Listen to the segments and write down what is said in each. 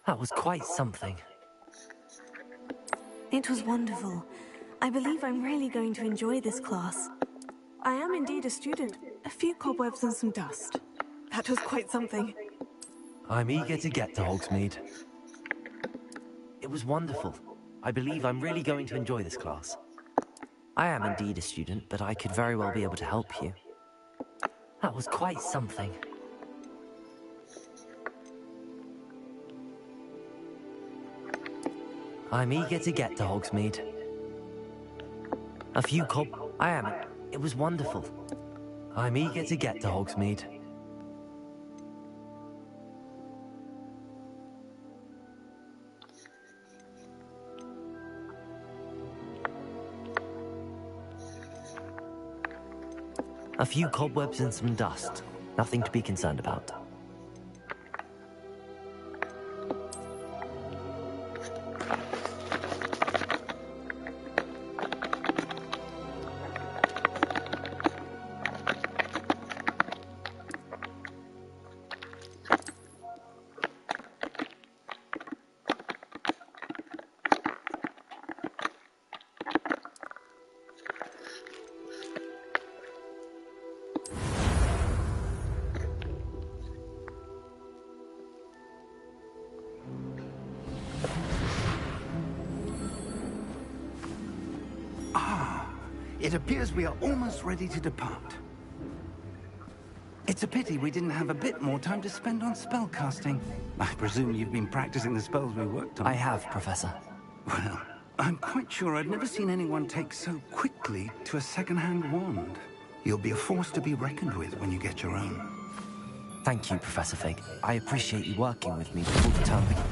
That was quite something. It was wonderful. I believe I'm really going to enjoy this class. I am indeed a student. A few cobwebs and some dust. That was quite something. I'm eager to get to Hogsmeade. It was wonderful. I believe I'm really going to enjoy this class. I am indeed a student, but I could very well be able to help you. That was quite something. I'm eager to get to Hogsmeade. A few It was wonderful. I'm eager to get to Hogsmeade. A few cobwebs and some dust. Nothing to be concerned about. It appears we are almost ready to depart. It's a pity we didn't have a bit more time to spend on spellcasting. I presume you've been practicing the spells we worked on. I have, Professor. Well, I'm quite sure I've never seen anyone take so quickly to a second-hand wand. You'll be a force to be reckoned with when you get your own. Thank you, Professor Fig. I appreciate you working with me before the term begins.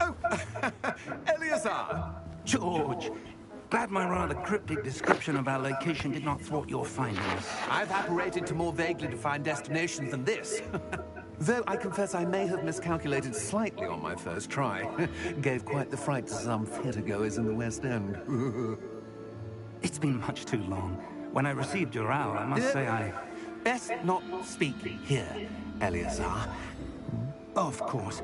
Oh, Eleazar! George, glad my rather cryptic description of our location did not thwart your findings. I've apparated to more vaguely defined destinations than this. Though I confess I may have miscalculated slightly on my first try. Gave quite the fright to some theatergoers in the West End. It's been much too long. When I received your owl, I must say I... Best not speak here, Eleazar. Of course.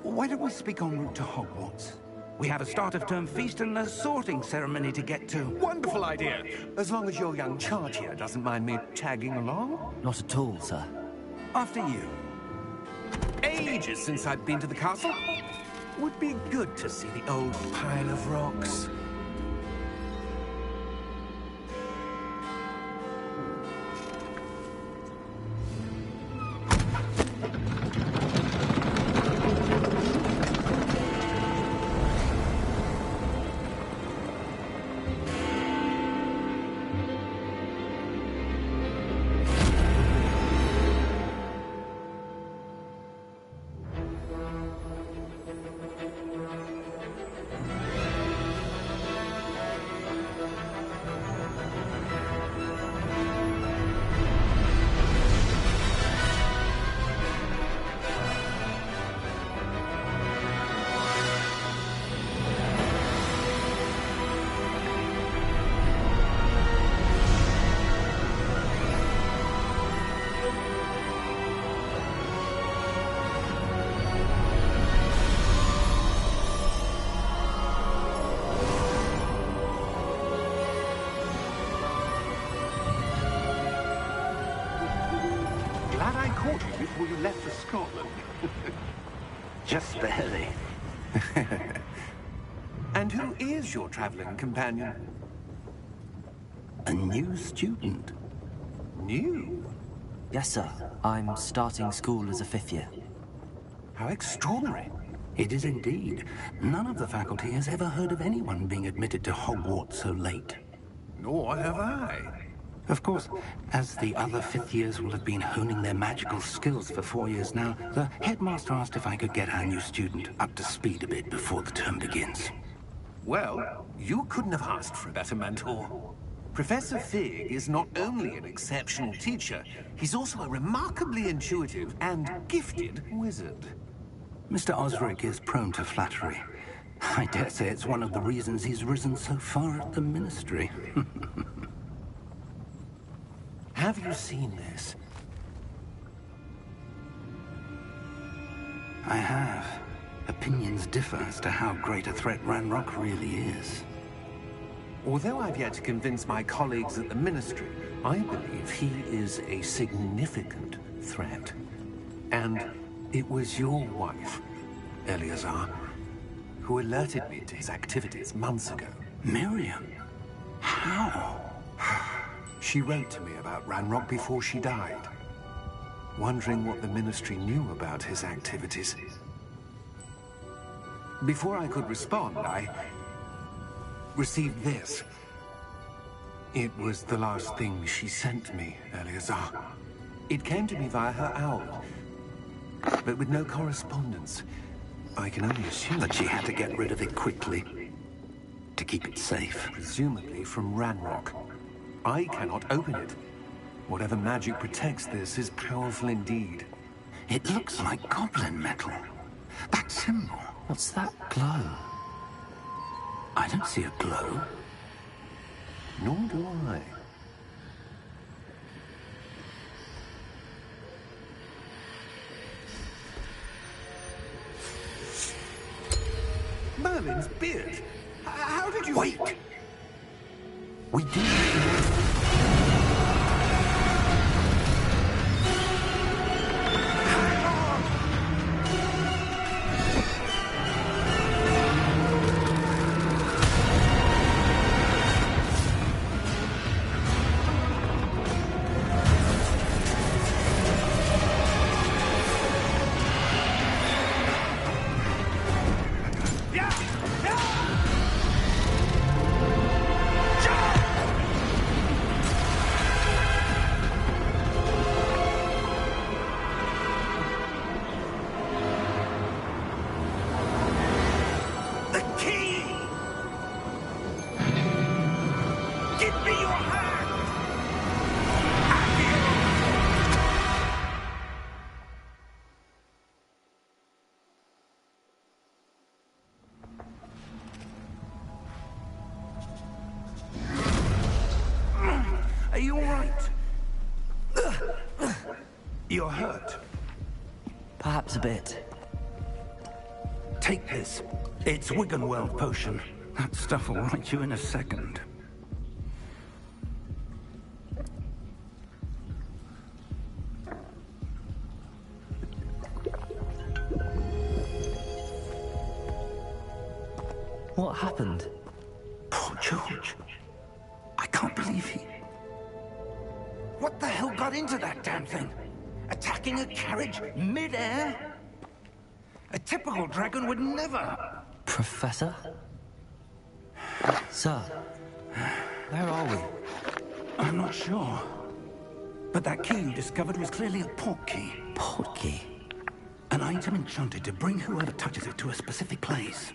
Why don't we speak en route to Hogwarts? We have a start-of-term feast and a sorting ceremony to get to. Wonderful idea! As long as your young charge here doesn't mind me tagging along. Not at all, sir. After you. Ages since I've been to the castle. Would be good to see the old pile of rocks. Before you left for Scotland. Just barely. And who is your traveling companion? A new student. New? Yes, sir. I'm starting school as a 5th year. How extraordinary. It is indeed. None of the faculty has ever heard of anyone being admitted to Hogwarts so late. Nor have I. Of course, as the other 5th years will have been honing their magical skills for 4 years now, the headmaster asked if I could get our new student up to speed a bit before the term begins. Well, you couldn't have asked for a better mentor. Professor Fig is not only an exceptional teacher, he's also a remarkably intuitive and gifted wizard. Mr. Osric is prone to flattery. I dare say it's one of the reasons he's risen so far at the ministry. Have you seen this? I have. Opinions differ as to how great a threat Ranrock really is. Although I've yet to convince my colleagues at the Ministry, I believe he is a significant threat. And it was your wife, Eleazar, who alerted me to his activities months ago. Miriam? How? She wrote to me about Ranrock before she died, wondering what the Ministry knew about his activities. Before I could respond, I received this. It was the last thing she sent me, Eleazar. It came to me via her owl, but with no correspondence. I can only assume that she had to get rid of it quickly to keep it safe. Presumably from Ranrock. I cannot open it. Whatever magic protects this is powerful indeed. It looks like goblin metal. That symbol. What's that glow? I don't see a glow. Nor do I. Merlin's beard. How did you... Wait! We do... Are you all right? You're hurt. Perhaps a bit. Take this. It's Wiggenweld potion. That stuff will right you in a second. What happened? Poor George. I can't believe he... What the hell got into that damn thing? Attacking a carriage mid-air? A typical dragon would never... Professor? Sir, where are we? I'm not sure. But that key you discovered was clearly a port key. Port key? An item enchanted to bring whoever touches it to a specific place.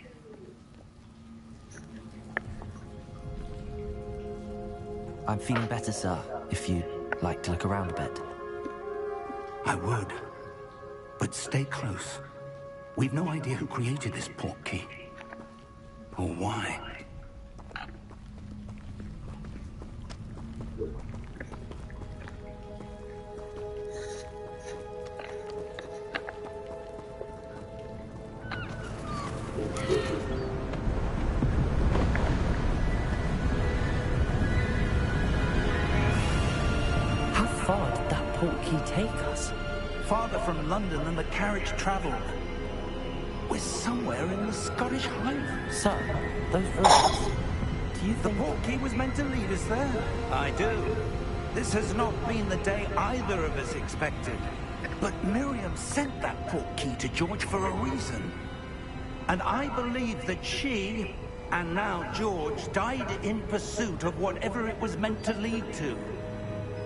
I'm feeling better, sir, if you'd like to look around a bit. I would. But stay close. We've no idea who created this port key. Or why. How far did that port key take us? Farther from London than the carriage travelled. We're somewhere in the Scottish Highlands. Sir, those ruins. Do you The think... port key was meant to lead us there. I do. This has not been the day either of us expected. But Miriam sent that port key to George for a reason. And I believe that she, and now George, died in pursuit of whatever it was meant to lead to.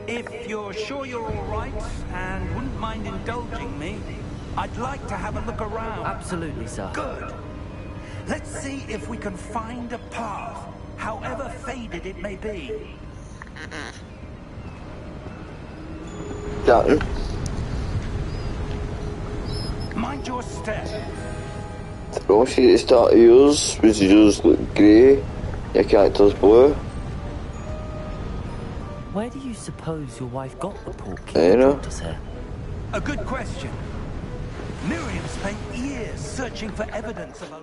If you're sure you're all right, and wouldn't mind indulging me, I'd like to have a look around. Absolutely, sir. Good. Let's see if we can find a path, however faded it may be. Done. Mind your step. Once you get to start yours, which yours look grey, your character's blue. Where do you suppose your wife got the port I key that know. brought us here? A good question. Miriam spent years searching for evidence of a...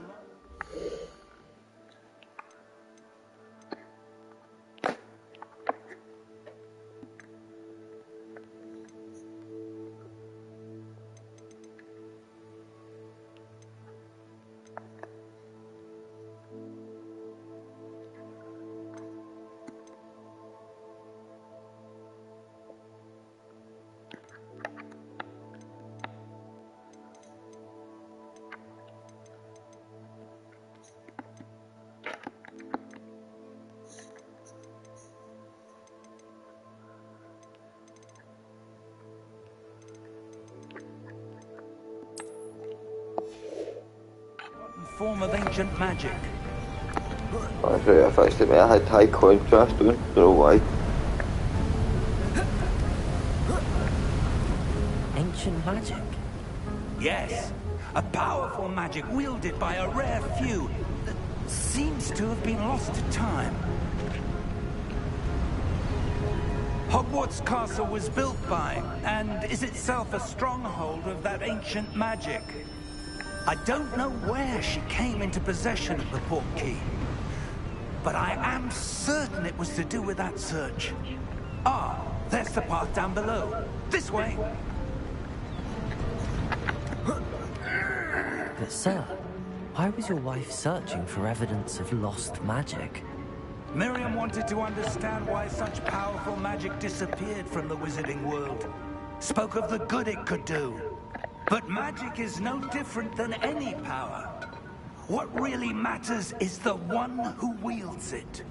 form of ancient magic. That's right, I fixed it, mate. I had high contrast on, don't know why. Ancient magic? Yes, a powerful magic wielded by a rare few that seems to have been lost to time. Hogwarts Castle was built by, and is itself a stronghold of that ancient magic. I don't know where she came into possession of the portkey, but I am certain it was to do with that search. Ah, there's the path down below. This way. But sir, why was your wife searching for evidence of lost magic? Miriam wanted to understand why such powerful magic disappeared from the wizarding world. Spoke of the good it could do. But magic is no different than any power. What really matters is the one who wields it.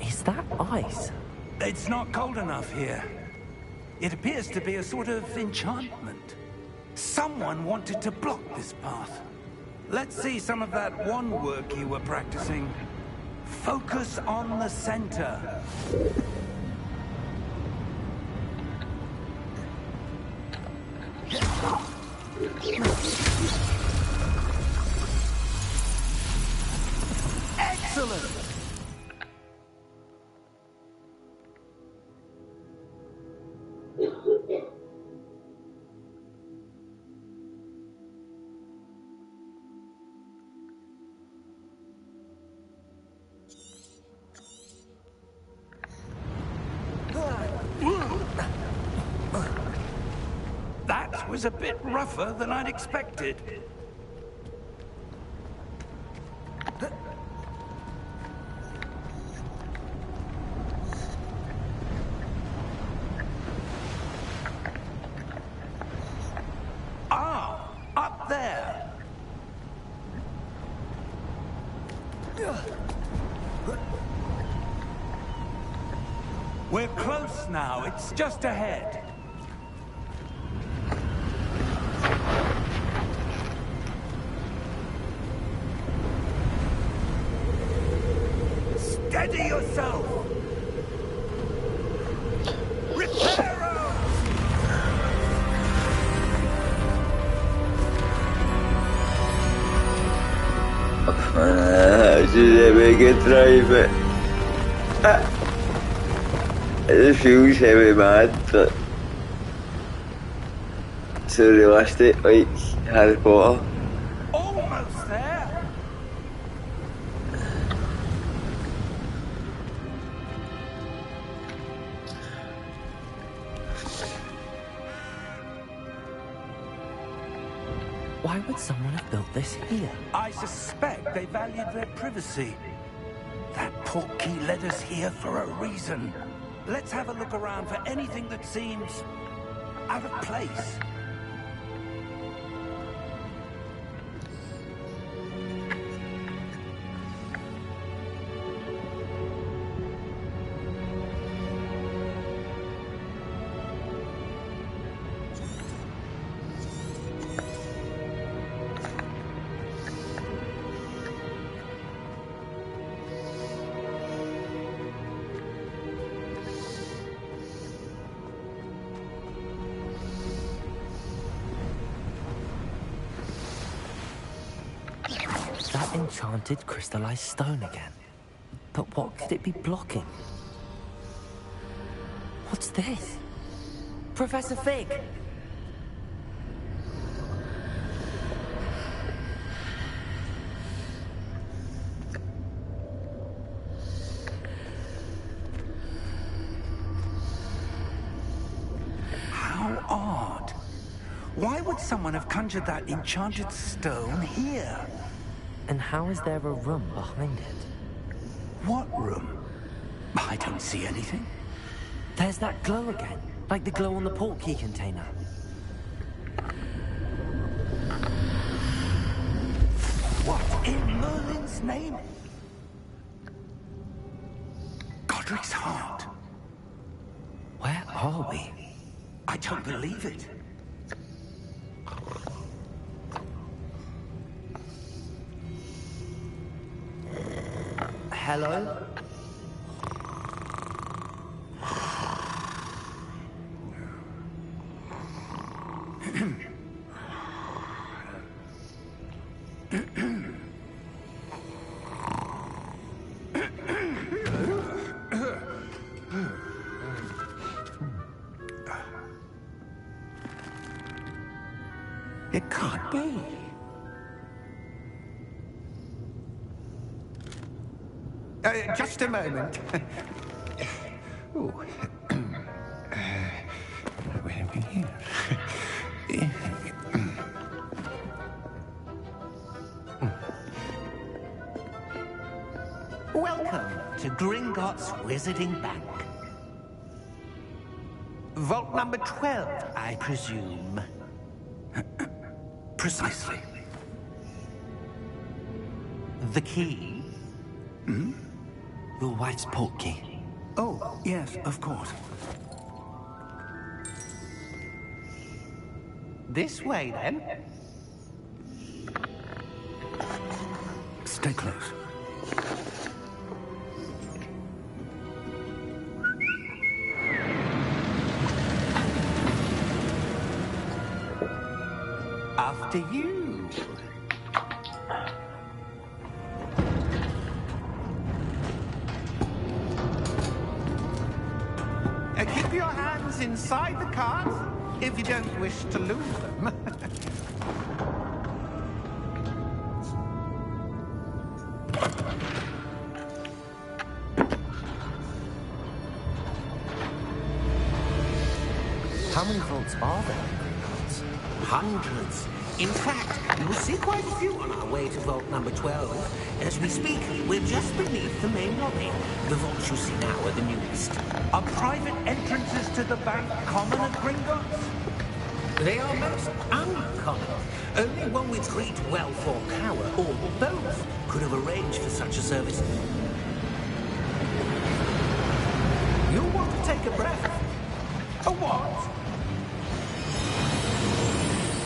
Is that ice? It's not cold enough here. It appears to be a sort of enchantment. Someone wanted to block this path. Let's see some of that wand work you were practicing. Focus on the center. Excellent! That was a bit rougher than I'd expected. Ah, up there. We're close now. It's just ahead. Steady yourself! Reparo! Should I make a try, but it feels heavy mad, but so realistic, like Harry Potter. Almost there! Why would someone have built this here? I suspect they valued their privacy. That portkey led us here for a reason. Let's have a look around for anything that seems out of place. That enchanted crystallized stone again. But what could it be blocking? What's this? Professor Fig! How odd. Why would someone have conjured that enchanted stone here? And how is there a room behind it? What room? I don't see anything. There's that glow again, like the glow on the portkey container. What in Merlin's name? Godric's heart. Where are we? I don't believe it. Hello? It can't be. Just a moment. Ooh. Where are we here? Welcome to Gringotts Wizarding Bank. Vault number 12, I presume. Precisely. The key? Your wife's portkey. Oh, yes, of course. This way, then. Stay close. After you. Keep your hands inside the cart if you don't wish to lose them. How many vaults are there in Gringotts? Hundreds. In fact, you'll see quite a few on our way to vault number 12. As we speak, we're just beneath the main lobby. The vaults you see now are the newest. Are private entrances to the bank common at Gringotts? They are most uncommon. Only one with great wealth or power, or both, could have arranged for such a service. You'll want to take a breath. A what?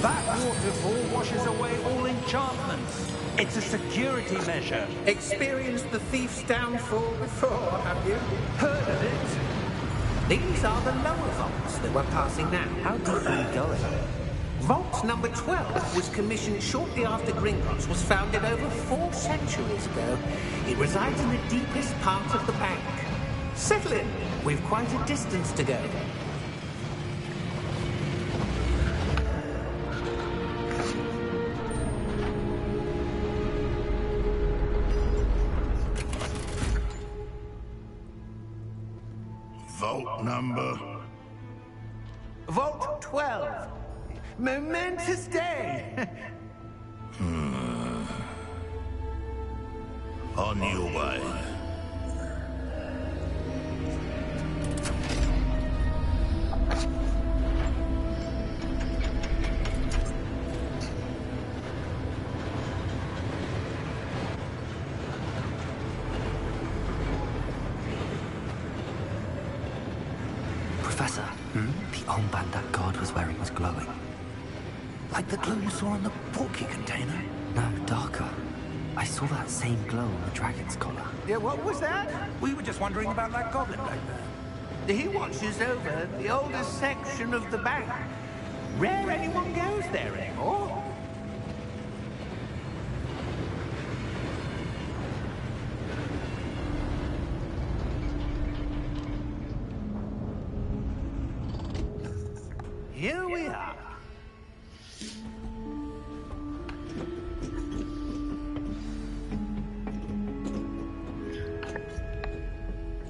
That waterfall washes away all enchantments. It's a security measure. Experienced the thief's downfall before, have you? Heard of it? These are the lower vaults that we're passing now. How deep are we going? Vault number 12 was commissioned shortly after Gringotts was founded over 4 centuries ago. It resides in the deepest part of the bank. Settle in. We've quite a distance to go. Vault number? Vault 12. Momentous day. On your way. Professor, the armband that guard was wearing was glowing. Like the glow you saw on the portkey container? No, darker. I saw that same glow on the dragon's collar. Yeah, what was that? We were just wondering about that goblin back there. He watches over the oldest section of the bank. Rare anyone goes there anymore. here we are.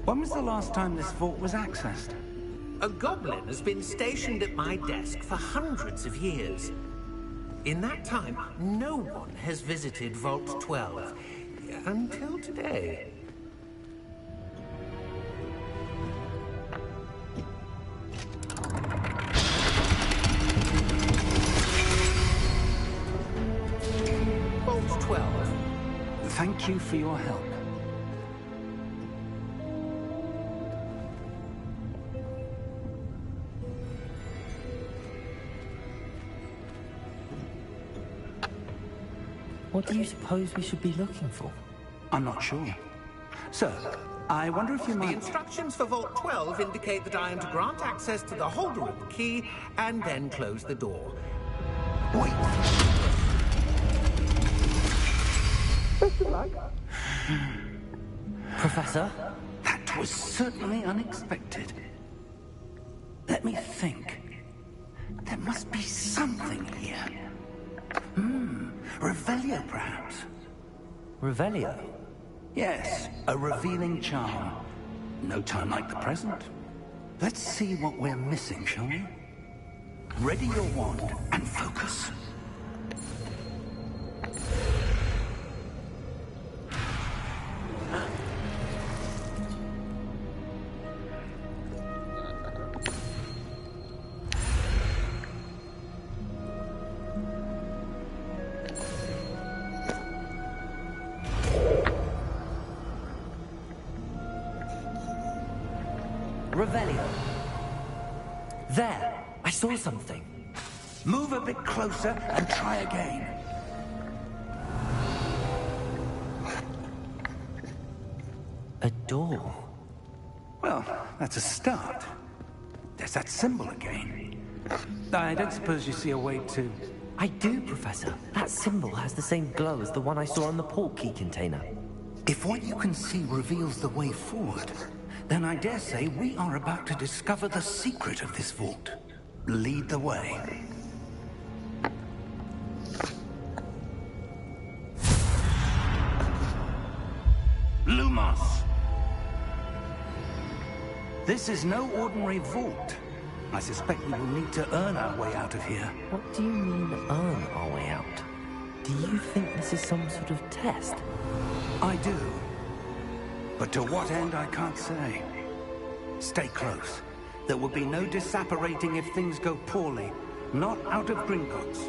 When was the last time this vault was accessed? A goblin has been stationed at my desk for hundreds of years. In that time, no one has visited Vault 12. Until today. Vault 12. Thank you for your help. What do you suppose we should be looking for? I'm not sure. Sir, I wonder if you The might... instructions for Vault 12 indicate that I am to grant access to the holder of the key and then close the door. Wait! Professor? That was certainly unexpected. Let me think. There must be something here. Revelio, perhaps? Revelio? Yes, a revealing charm. No time like the present. Let's see what we're missing, shall we? Ready your wand and focus. Revelio. There! I saw something. Move a bit closer and try again. A door. Well, that's a start. There's that symbol again. I don't suppose you see a way to... I do, Professor. That symbol has the same glow as the one I saw on the port key container. If what you can see reveals the way forward, then I dare say we are about to discover the secret of this vault. Lead the way. Lumos! This is no ordinary vault. I suspect we will need to earn our way out of here. What do you mean, earn our way out? Do you think this is some sort of test? I do. But to what end, I can't say. Stay close. There will be no disapparating if things go poorly. Not out of Gringotts.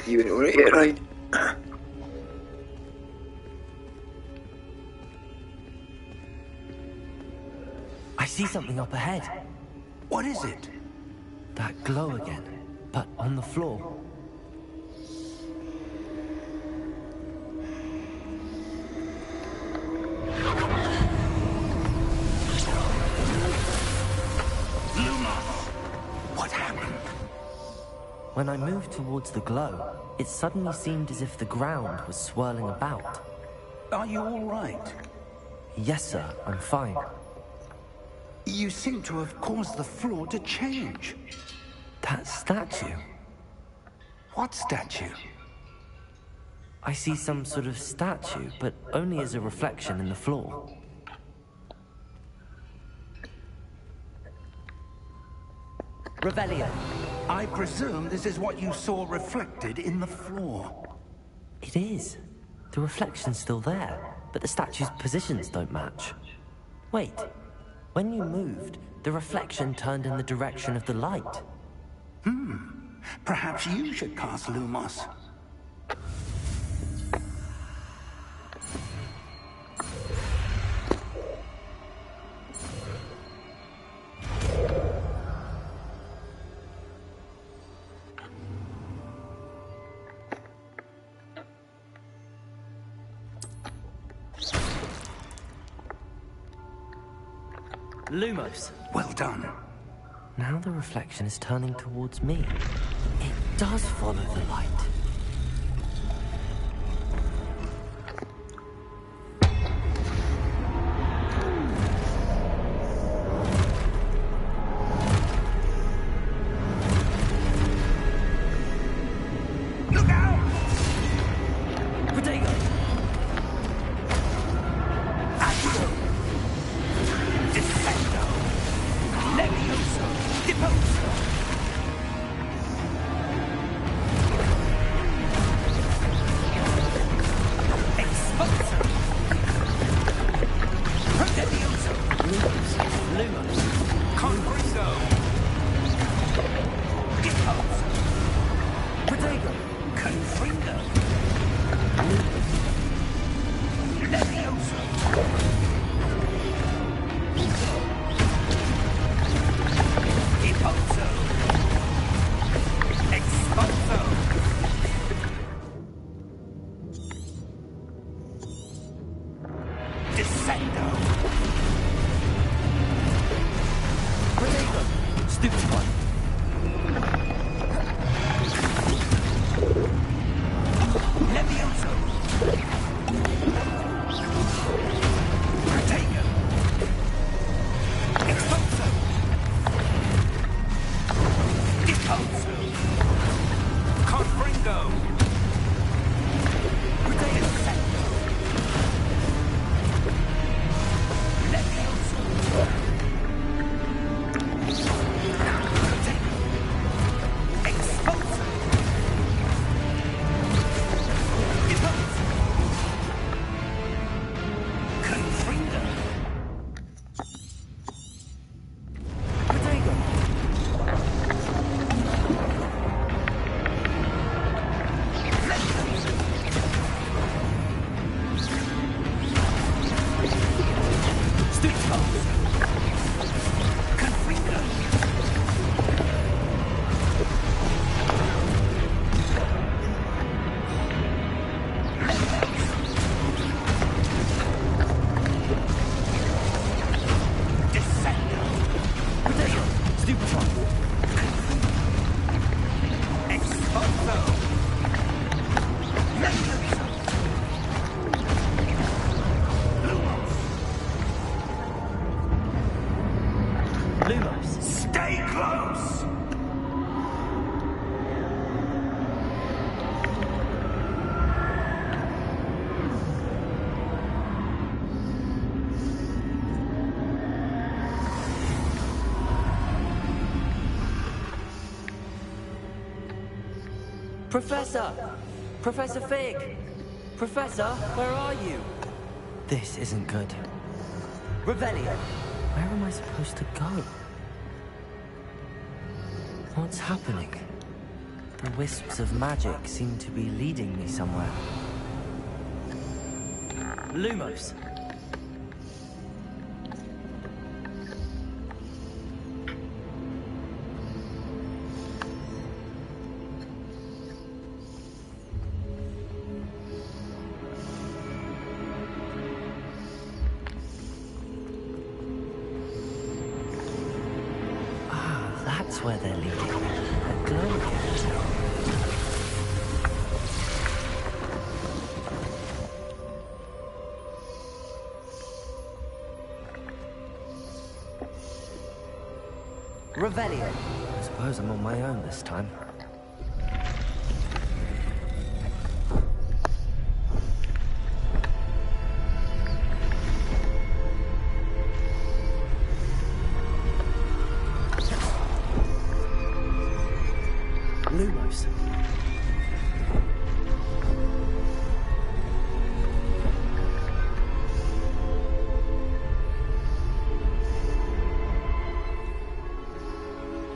You know it, right? I see something up ahead. What is it? That glow again, but on the floor. What happened? When I moved towards the glow, it suddenly seemed as if the ground was swirling about. Are you all right? Yes, sir, I'm fine. You seem to have caused the floor to change. That statue. What statue? I see some sort of statue, but only as a reflection in the floor. Revelio. I presume this is what you saw reflected in the floor. It is. The reflection's still there, but the statue's positions don't match. Wait. When you moved, the reflection turned in the direction of the light. Perhaps you should cast Lumos. Lumos. Well done. Now the reflection is turning towards me. It does follow the light. Expulso! Confringo! Descendo! Levioso! Expulso! Expulso! Confringo! Potato! Stay close! Professor! Professor Fig! Professor, where are you? This isn't good. Revelio! Where am I supposed to go? What's happening? The wisps of magic seem to be leading me somewhere. Lumos! That's where they're leading. A glow again. Revelio. I suppose I'm on my own this time. Lumos.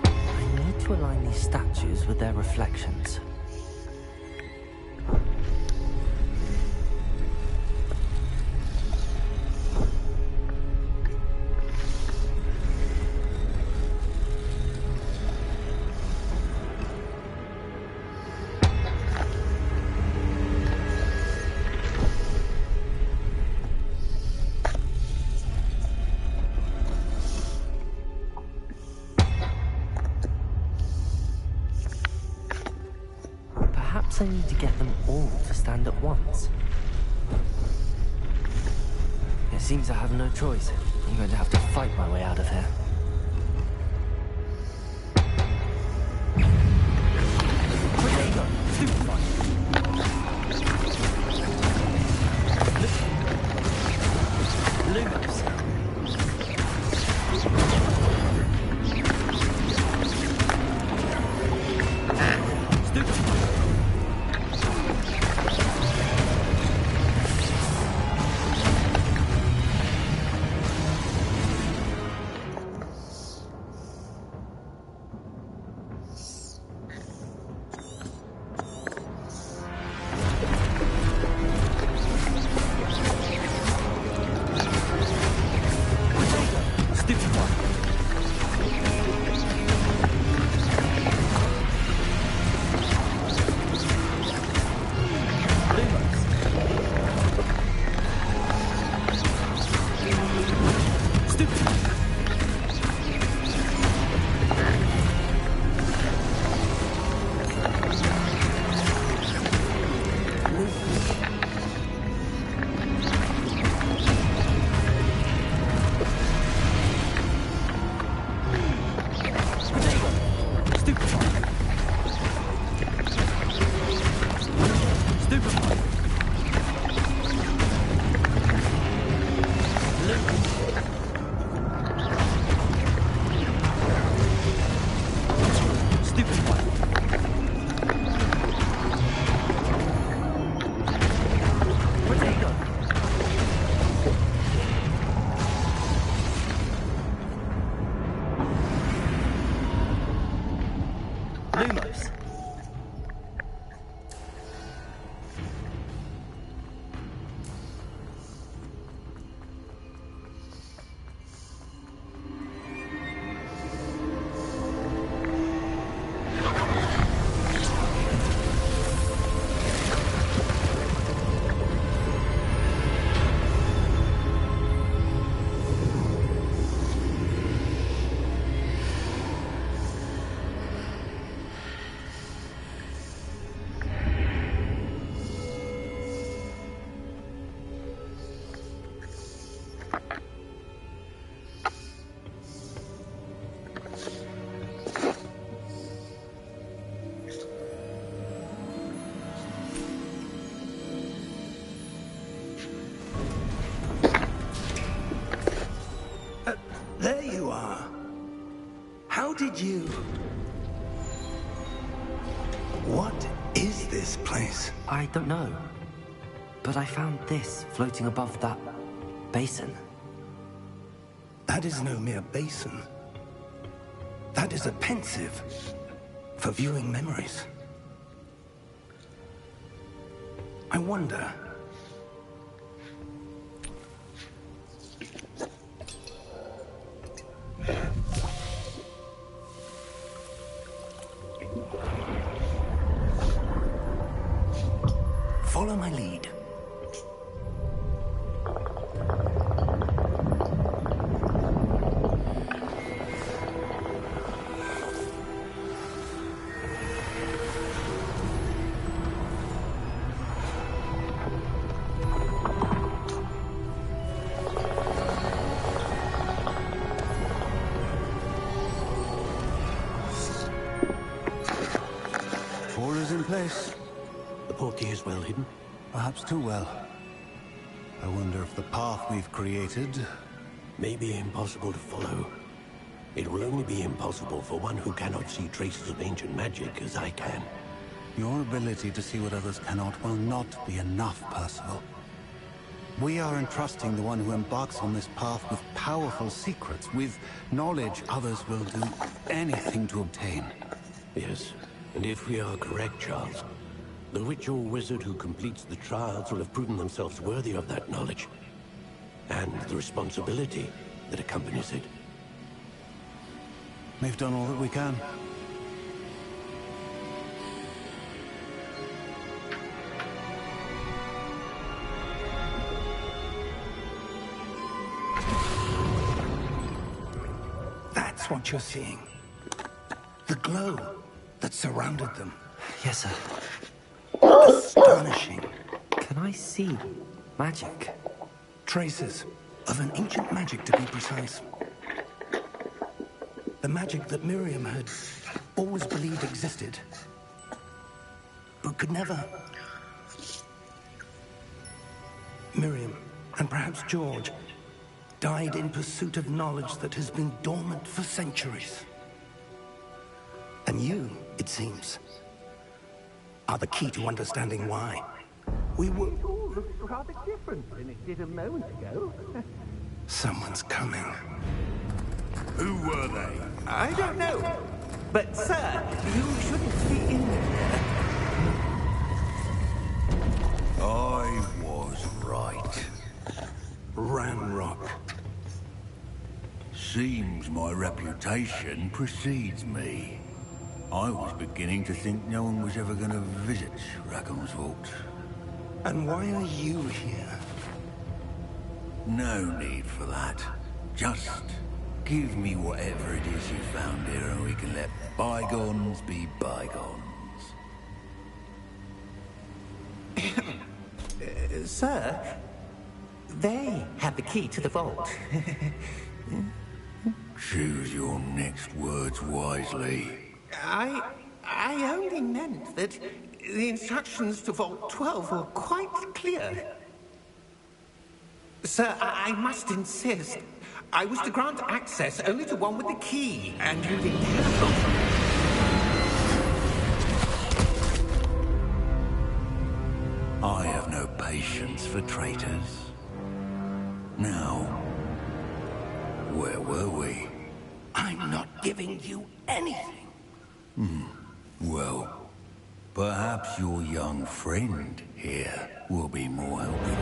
I need to align these statues with their reflections. Perhaps I need to get them all to stand at once. It seems I have no choice. I'm going to have to fight my way out of here. Protego! Stupefy! Lumos! did you... What is this place? I don't know. But I found this floating above that basin. That is no mere basin. That is a pensive for viewing memories. I wonder... Follow my lead. All is in place. The portkey is well hidden. Perhaps too well. I wonder if the path we've created... May be impossible to follow. It will only be impossible for one who cannot see traces of ancient magic as I can. Your ability to see what others cannot will not be enough, Percival. We are entrusting the one who embarks on this path with powerful secrets, with knowledge others will do anything to obtain. Yes, and if we are correct, Charles, the witch or wizard who completes the trials will have proven themselves worthy of that knowledge, and the responsibility that accompanies it. We've done all that we can. That's what you're seeing. The glow that surrounded them. Yes, sir. Astonishing. Can I see magic? Traces of an ancient magic, to be precise. The magic that Miriam had always believed existed, but could never. Miriam, and perhaps George, died in pursuit of knowledge that has been dormant for centuries. And you, it seems, are the key to understanding why. We were... It all looks rather different than it did a moment ago. Someone's coming. Who were they? I don't know. But, sir, you shouldn't be in there. I was right. Ranrock. Seems my reputation precedes me. I was beginning to think no one was ever going to visit Rackham's Vault. And why are you here? No need for that. Just give me whatever it is you found here and we can let bygones be bygones. Sir, they have the key to the vault. Choose your next words wisely. I only meant that the instructions to Vault 12 were quite clear. Sir, I must insist. I was to grant access only to one with the key, and you didn't have them. I have no patience for traitors. Now, where were we? I'm not giving you anything. Well, perhaps your young friend here will be more helpful.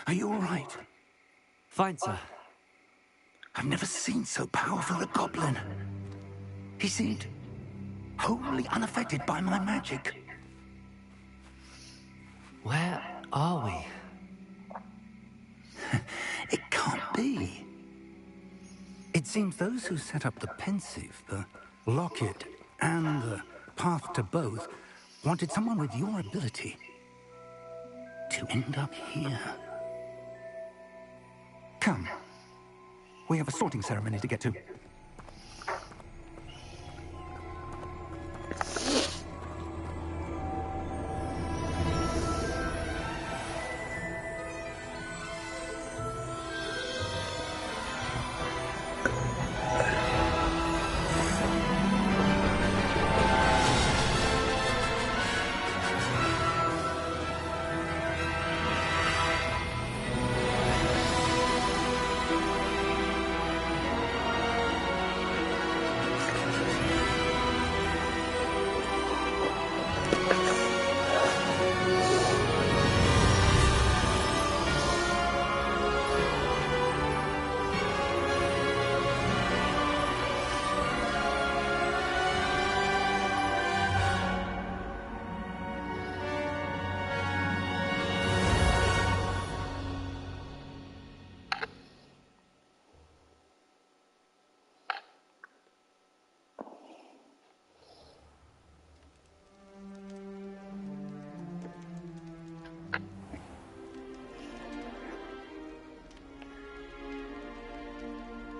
Are you all right? Fine, sir. I've never seen so powerful a goblin. He seemed wholly unaffected by my magic. Where are we? It can't be. It seems those who set up the pensive, the locket, and the path to both wanted someone with your ability to end up here. Come. We have a sorting ceremony to get to.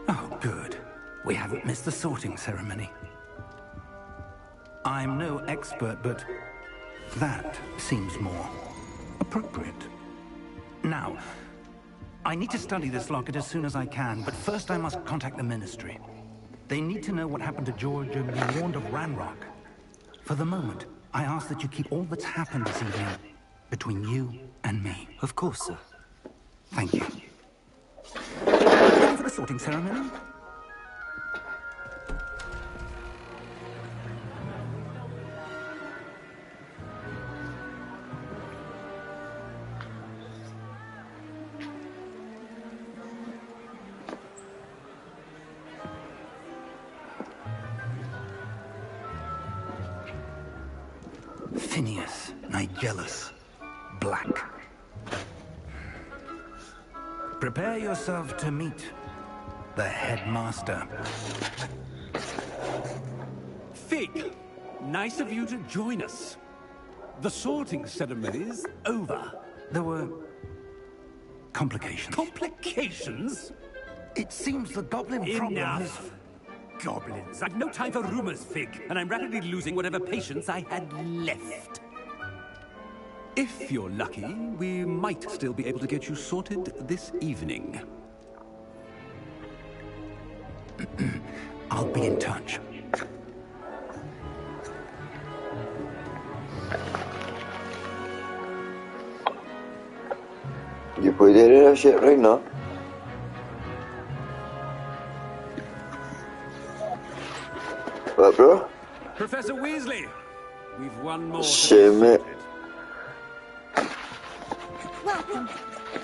Oh, good. We haven't missed the sorting ceremony. I'm no expert, but that seems more appropriate. Now, I need to study this locket as soon as I can, but first I must contact the Ministry. They need to know what happened to George and be warned of Ranrock. For the moment, I ask that you keep all that's happened this evening between you and me. Of course, sir. Thank you. Ready for the sorting ceremony? Phineas, Nigellus, Black. Prepare yourself to meet the headmaster. Fig, nice of you to join us. The sorting ceremony's over. There were complications. Complications? It seems the goblin problem is... Enough! Goblins. I've no time for rumors, Fig, and I'm rapidly losing whatever patience I had left. If you're lucky, we might still be able to get you sorted this evening. I'll be in touch. You put it in a shit right now. What, bro? Professor Weasley, we've one more. Shame it. Welcome.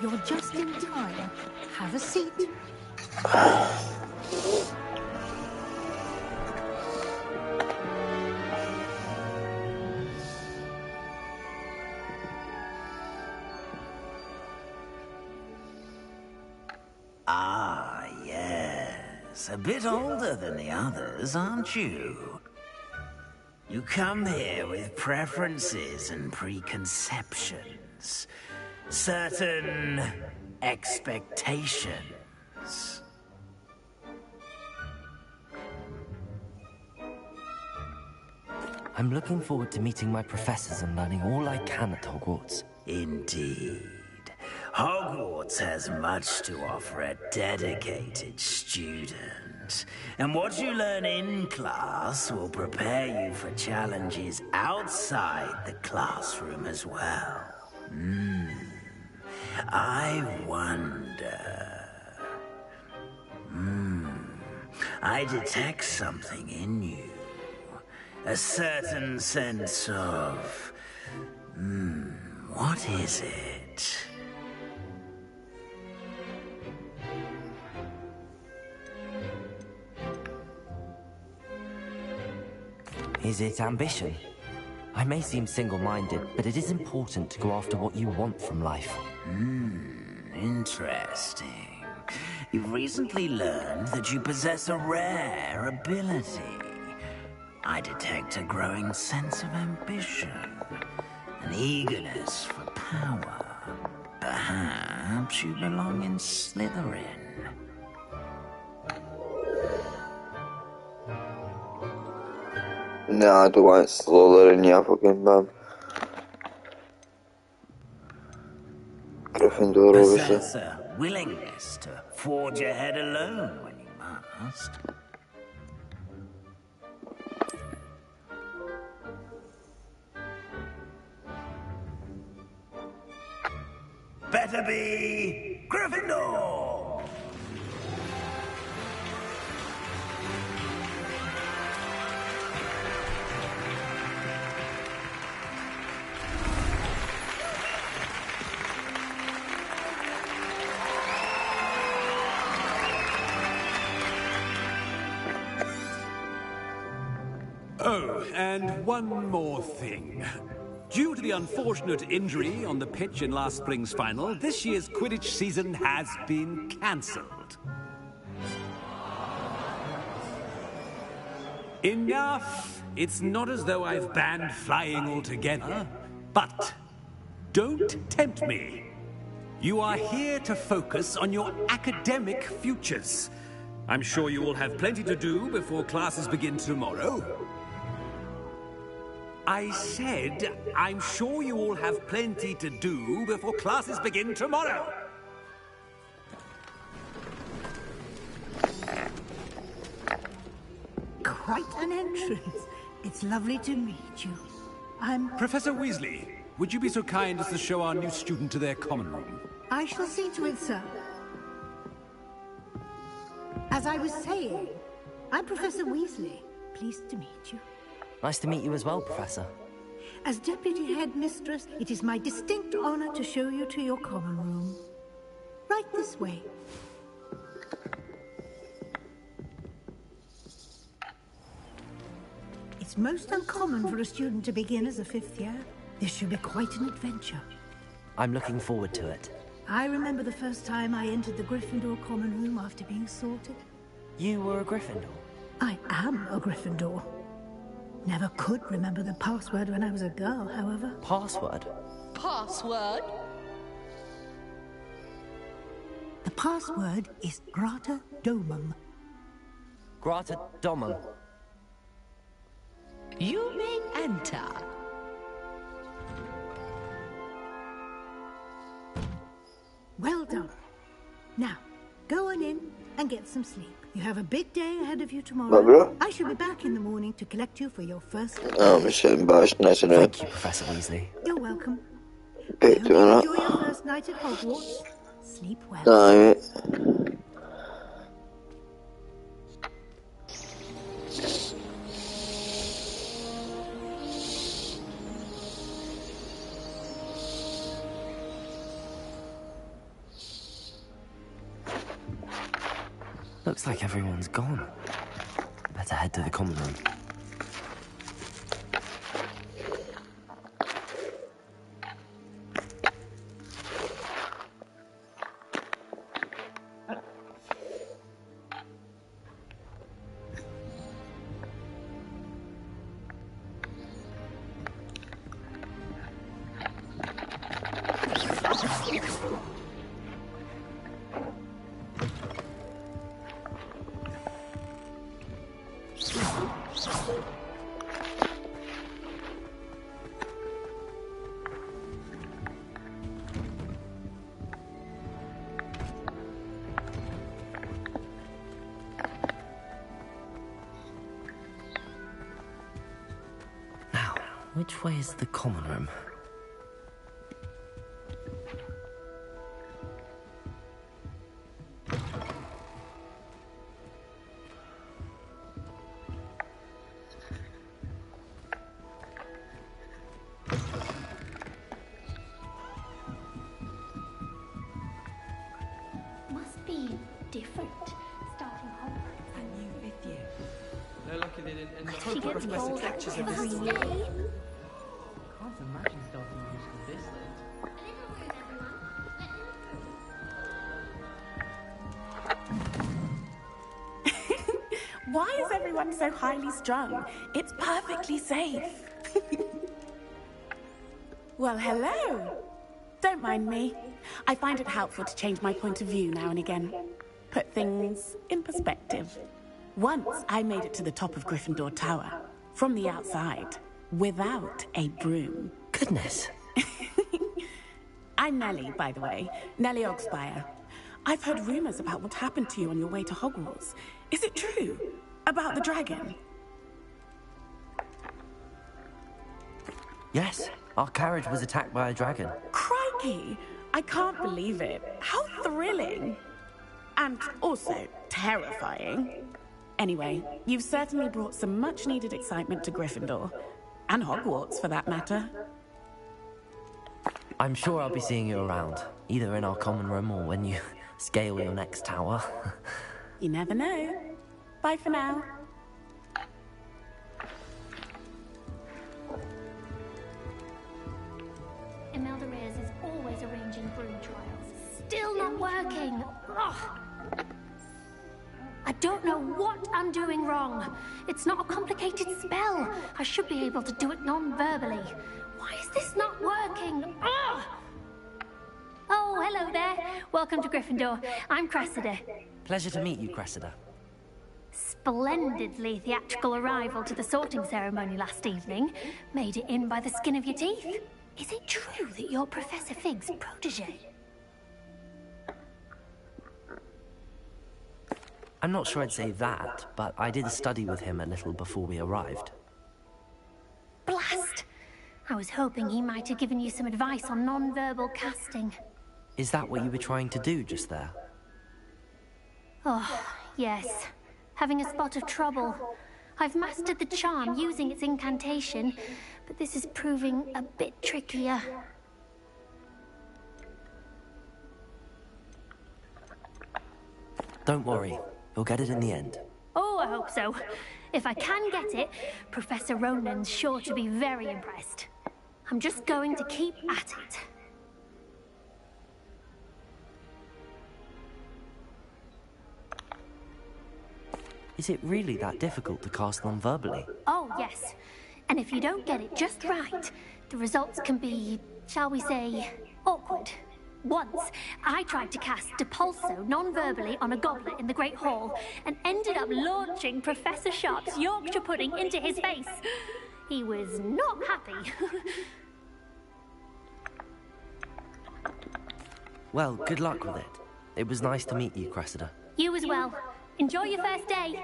You're just in time. Have a seat. Ah, yes. A bit older than the others, aren't you? You come here with preferences and preconceptions. Certain expectations. I'm looking forward to meeting my professors and learning all I can at Hogwarts. Indeed. Hogwarts has much to offer a dedicated student. And what you learn in class will prepare you for challenges outside the classroom as well. I wonder... I detect something in you. A certain sense of... what is it? Is it ambition? I may seem single-minded, but it is important to go after what you want from life. Interesting. You've recently learned that you possess a rare ability. I detect a growing sense of ambition, an eagerness for power. Perhaps you belong in Slytherin. Nah, I don't want Slytherin, yeah, fucking man. Gryffindor, obviously. Possess a willingness to forge ahead alone when you must. Better be Gryffindor! Oh, and one more thing. Due to the unfortunate injury on the pitch in last spring's final, this year's Quidditch season has been cancelled. Enough! It's not as though I've banned flying altogether, but don't tempt me. You are here to focus on your academic futures. I'm sure you all have plenty to do before classes begin tomorrow. I said, I'm sure you all have plenty to do before classes begin tomorrow. Quite an entrance. It's lovely to meet you. I'm... Professor Weasley, would you be so kind as to show our new student to their common room? I shall see to it, sir. As I was saying, I'm Professor Weasley. Pleased to meet you. Nice to meet you as well, Professor. As Deputy Headmistress, it is my distinct honor to show you to your common room. Right this way. It's most uncommon for a student to begin as a fifth year. This should be quite an adventure. I'm looking forward to it. I remember the first time I entered the Gryffindor common room after being sorted. You were a Gryffindor? I am a Gryffindor. Never could remember the password when I was a girl, however. Password? Password? The password is Grata Domum. Grata Domum. You may enter. Well done. Now, go on in and get some sleep. You have a big day ahead of you tomorrow. Bro? I shall be back in the morning to collect you for your first... Oh, I'm sitting back, nice and Thank you, Professor Weasley. You're welcome. Bit doing that. Enjoy your first night at Hogwarts. Sleep well. Nah, mate. Looks like everyone's gone. Better head to the common room. Which way is the common room? Must be different starting Hogwarts. A new fifth year. No luck in the She gets bored every year. Can't imagine starting musical this late. Why is everyone so highly strung? It's perfectly safe. Well, hello. Don't mind me. I find it helpful to change my point of view now and again. Put things in perspective. Once I made it to the top of Gryffindor Tower, from the outside, without a broom. Goodness. I'm Nellie, by the way. Nellie Ogspire. I've heard rumors about what happened to you on your way to Hogwarts. Is it true? About the dragon? Yes, our carriage was attacked by a dragon. Crikey! I can't believe it. How thrilling! And also terrifying. Anyway, you've certainly brought some much-needed excitement to Gryffindor. And Hogwarts, for that matter. I'm sure I'll be seeing you around, either in our common room or when you scale your next tower. You never know. Bye for now. Imelda Reyes is always arranging broom trials. Still not working. Ugh. I don't know what I'm doing wrong. It's not a complicated spell. I should be able to do it non-verbally. Why is this not working? Ugh. Oh, hello there. Welcome to Gryffindor. I'm Cressida. Pleasure to meet you, Cressida. Splendidly theatrical arrival to the sorting ceremony last evening. Made it in by the skin of your teeth. Is it true that you're Professor Fig's protege? I'm not sure I'd say that, but I did study with him a little before we arrived. Blast! I was hoping he might have given you some advice on non-verbal casting. Is that what you were trying to do just there? Oh, yes. Having a spot of trouble. I've mastered the charm using its incantation, but this is proving a bit trickier. Don't worry. You'll get it in the end. Oh, I hope so. If I can get it, Professor Ronan's sure to be very impressed. I'm just going to keep at it. Is it really that difficult to cast non-verbally? Oh, yes. And if you don't get it just right, the results can be, shall we say, awkward. Once, I tried to cast Depulso non-verbally on a goblet in the Great Hall and ended up launching Professor Sharp's Yorkshire pudding into his face. He was not happy. Well, good luck with it. It was nice to meet you, Cressida. You as well. Enjoy your first day.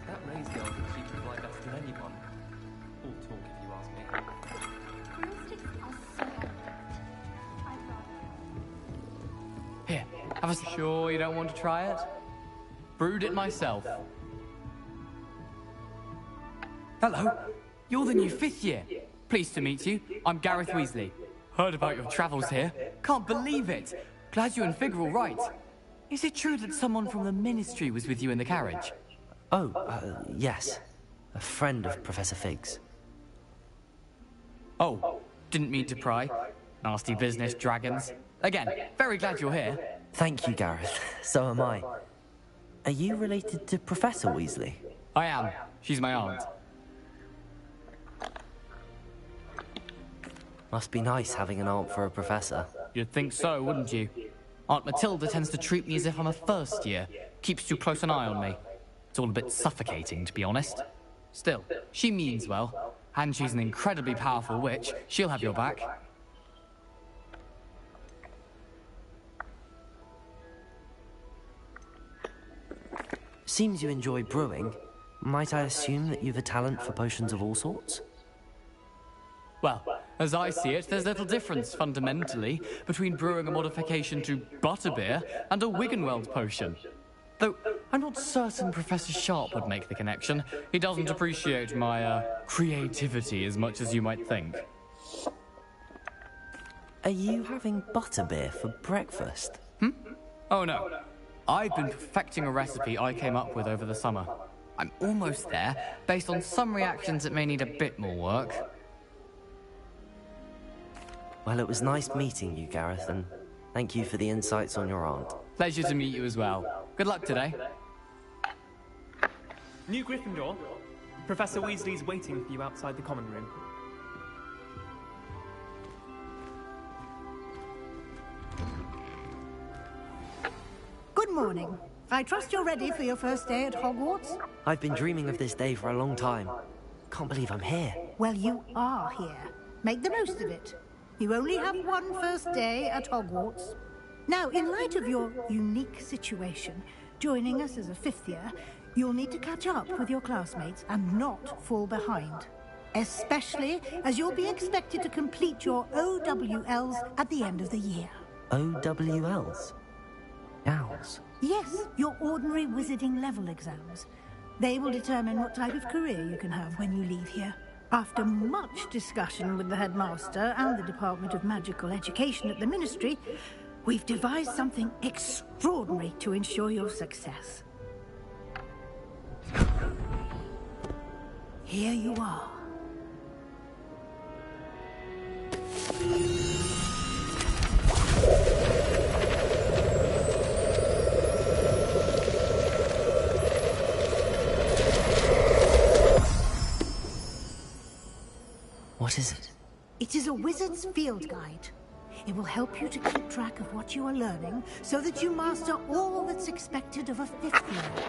That Ray's girl thinks she can fly better than anyone. All talk, if you ask me. Broomsticks are so Here, have a... Sure you don't want to try it? Brewed it myself. Hello, you're the new 5th year. Pleased to meet you. I'm Gareth Weasley. Heard about your travels here. Can't believe it. Glad you and Fig are all right. Is it true that someone from the Ministry was with you in the carriage? Oh, yes. A friend of Professor Fig's. Oh, didn't mean to pry. Nasty business, dragons. Again, very glad you're here. Thank you, Gareth. So am I. Are you related to Professor Weasley? I am. She's my aunt. Must be nice having an aunt for a professor. You'd think so, wouldn't you? Aunt Matilda tends to treat me as if I'm a first year. Keeps too close an eye on me. It's all a bit suffocating, to be honest. Still, she means well. And she's an incredibly powerful witch. She'll have your back. Seems you enjoy brewing. Might I assume that you've a talent for potions of all sorts? Well, as I see it, there's little difference, fundamentally, between brewing a modification to butterbeer and a Wiggenweld potion. Though, I'm not certain Professor Sharp would make the connection. He doesn't appreciate my, creativity as much as you might think. Are you having butterbeer for breakfast? Oh no. I've been perfecting a recipe I came up with over the summer. I'm almost there, based on some reactions that may need a bit more work. Well, it was nice meeting you, Gareth, and thank you for the insights on your aunt. Pleasure to meet you as well. Good luck today. New Gryffindor. Professor Weasley's waiting for you outside the common room. Good morning. I trust you're ready for your first day at Hogwarts? I've been dreaming of this day for a long time. Can't believe I'm here. Well, you are here. Make the most of it. You only have one first day at Hogwarts. Now, in light of your unique situation, joining us as a fifth year, you'll need to catch up with your classmates and not fall behind. Especially as you'll be expected to complete your OWLs at the end of the year. OWLs? Owls? Yes, your ordinary wizarding level exams. They will determine what type of career you can have when you leave here. After much discussion with the headmaster and the Department of Magical Education at the Ministry, we've devised something extraordinary to ensure your success. Here you are. What is it? It is a wizard's field guide. It will help you to keep track of what you are learning so that you master all that's expected of a fifth year.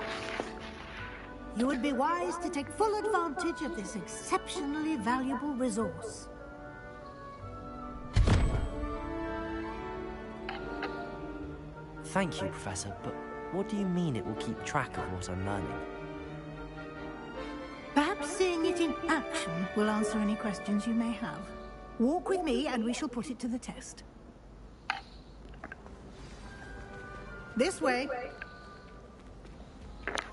You would be wise to take full advantage of this exceptionally valuable resource. Thank you, Professor, but what do you mean it will keep track of what I'm learning? Perhaps seeing it in action will answer any questions you may have. Walk with me and we shall put it to the test. This way.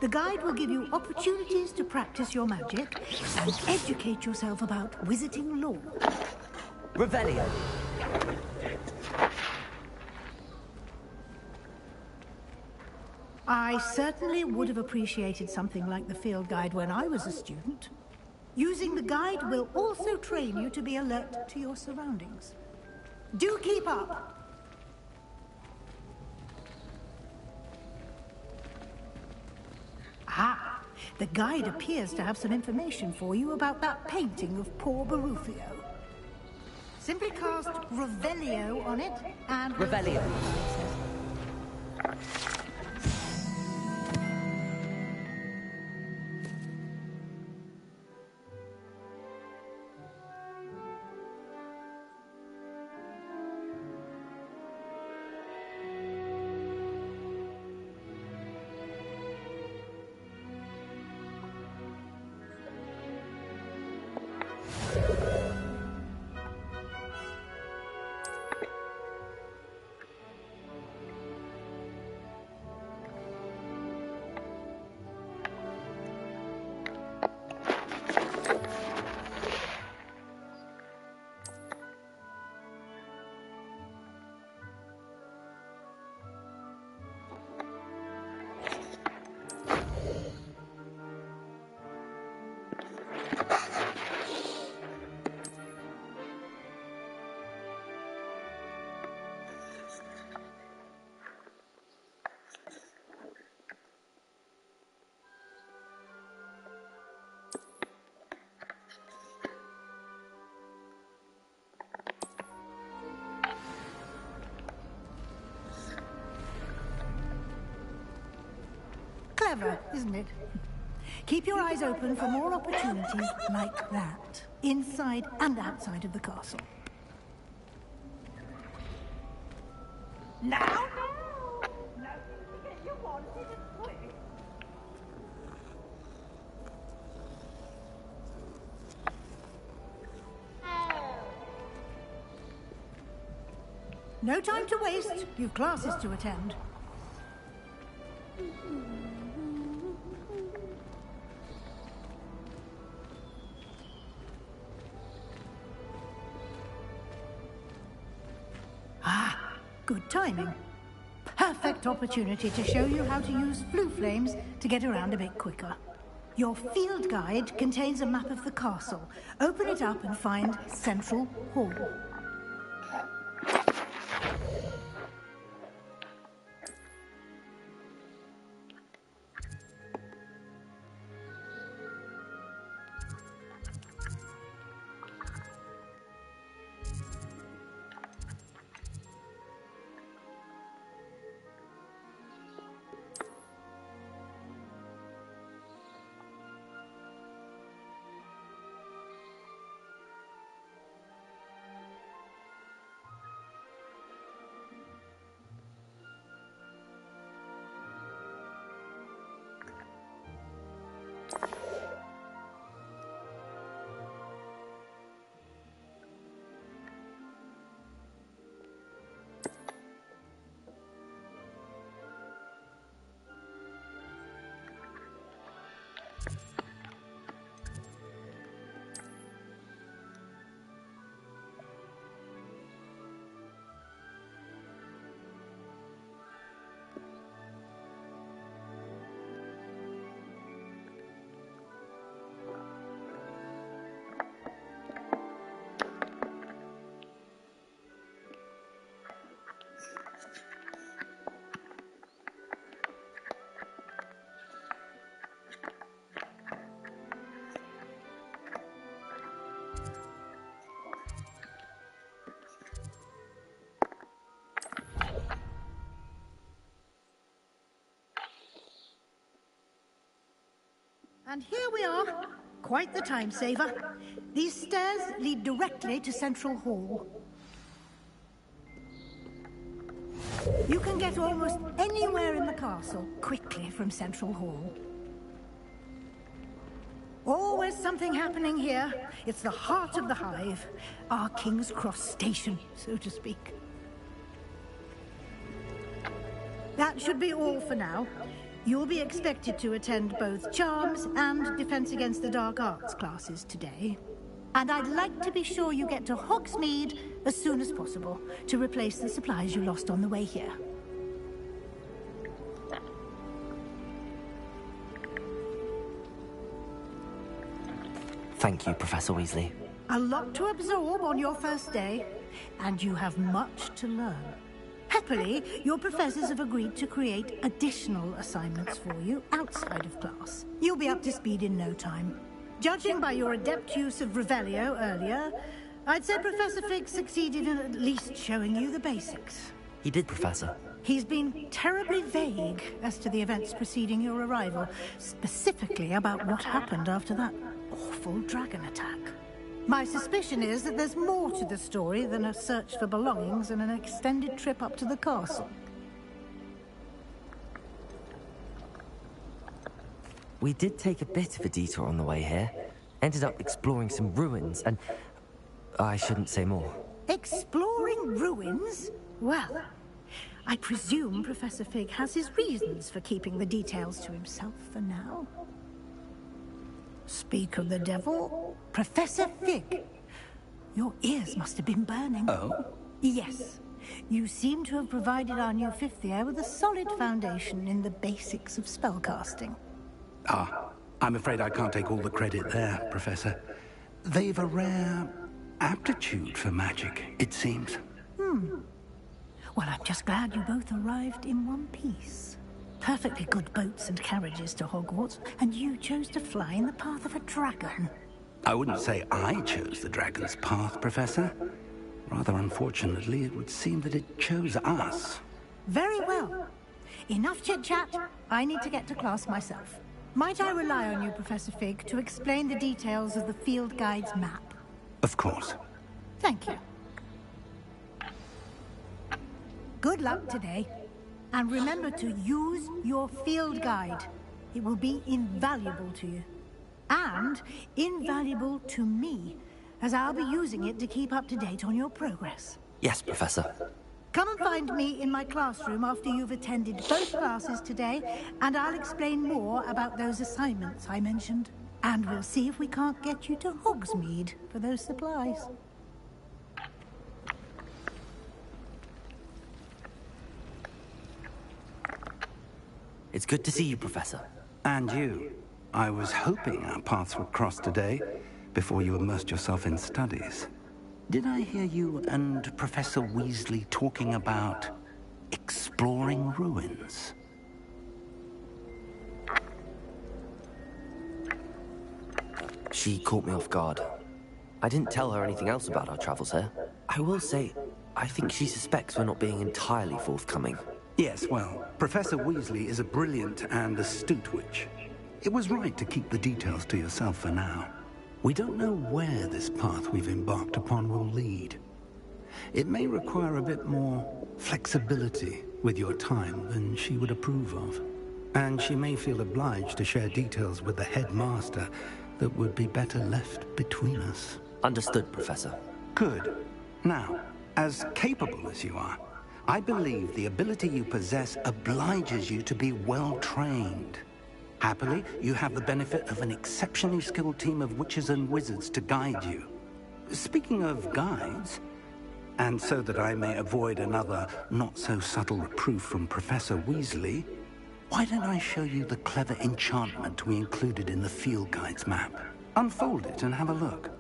The guide will give you opportunities to practice your magic and educate yourself about wizarding lore. Revelio. I certainly would have appreciated something like the field guide when I was a student. Using the guide will also train you to be alert to your surroundings. Do keep up! Ah, the guide appears to have some information for you about that painting of poor Barufio. Simply cast Revelio on it and... Revelio. Clever, isn't it? Keep your eyes open for more opportunities like that, inside and outside of the castle. Now? No time to waste. You've classes to attend. Ah, good timing. Perfect opportunity to show you how to use flue flames to get around a bit quicker. Your field guide contains a map of the castle. Open it up and find Central Hall. And here we are. Quite the time saver. These stairs lead directly to Central Hall. You can get almost anywhere in the castle quickly from Central Hall. Always something happening here. It's the heart of the hive. Our King's Cross station, so to speak. That should be all for now. You'll be expected to attend both Charms and Defense Against the Dark Arts classes today. And I'd like to be sure you get to Hogsmeade as soon as possible to replace the supplies you lost on the way here. Thank you, Professor Weasley. A lot to absorb on your first day, and you have much to learn. Happily, your professors have agreed to create additional assignments for you outside of class. You'll be up to speed in no time. Judging by your adept use of Revelio earlier, I'd say Professor Fig succeeded in at least showing you the basics. He did, Professor. He's been terribly vague as to the events preceding your arrival, specifically about what happened after that awful dragon attack. My suspicion is that there's more to the story than a search for belongings and an extended trip up to the castle. We did take a bit of a detour on the way here. Ended up exploring some ruins and... I shouldn't say more. Exploring ruins? Well, I presume Professor Fig has his reasons for keeping the details to himself for now. Speak of the devil, Professor Fig. Your ears must have been burning. Oh? Yes. You seem to have provided our new fifth year with a solid foundation in the basics of spellcasting. Ah, I'm afraid I can't take all the credit there, Professor. They've a rare aptitude for magic, it seems. Well, I'm just glad you both arrived in one piece. Perfectly good boats and carriages to Hogwarts, and you chose to fly in the path of a dragon. I wouldn't say I chose the dragon's path, Professor. Rather unfortunately, it would seem that it chose us. Very well. Enough chit-chat. I need to get to class myself. Might I rely on you, Professor Fig, to explain the details of the field guide's map? Of course. Thank you. Good luck today. And remember to use your field guide. It will be invaluable to you. And invaluable to me, as I'll be using it to keep up to date on your progress. Yes, Professor. Come and find me in my classroom after you've attended both classes today, and I'll explain more about those assignments I mentioned. And we'll see if we can't get you to Hogsmeade for those supplies. It's good to see you, Professor. And you. I was hoping our paths would cross today, before you immersed yourself in studies. Did I hear you and Professor Weasley talking about exploring ruins? She caught me off guard. I didn't tell her anything else about our travels here. I will say, I think she suspects we're not being entirely forthcoming. Yes, well, Professor Weasley is a brilliant and astute witch. It was right to keep the details to yourself for now. We don't know where this path we've embarked upon will lead. It may require a bit more flexibility with your time than she would approve of. And she may feel obliged to share details with the headmaster that would be better left between us. Understood, Professor. Good. Now, as capable as you are, I believe the ability you possess obliges you to be well-trained. Happily, you have the benefit of an exceptionally skilled team of witches and wizards to guide you. Speaking of guides, and so that I may avoid another not-so-subtle reproof from Professor Weasley, why don't I show you the clever enchantment we included in the field guide's map? Unfold it and have a look.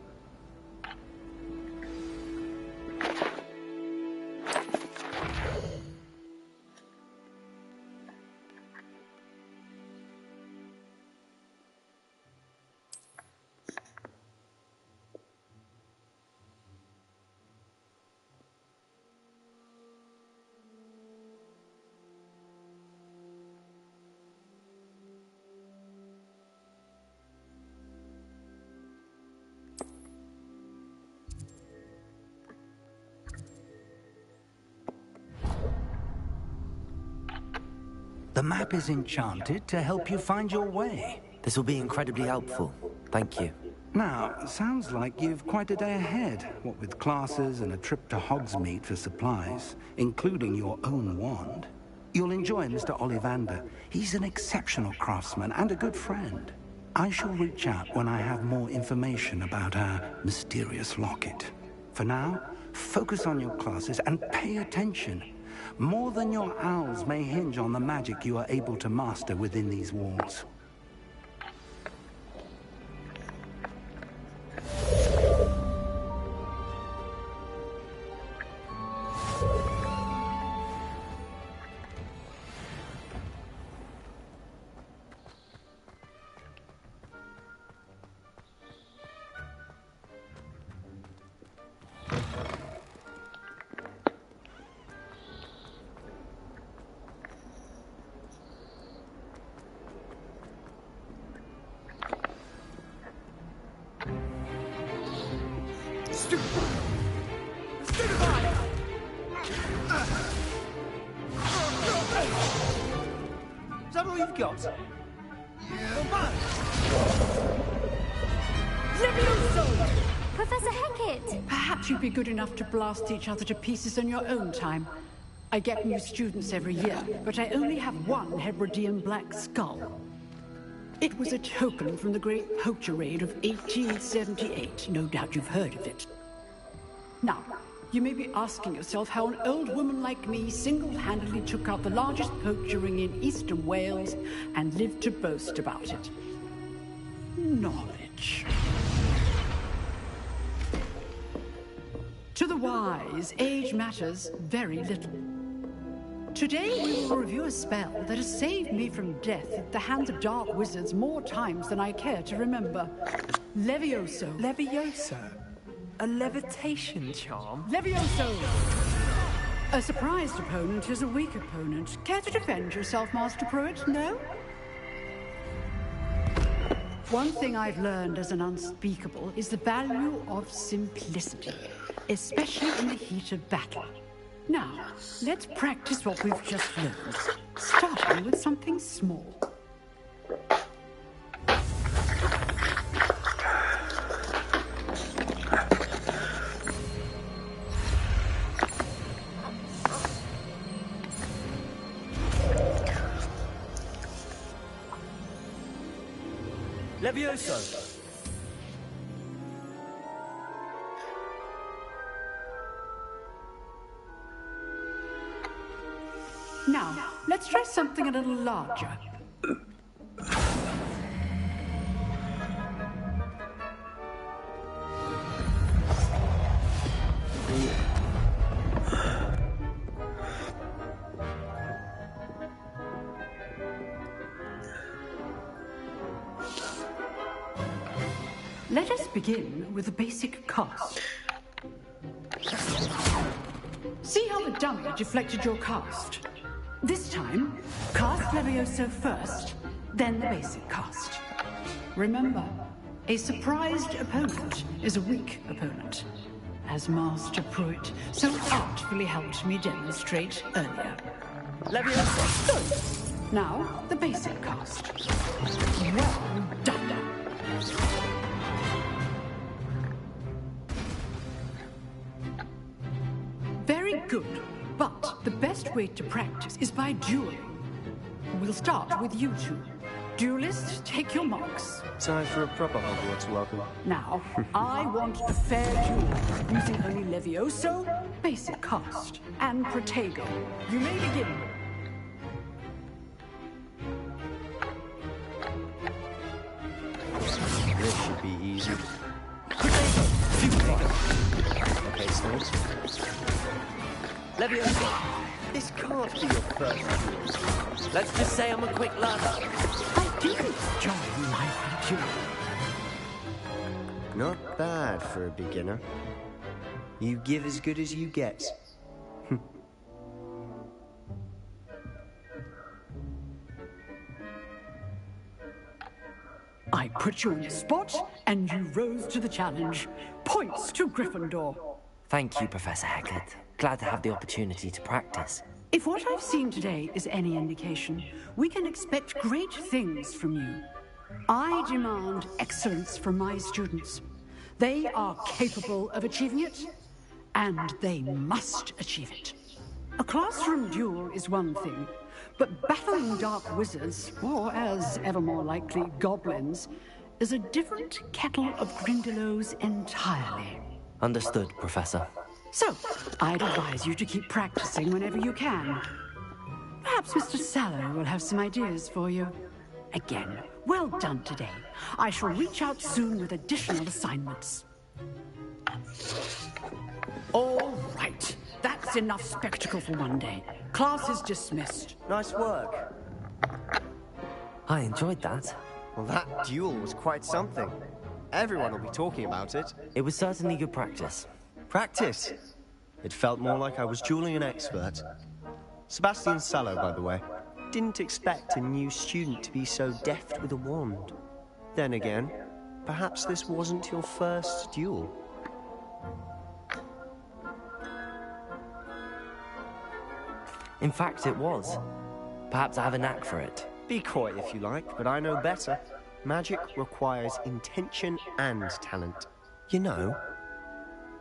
The map is enchanted to help you find your way. This will be incredibly helpful. Thank you. Now, sounds like you've quite a day ahead, what with classes and a trip to Hogsmeade for supplies, including your own wand. You'll enjoy Mr. Ollivander. He's an exceptional craftsman and a good friend. I shall reach out when I have more information about our mysterious locket. For now, focus on your classes and pay attention. More than your owls may hinge on the magic you are able to master within these walls. Is that all you've got? Levioso! Professor Hecat! Perhaps you'd be good enough to blast each other to pieces in your own time. I get new students every year, but I only have one Hebridean black skull. It was a token from the Great Poacher Raid of 1878. No doubt you've heard of it. Now, you may be asking yourself how an old woman like me single-handedly took out the largest poacher ring in eastern Wales and lived to boast about it. Knowledge. To the wise, age matters very little. Today we will review a spell that has saved me from death at the hands of dark wizards more times than I care to remember. Levioso. Levioso? A levitation charm? Levioso! A surprised opponent is a weak opponent. Care to defend yourself, Master Pruitt? No? One thing I've learned as an unspeakable is the value of simplicity, especially in the heat of battle. Now, let's practice what we've just learned, starting with something small. Levioso! Now, let's try something a little larger. Let us begin with the basic cast. See how the dummy deflected your cast? This time, cast Levioso first, then the basic cast. Remember, a surprised opponent is a weak opponent, as Master Pruitt so artfully helped me demonstrate earlier. Levioso. Good. Now, the basic cast. Well done. Very good, but the best way to practice is by dueling. We'll start with you two. Duelists, take your marks. Time for a proper Hogwarts welcome. Now, I want a fair duel, using only Levioso, basic cast, and Protego. You may begin. This should be easy. Okay, Snape. Levioso, this can't be your first duel. let's just say I'm a quick learner. I do enjoy lively duel. Not bad for a beginner. You give as good as you get. I put you on the spot, and you rose to the challenge. Points to Gryffindor. Thank you, Professor Hecat. Glad to have the opportunity to practice. If what I've seen today is any indication, we can expect great things from you. I demand excellence from my students. They are capable of achieving it, and they must achieve it. A classroom duel is one thing, but battling dark wizards, or as ever more likely, goblins, is a different kettle of Grindylows entirely. Understood, Professor. So, I'd advise you to keep practicing whenever you can. Perhaps Mr. Sallow will have some ideas for you. Again, well done today. I shall reach out soon with additional assignments. All right. That's enough spectacle for one day. Class is dismissed. Nice work. I enjoyed that. Well, that duel was quite something. Everyone will be talking about it. It was certainly good practice. Practice? It felt more like I was dueling an expert. Sebastian Sallow, by the way. Didn't expect a new student to be so deft with a wand. Then again, perhaps this wasn't your first duel. In fact, it was. Perhaps I have a knack for it. Be coy if you like, but I know better. Magic requires intention and talent. You know,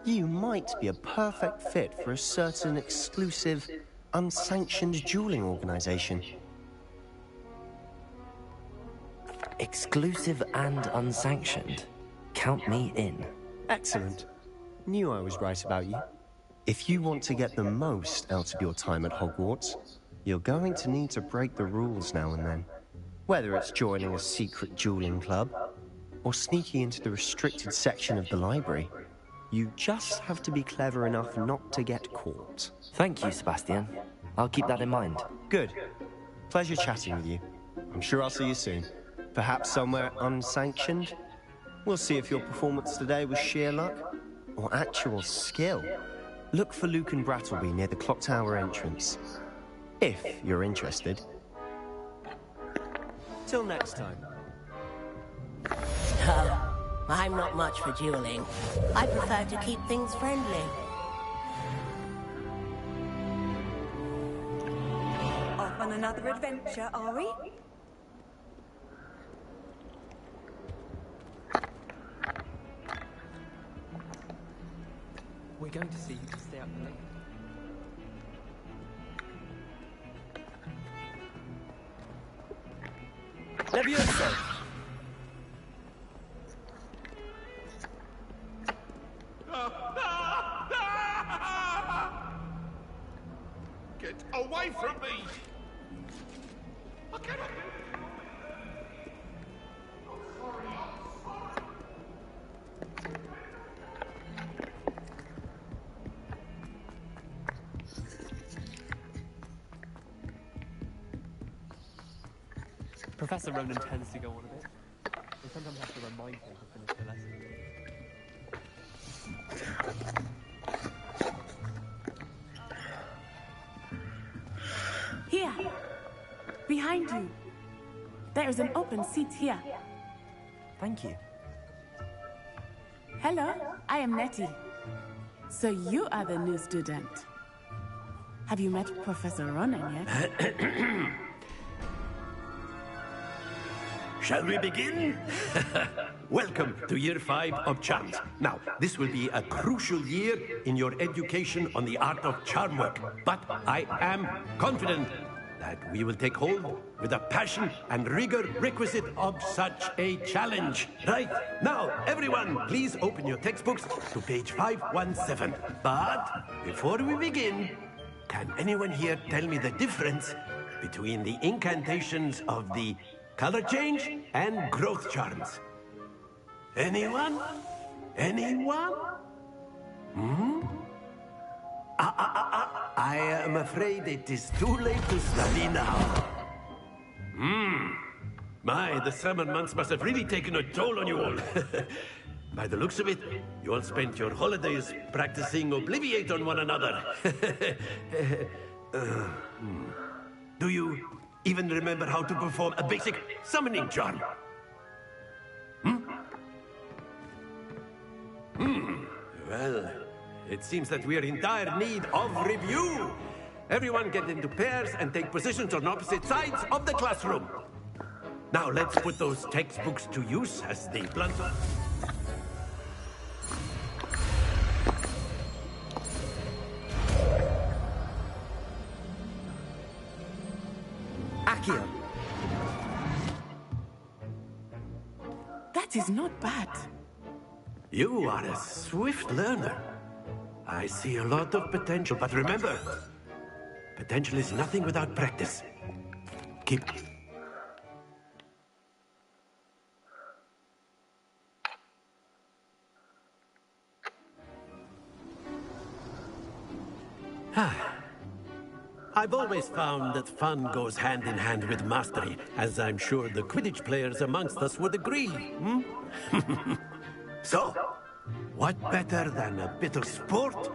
you might be a perfect fit for a certain exclusive, unsanctioned dueling organization. Exclusive and unsanctioned? Count me in. Excellent. Knew I was right about you. If you want to get the most out of your time at Hogwarts, you're going to need to break the rules now and then. Whether it's joining a secret dueling club, or sneaking into the restricted section of the library, you just have to be clever enough not to get caught. Thank you, Sebastian. I'll keep that in mind. Good. Pleasure chatting with you. I'm sure I'll see you soon. Perhaps somewhere unsanctioned? We'll see if your performance today was sheer luck, or actual skill. Look for Luke and Brattleby near the Clock Tower entrance. If you're interested. Till next time. Oh, I'm not much for dueling. I prefer to keep things friendly. Off on another adventure, are we? We're going to see you to stay up late. Levioso! Get away from me! I cannot... Professor Ronan tends to go on a bit. You sometimes have to remind him to finish the lesson. Here! Behind you! There is an open seat here. Thank you. Hello, I am Nettie. So you are the new student. Have you met Professor Ronan yet? Shall we begin? Welcome to Year 5 of Charms. Now, this will be a crucial year in your education on the art of charm work. But I am confident that we will take hold with the passion and rigor requisite of such a challenge. Right, now, everyone, please open your textbooks to page 517. But before we begin, can anyone here tell me the difference between the incantations of the color change and growth charms? Anyone? Anyone? Hmm? I am afraid it is too late to study now. My, the summer months must have really taken a toll on you all. By the looks of it, you all spent your holidays practicing Obliviate on one another. Do you even remember how to perform a basic summoning charm? Well, it seems that we are in dire need of review. Everyone get into pairs and take positions on opposite sides of the classroom. Now let's put those textbooks to use as the blunt... Accio. That is not bad. You are a swift learner. I see a lot of potential, but remember, potential is nothing without practice. Keep... I've always found that fun goes hand in hand with mastery, as I'm sure the Quidditch players amongst us would agree. So, what better than a bit of sport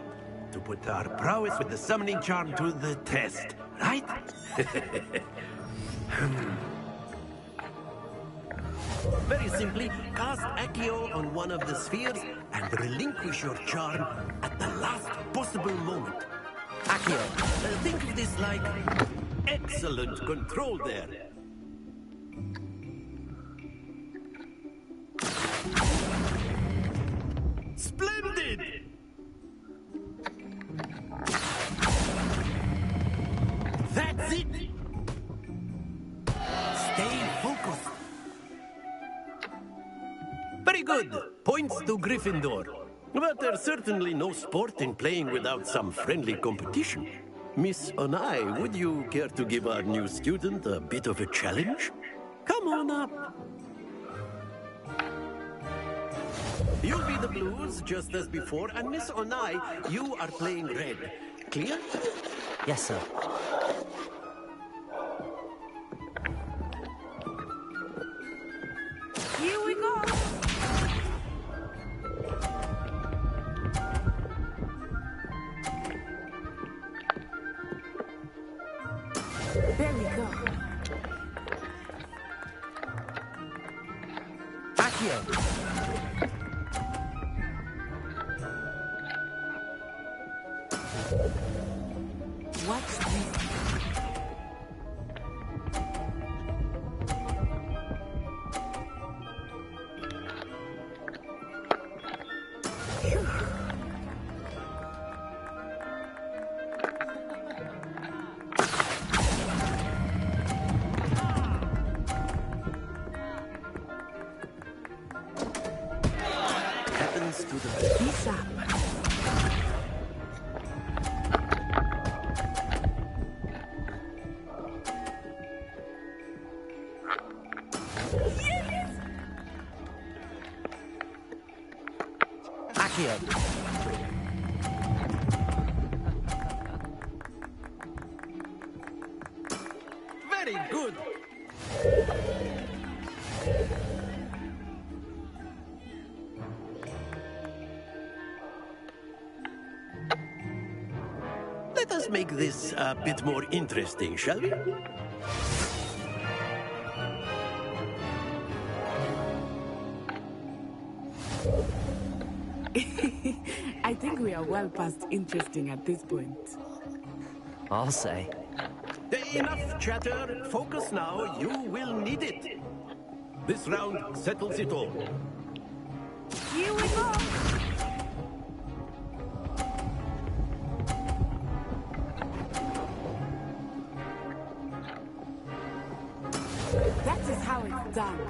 to put our prowess with the summoning charm to the test, right? Very simply, cast Accio on one of the spheres and relinquish your charm at the last possible moment. Accio, think of this like excellent control there. Splendid! That's it! Stay focused. Very good. Points to Gryffindor. But there's certainly no sport in playing without some friendly competition. Miss Onai, would you care to give our new student a bit of a challenge? Come on up. You'll be the blues, just as before, and Miss Onai, you are playing red. Clear? Yes, sir. Here we go! There we go. Accio! What's this? Happens to the Peace up. Accio! Very good. make this a bit more interesting, shall we? I think we are well past interesting at this point. I'll say. Enough chatter. Focus now. You will need it. This round settles it all. Here we go! That is how it's done.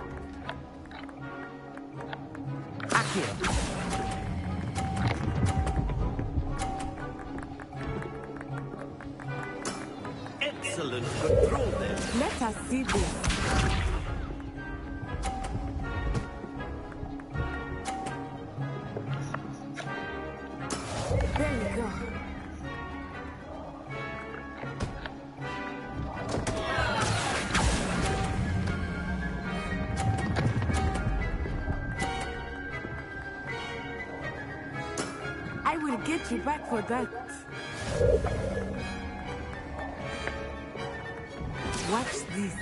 Accio. Excellent control there. Let us see this. There we go. I will get you back for that. Watch this.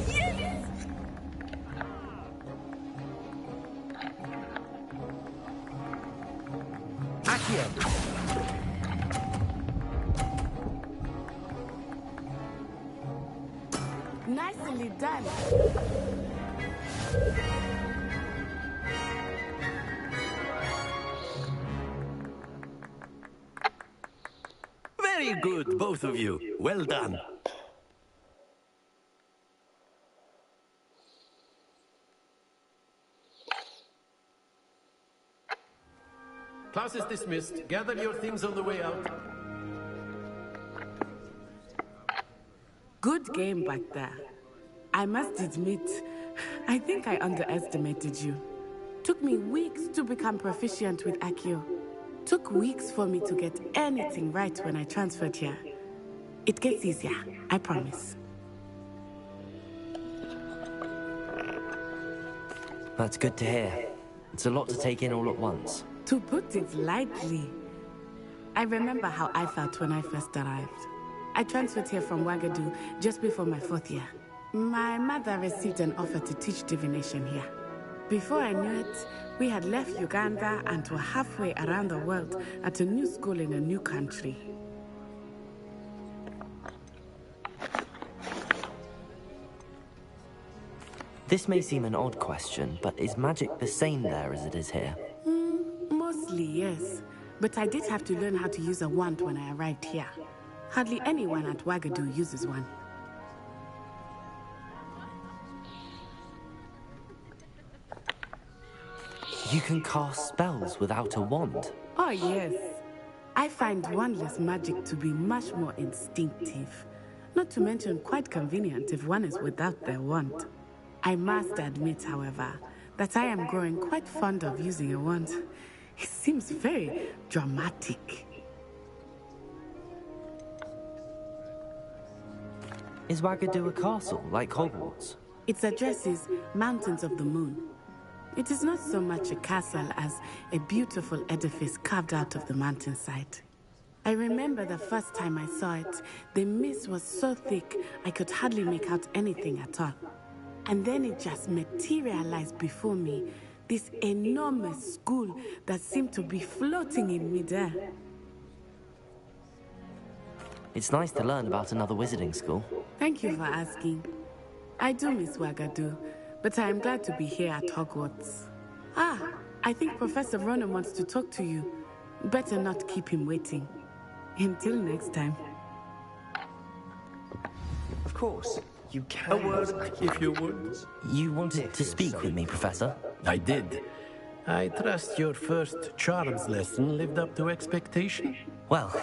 Yes! Accio. Nicely done. Very good, both of you. Well done. Class is dismissed. Gather your things on the way out. Good game back there. I must admit, I think I underestimated you. Took me weeks to become proficient with Accio. Took weeks for me to get anything right when I transferred here. It gets easier, I promise. That's good to hear. It's a lot to take in all at once. To put it lightly, I remember how I felt when I first arrived. I transferred here from Ouagadougou just before my 4th year. My mother received an offer to teach divination here. Before I knew it, we had left Uganda and were halfway around the world at a new school in a new country. This may seem an odd question, but is magic the same there as it is here? Mostly, yes. But I did have to learn how to use a wand when I arrived here. Hardly anyone at Ouagadougou uses one. You can cast spells without a wand? Oh, yes. I find wandless magic to be much more instinctive. Not to mention quite convenient if one is without their wand. I must admit, however, that I am growing quite fond of using a wand. It seems very dramatic. Is Ouagadougou a castle, like Hogwarts? Its address is Mountains of the Moon. It is not so much a castle as a beautiful edifice carved out of the mountainside. I remember the first time I saw it, the mist was so thick I could hardly make out anything at all. And then it just materialized before me, this enormous school that seemed to be floating in midair. It's nice to learn about another wizarding school. Thank you for asking. I do miss Ouagadougou, but I am glad to be here at Hogwarts. Ah, I think Professor Ronan wants to talk to you. Better not keep him waiting. Until next time. Of course, you can. A word, if you would. You wanted to speak with me, Professor? I did. I trust your first charms lesson lived up to expectation? Well,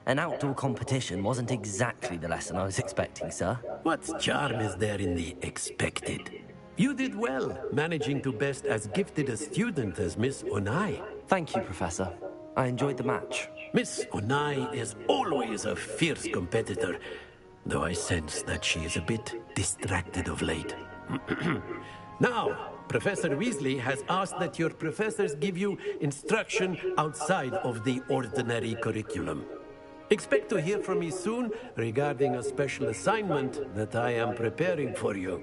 an outdoor competition wasn't exactly the lesson I was expecting, sir. What charm is there in the expected? You did well, managing to best as gifted a student as Miss Onai. Thank you, Professor. I enjoyed the match. Miss Onai is always a fierce competitor, though I sense that she is a bit distracted of late. Now, Professor Weasley has asked that your professors give you instruction outside of the ordinary curriculum. Expect to hear from me soon regarding a special assignment that I am preparing for you.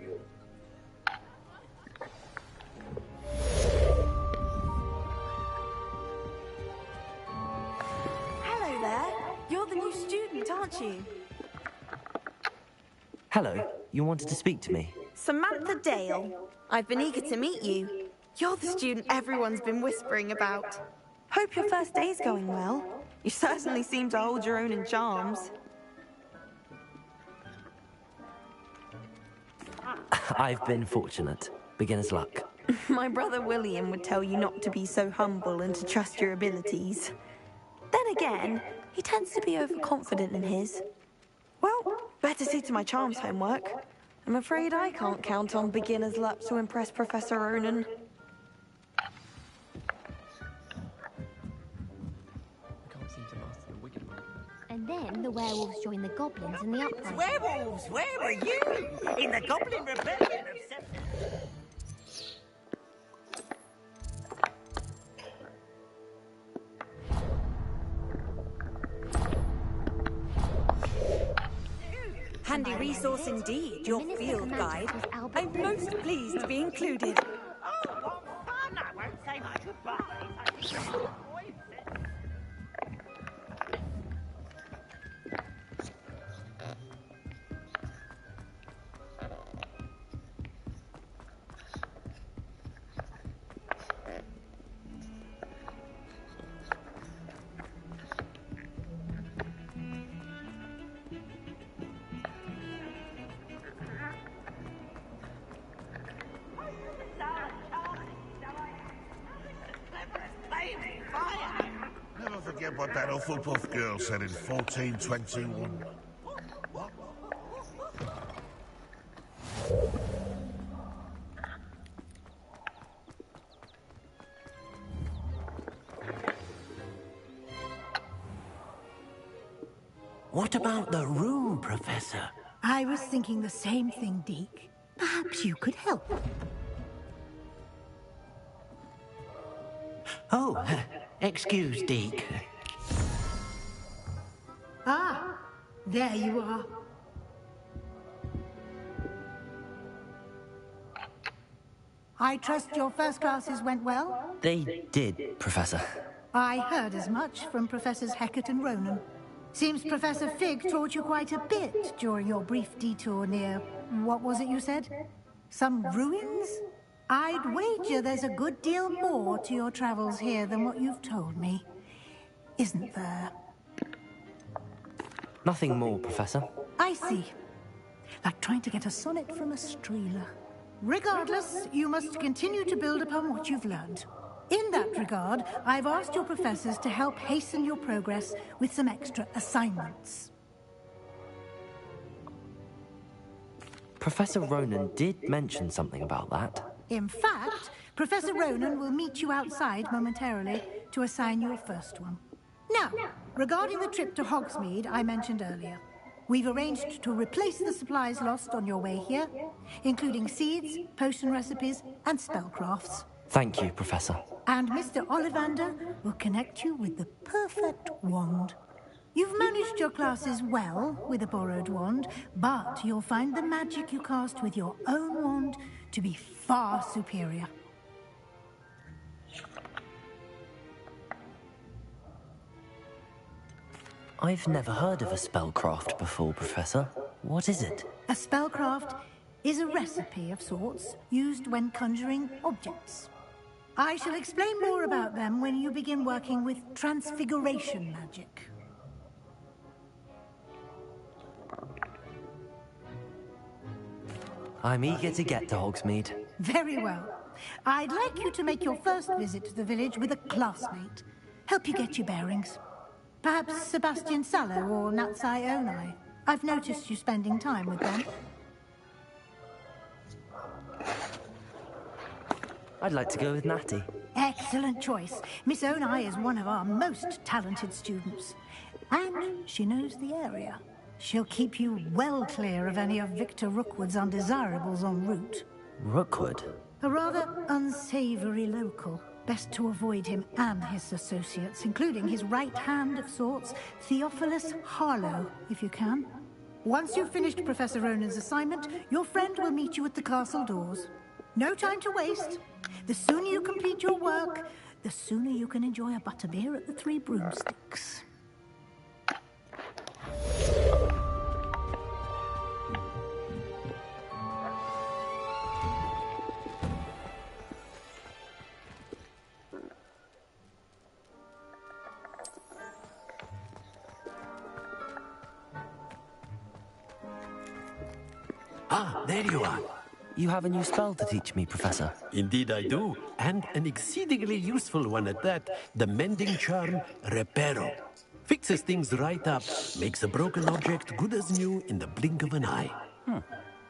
Hello there. You're the new student, aren't you? Hello, you wanted to speak to me? Samantha Dale. I've been eager to meet you. You're the student everyone's been whispering about. Hope your first day's going well. You certainly seem to hold your own in charms. I've been fortunate. Beginner's luck. My brother William would tell you not to be so humble and to trust your abilities. Then again, he tends to be overconfident in his. Well, better see to my charms homework. I'm afraid I can't count on beginner's luck to impress Professor Ronan. And then the werewolves join the goblins in the uprising. Werewolves, where were you? In the Goblin Rebellion of Handy resource indeed, your field guide. I'm most pleased to be included. Oh, what fun! I won't say my goodbyes. Never forget what that Hufflepuff girl said in 1421. What about the room, Professor? I was thinking the same thing, Deke. Perhaps you could help. Oh, excuse, Deke. Ah, there you are. I trust your first classes went well? They did, Professor. I heard as much from Professors Hecat and Ronan. Seems Professor Fig taught you quite a bit during your brief detour near... what was it you said? Some ruins? I'd wager there's a good deal more to your travels here than what you've told me. Isn't there? Nothing more, Professor. I see. Like trying to get a sonnet from a streeler. Regardless, you must continue to build upon what you've learned. In that regard, I've asked your professors to help hasten your progress with some extra assignments. Professor Ronan did mention something about that. In fact, Professor Ronan will meet you outside momentarily to assign your first one. Now, regarding the trip to Hogsmeade I mentioned earlier, we've arranged to replace the supplies lost on your way here, including seeds, potion recipes, and spellcrafts. Thank you, Professor. And Mr. Ollivander will connect you with the perfect wand. You've managed your classes well with a borrowed wand, but you'll find the magic you cast with your own wand to be far superior. I've never heard of a spellcraft before, Professor. What is it? A spellcraft is a recipe of sorts used when conjuring objects. I shall explain more about them when you begin working with transfiguration magic. I'm eager to get to Hogsmeade. Very well. I'd like you to make your first visit to the village with a classmate. Help you get your bearings. Perhaps Sebastian Sallow or Natsai Onai. I've noticed you spending time with them. I'd like to go with Natty. Excellent choice. Miss Onai is one of our most talented students. And she knows the area. She'll keep you well clear of any of Victor Rookwood's undesirables en route. Rookwood? A rather unsavory local. Best to avoid him and his associates, including his right hand of sorts, Theophilus Harlow, if you can. Once you've finished Professor Ronan's assignment, your friend will meet you at the castle doors. No time to waste. The sooner you complete your work, the sooner you can enjoy a butterbeer at the Three Broomsticks. Ah, there you are. You have a new spell to teach me, Professor. Indeed I do, and an exceedingly useful one at that. The mending charm, Reparo. Fixes things right up, makes a broken object good as new in the blink of an eye.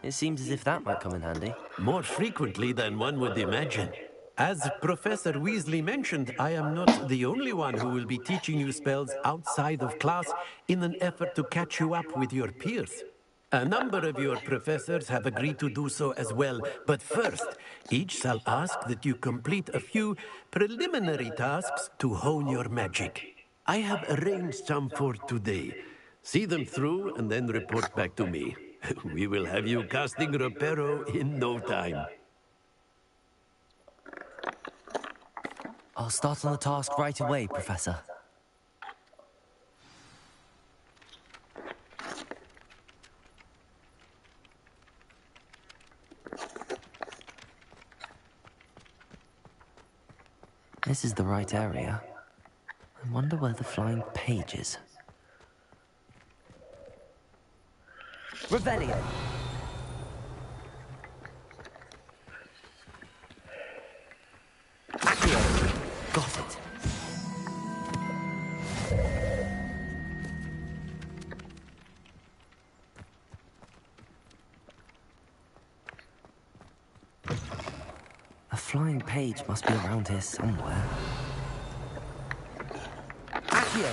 It seems as if that might come in handy. More frequently than one would imagine. As Professor Weasley mentioned, I am not the only one who will be teaching you spells outside of class in an effort to catch you up with your peers. A number of your professors have agreed to do so as well, but first, each shall ask that you complete a few preliminary tasks to hone your magic. I have arranged some for today. See them through and then report back to me. We will have you casting Reparo in no time. I'll start on the task right away, Professor. This is the right area. I wonder where the flying page is. Revelio! Accio! Got it. A flying page must be around here somewhere. Accio!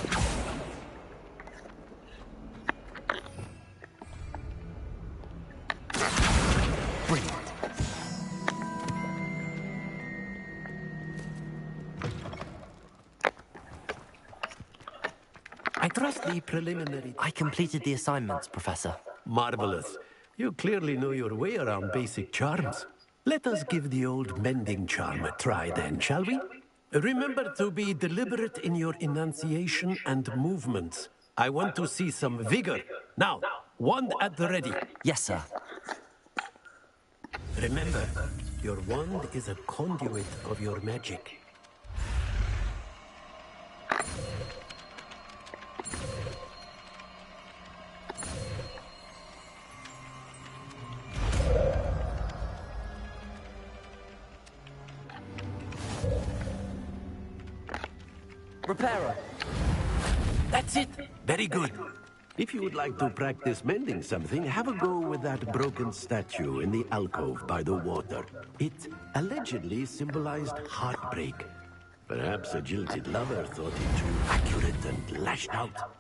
Brilliant. I trust the preliminary... I completed the assignments, Professor. Marvelous. You clearly know your way around basic charms. Let us give the old mending charm a try then, shall we? Remember to be deliberate in your enunciation and movements. I want to see some vigor. Now, wand at the ready. Yes, sir. Remember, your wand is a conduit of your magic. Reparo. That's it. Very good. If you would like to practice mending something, have a go with that broken statue in the alcove by the water. It allegedly symbolized heartbreak. Perhaps a jilted lover thought it too accurate and lashed out.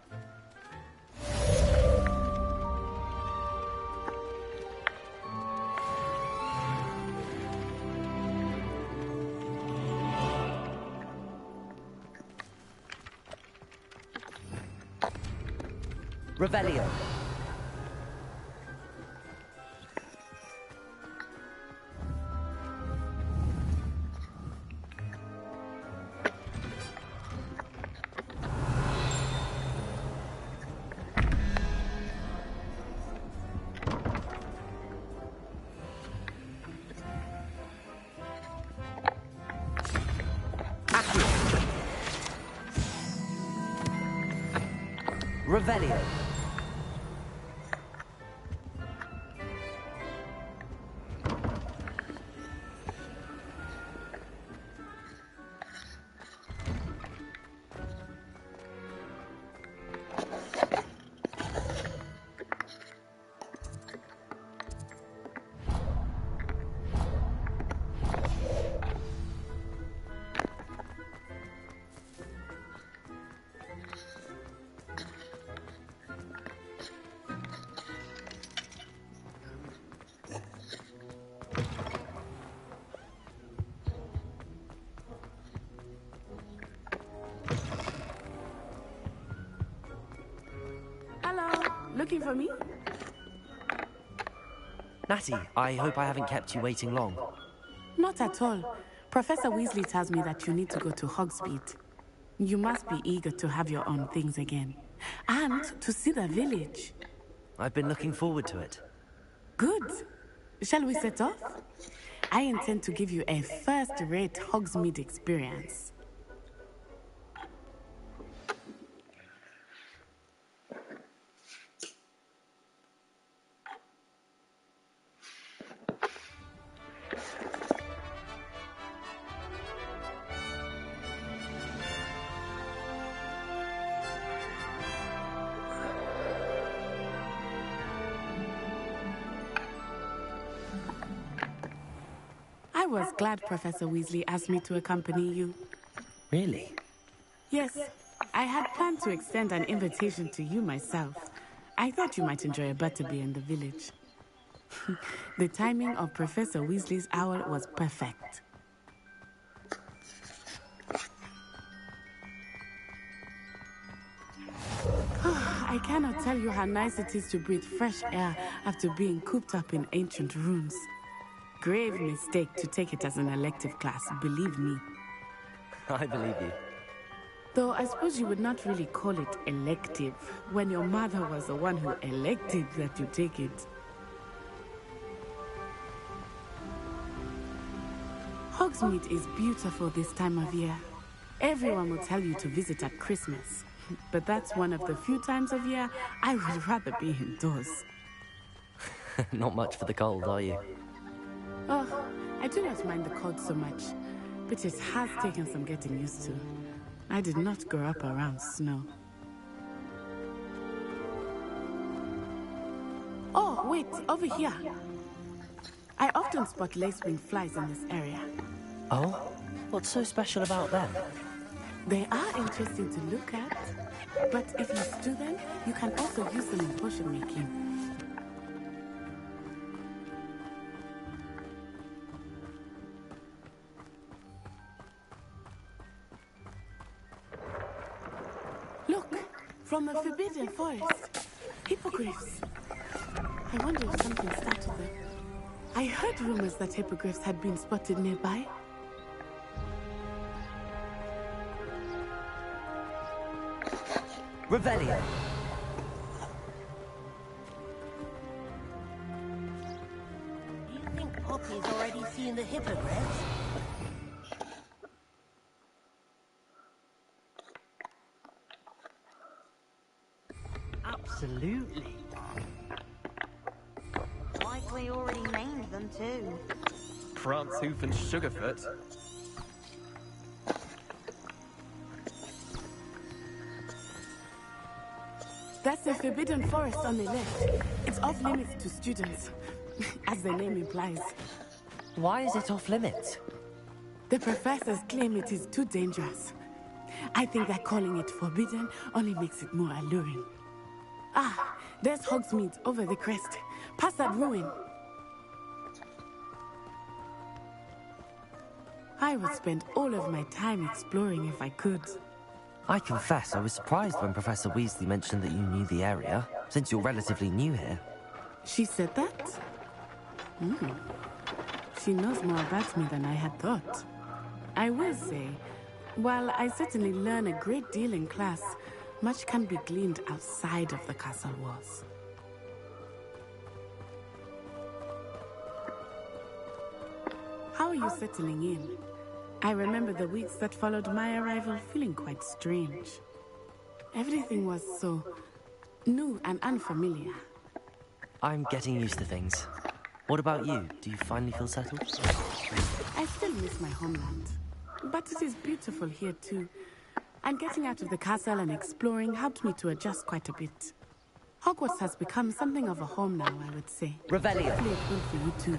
Revelio. Revelio. looking for me? Natty, I hope I haven't kept you waiting long. Not at all. Professor Weasley tells me that you need to go to Hogsmeade. You must be eager to have your own things again. And to see the village. I've been looking forward to it. Good. Shall we set off? I intend to give you a first-rate Hogsmeade experience. I was glad Professor Weasley asked me to accompany you. Really? Yes, I had planned to extend an invitation to you myself. I thought you might enjoy a butterbeer in the village. The timing of Professor Weasley's owl was perfect. I cannot tell you how nice it is to breathe fresh air after being cooped up in ancient rooms. Grave mistake to take it as an elective class, believe me. I believe you. Though I suppose you would not really call it elective when your mother was the one who elected that you take it. Hogsmeade is beautiful this time of year. Everyone will tell you to visit at Christmas, but that's one of the few times of year I would rather be indoors. Not much for the cold, are you? Oh, I do not mind the cold so much, but it has taken some getting used to. I did not grow up around snow. Oh, wait, over here. I often spot lacewing flies in this area. Oh? What's so special about them? They are interesting to look at, but if you stew them, you can also use them in potion making. Look, from the Forbidden Forest. Hippogriffs. I wonder if something started them. I heard rumors that hippogriffs had been spotted nearby. Revelio. You think Poppy's already seen the hippogriffs? Absolutely. Likely already named them too. Prancehoof and Sugarfoot. That's the Forbidden Forest on the left. It's off limits to students, as the name implies. Why is it off limits? The professors claim it is too dangerous. I think that calling it forbidden only makes it more alluring. Ah, there's Hogsmeade over the crest, past that ruin. I would spend all of my time exploring if I could. I confess I was surprised when Professor Weasley mentioned that you knew the area, since you're relatively new here. She said that? She knows more about me than I had thought. I will say, while I certainly learn a great deal in class, much can be gleaned outside of the castle walls. How are you settling in? I remember the weeks that followed my arrival feeling quite strange. Everything was so new and unfamiliar. I'm getting used to things. What about you? Do you finally feel settled? I still miss my homeland, but it is beautiful here too. And getting out of the castle and exploring helped me to adjust quite a bit. Hogwarts has become something of a home now, I would say. Revelio. Hopefully it will for you too.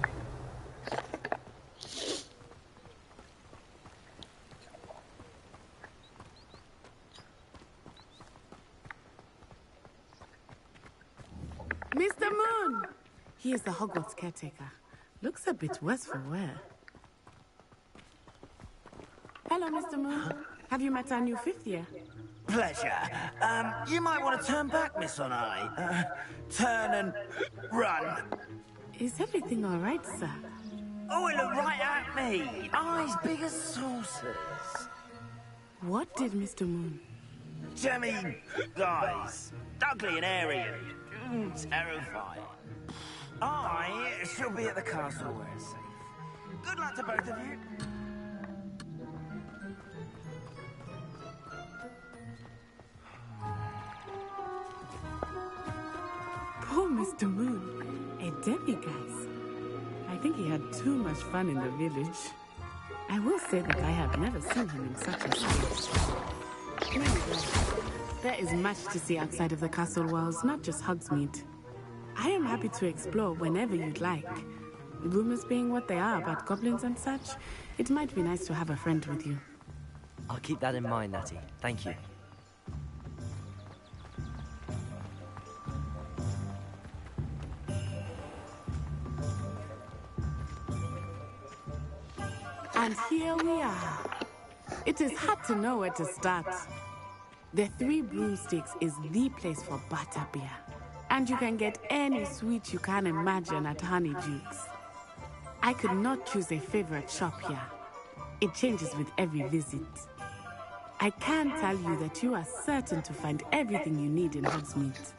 Mr. Moon! He is the Hogwarts caretaker. Looks a bit worse for wear. Hello, Mr. Moon. Have you met our new fifth year? Pleasure. You might want to turn back, Miss Onai. Turn and run. Is everything all right, sir? Oh, it looked right at me. Eyes big as saucers. What did Mr. Moon? Jemmy, guys. Ugly and airy. Terrifying. I shall be at the castle where it's safe. Good luck to both of you. Poor Mr. Moon, a demiguise. I think he had too much fun in the village. I will say that I have never seen him in such a state. Nevertheless, there is much to see outside of the castle walls, not just Hogsmeade. I am happy to explore whenever you'd like. Rumors being what they are about goblins and such, it might be nice to have a friend with you. I'll keep that in mind, Natty. Thank you. And here we are. It is hard to know where to start. The Three Broomsticks is the place for butterbeer. And you can get any sweet you can imagine at Honeyduke's. I could not choose a favorite shop here. It changes with every visit. I can tell you that you are certain to find everything you need in Hogsmeade.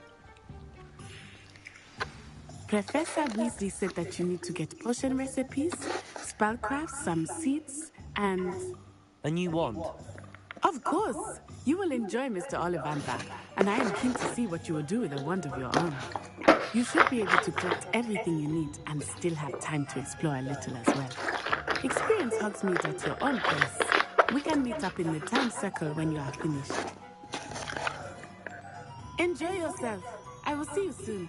Professor Weasley said that you need to get potion recipes, spellcrafts, some seeds, and... A new wand. Of course! You will enjoy Mr. Ollivander, and I am keen to see what you will do with a wand of your own. You should be able to collect everything you need and still have time to explore a little as well. Experience Hogsmeade at your own pace. We can meet up in the town circle when you are finished. Enjoy yourself. I will see you soon.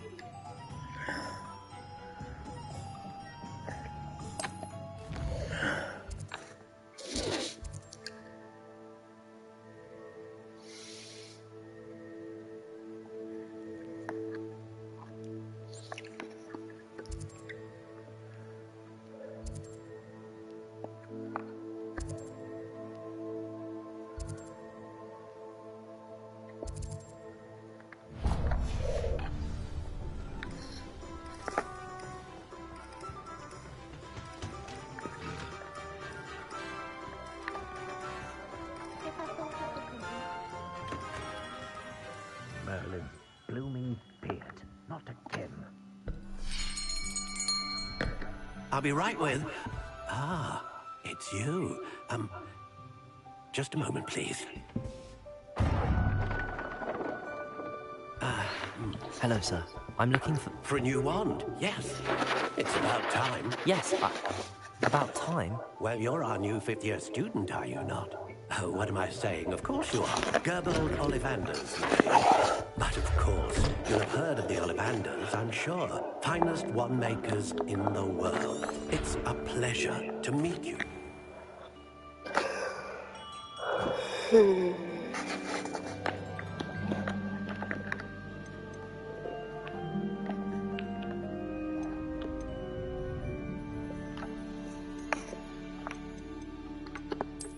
Merlin, blooming beard, not again. I'll be right with... Ah, it's you. Just a moment, please. Hello, sir. I'm looking for... For a new wand, yes. It's about time. Yes, about time? Well, you're our new fifth-year student, are you not? Oh, what am I saying? Of course you are. Gerbold Ollivanders, you see. But of course, you'll have heard of the Ollivanders, I'm sure. Finest wand makers in the world. It's a pleasure to meet you.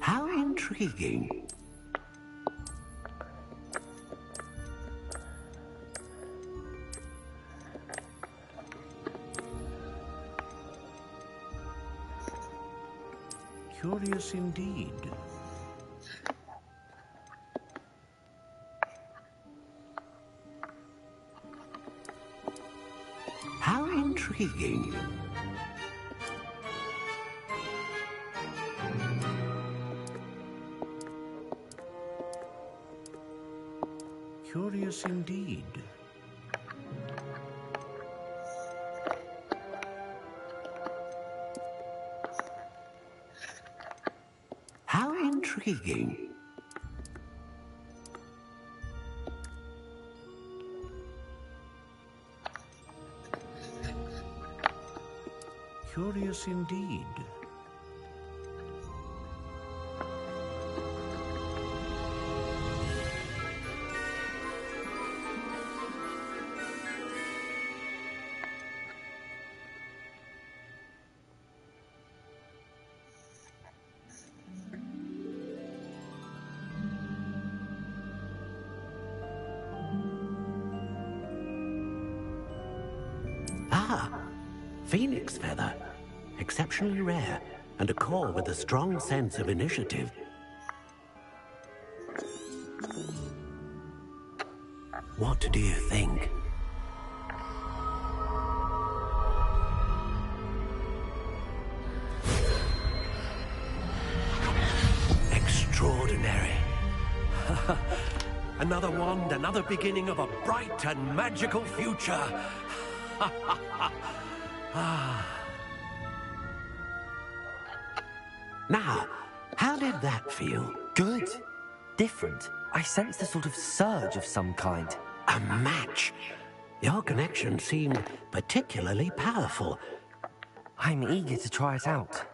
How intriguing. Curious indeed. How intriguing. Curious indeed. How intriguing. Curious indeed. phoenix feather. Exceptionally rare, and a core with a strong sense of initiative. What do you think? Extraordinary. Another wand, another beginning of a bright and magical future. Now, how did that feel? Good. Different. I sensed a sort of surge of some kind. A match. Your connection seemed particularly powerful. I'm eager to try it out.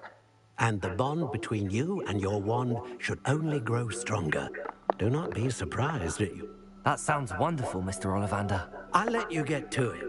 And the bond between you and your wand should only grow stronger. Do not be surprised at you. That sounds wonderful, Mr. Ollivander. I'll let you get to it.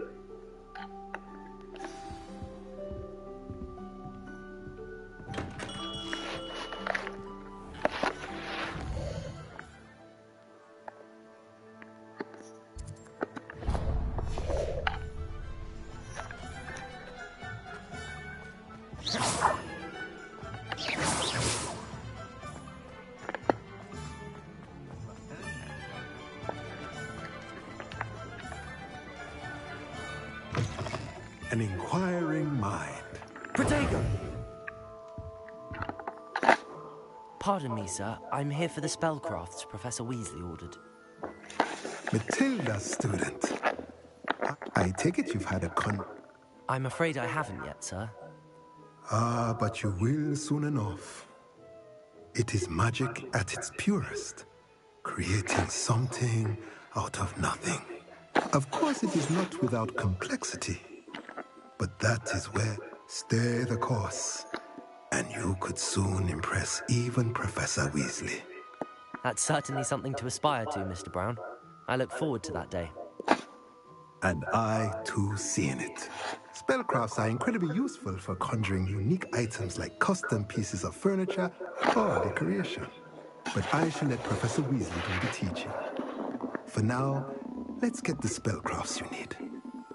An inquiring mind. Protego! Pardon me, sir. I'm here for the spellcrafts Professor Weasley ordered. Matilda, student. I take it you've had a I'm afraid I haven't yet, sir. Ah, but you will soon enough. It is magic at its purest, creating something out of nothing. Of course, it is not without complexity, but that is where stay the course, and you could soon impress even Professor Weasley. That's certainly something to aspire to, Mr. Brown. I look forward to that day. And I, too, seeing it. Spellcrafts are incredibly useful for conjuring unique items like custom pieces of furniture or decoration. But I shall let Professor Weasley do the teaching. For now, let's get the spellcrafts you need.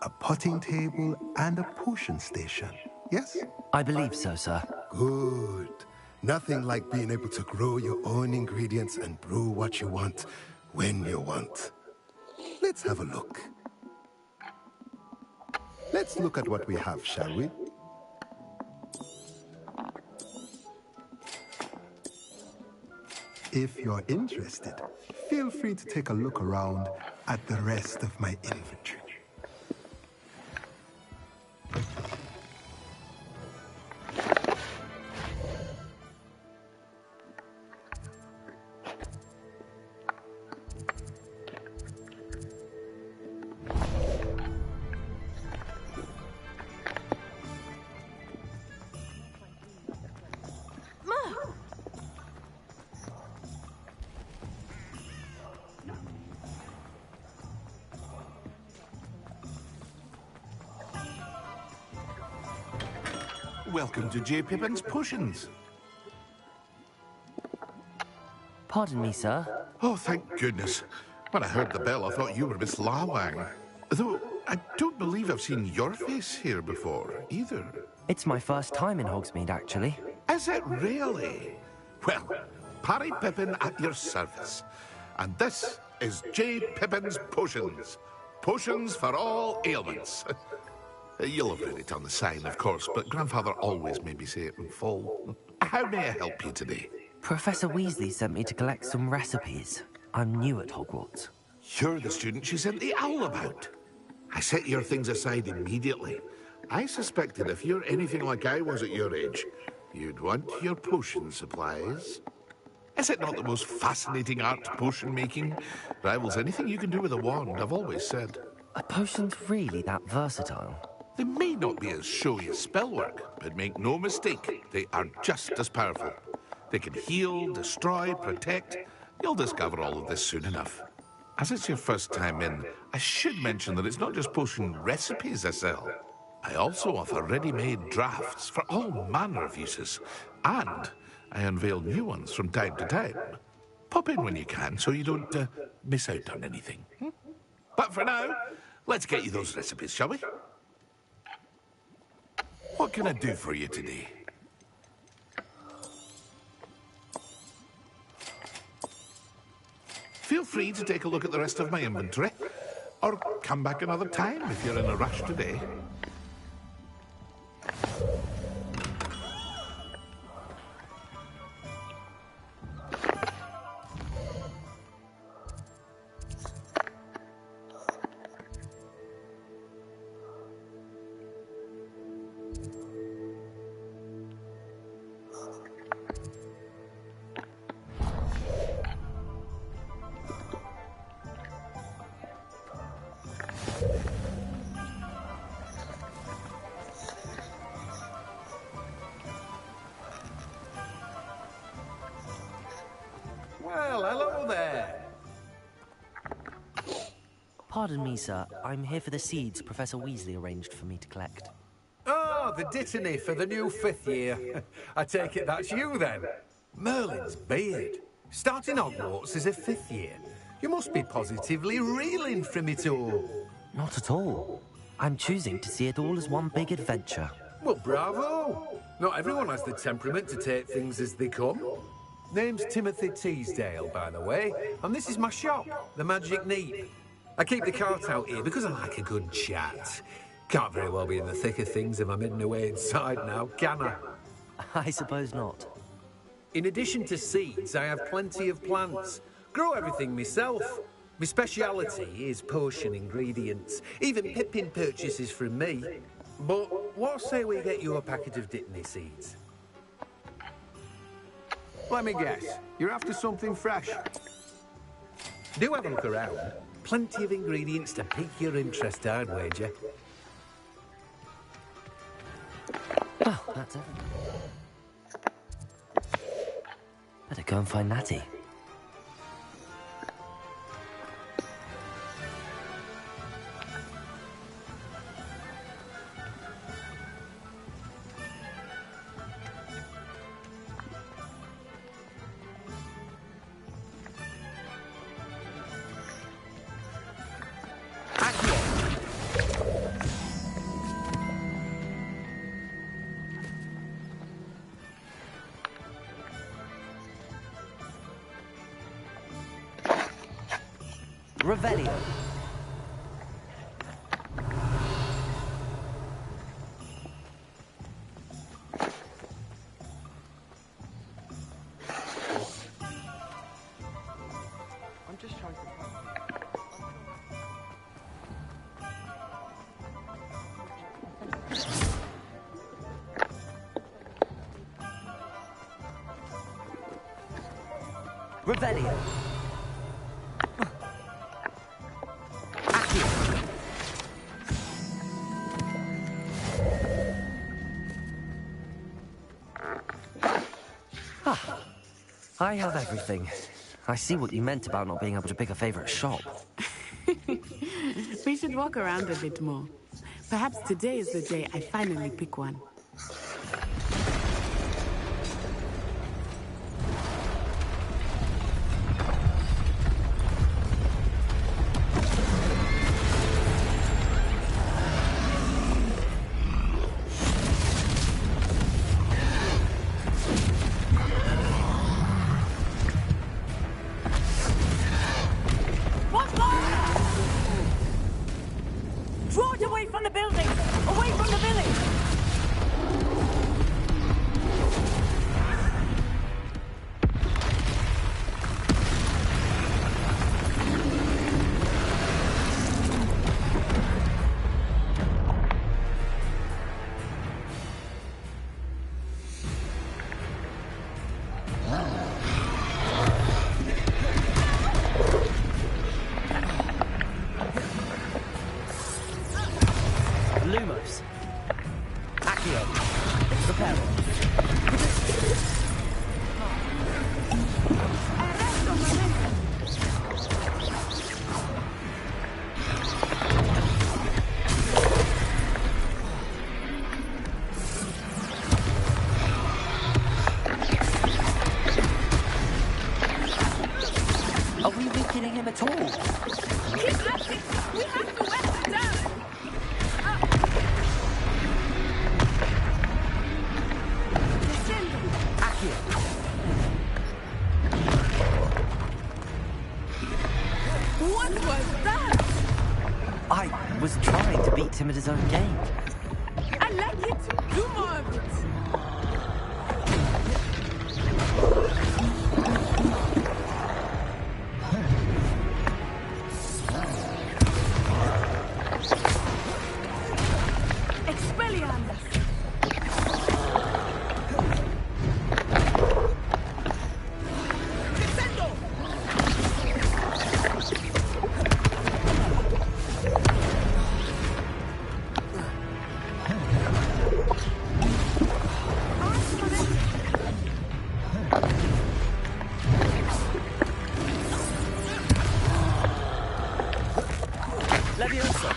A potting table and a potion station, yes? I believe so, sir. Good. Nothing like being able to grow your own ingredients and brew what you want when you want. Let's have a look. Let's look at what we have, shall we? If you're interested, feel free to take a look around at the rest of my inventory. Welcome to J. Pippin's Potions. Pardon me, sir. Oh, thank goodness. When I heard the bell, I thought you were Miss Lawang. Though, I don't believe I've seen your face here before, either. It's my first time in Hogsmeade, actually. Is it really? Well, Parry Pippin at your service. And this is J. Pippin's Potions. Potions for all ailments. You'll have read it on the sign, of course, but Grandfather always made me say it in full. How may I help you today? Professor Weasley sent me to collect some recipes. I'm new at Hogwarts. You're the student she sent the owl about. I set your things aside immediately. I suspected if you're anything like I was at your age, you'd want your potion supplies. Is it not the most fascinating art, potion making? Rivals anything you can do with a wand, I've always said. Are potions really that versatile? They may not be as showy as spellwork, but make no mistake, they are just as powerful. They can heal, destroy, protect. You'll discover all of this soon enough. As it's your first time in, I should mention that it's not just potion recipes I sell. I also offer ready-made drafts for all manner of uses, and I unveil new ones from time to time. Pop in when you can so you don't miss out on anything. But for now, let's get you those recipes, shall we? What can I do for you today? Feel free to take a look at the rest of my inventory, or come back another time if you're in a rush today. Well, hello there. Pardon me, sir. I'm here for the seeds Professor Weasley arranged for me to collect. Oh, the dittany for the new 5th year. I take it that's you, then. Merlin's beard. Starting Hogwarts as a 5th year. You must be positively reeling from it all. Not at all. I'm choosing to see it all as one big adventure. Well, bravo. Not everyone has the temperament to take things as they come. Name's Timothy Teasdale, by the way, and this is my shop, the Magic Neep. I keep the cart out here because I like a good chat. Can't very well be in the thick of things if I'm hidden away inside now, can I? I suppose not. In addition to seeds, I have plenty of plants. Grow everything myself. My speciality is potion ingredients. Even Pippin purchases from me. But what say we get you a packet of Dittany seeds? Let me guess. You're after something fresh. Do have a look around. Plenty of ingredients to pique your interest, I'd wager. Oh, that's it. Better go and find Natty. Revelio. I'm just trying to... Revelio. I have everything. I see what you meant about not being able to pick a favorite shop. We should walk around a bit more. Perhaps today is the day I finally pick one. Draw it away from the building! Away from the village! Lumos. Accio. Reparo. Are we weakening him at all? Keep acting! We have to wear them down! him at his own game. I like it. Do more of it. Expelliarmus! Leviosa!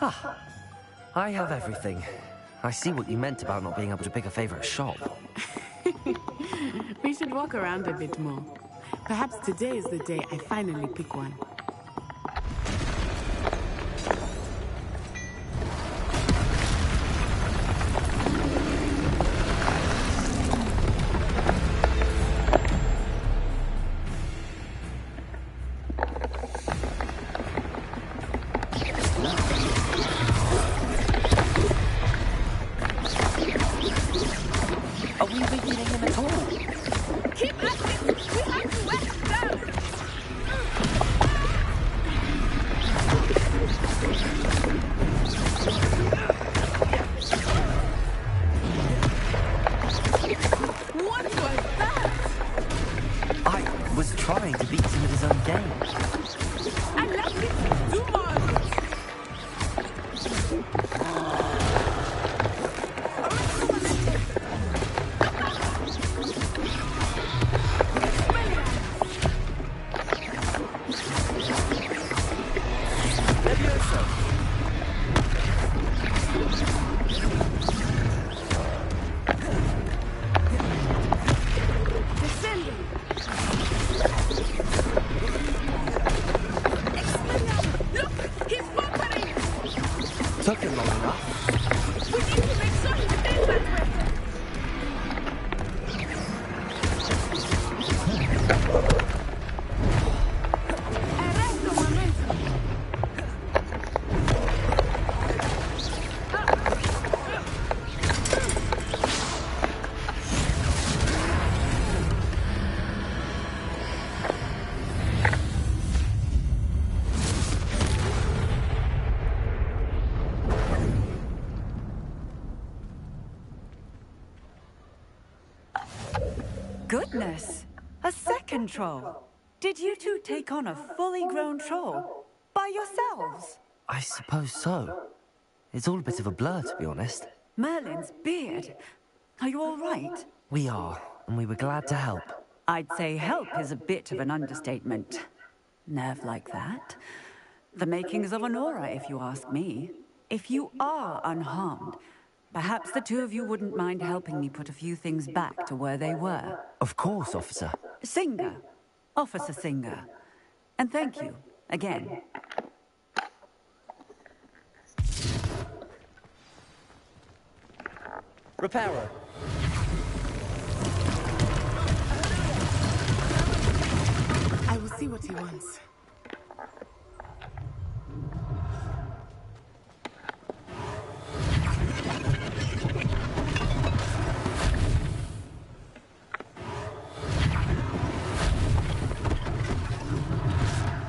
Ah, I have everything. I see what you meant about not being able to pick a favorite shop. We should walk around a bit more. Perhaps today is the day I finally pick one. Are we beginning him at all? Keep at it! We have to west down! What was that? I was trying to beat him at his own game. I love it! Do more of it! Took him long enough. We need to make sure he stays that way! Arresto momentum! Goodness! A second troll! Did you two take on a fully grown troll? By yourselves? I suppose so. It's all a bit of a blur, to be honest. Merlin's beard. Are you all right? We are, and we were glad to help. I'd say help is a bit of an understatement. Nerve like that. The makings of an aura, if you ask me. If you are unharmed, perhaps the two of you wouldn't mind helping me put a few things back to where they were. Of course, officer. Singer. Officer Singer. And thank you, again. Reparo. I will see what he wants.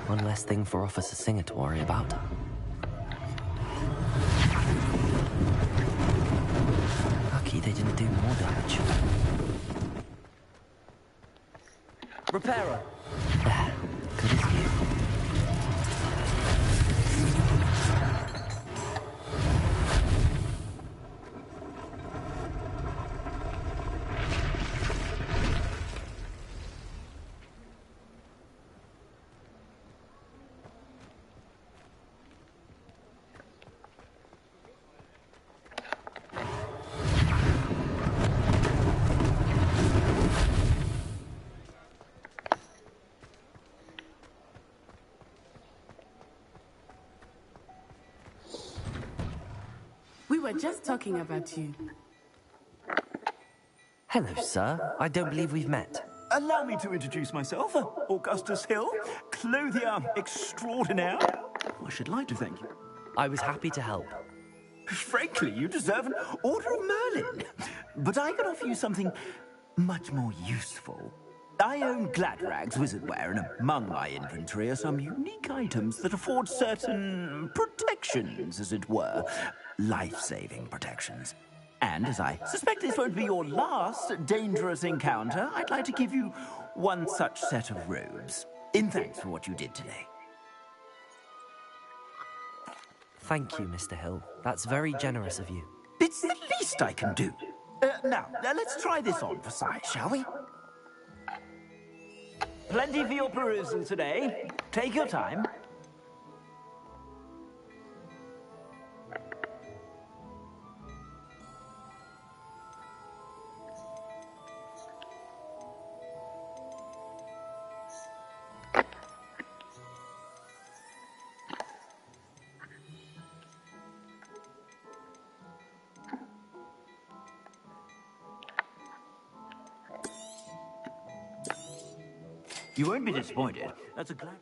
One less thing for Officer Singer to worry about. Lucky they didn't do more damage. Reparo. were just talking about you. Hello, sir. I don't believe we've met. Allow me to introduce myself, Augustus Hill, clothier extraordinaire. I should like to thank you. I was happy to help. Frankly, you deserve an Order of Merlin. But I can offer you something much more useful. I own Gladrag's wizardware, and among my inventory are some unique items that afford certain protections, as it were. Life-saving protections. And as I suspect this won't be your last dangerous encounter, I'd like to give you one such set of robes, in thanks for what you did today. Thank you, Mr. Hill. That's very generous of you. It's the least I can do. Now, let's try this on for size, shall we? Plenty for your perusal today. Take your time. You won't be disappointed. That's a glad...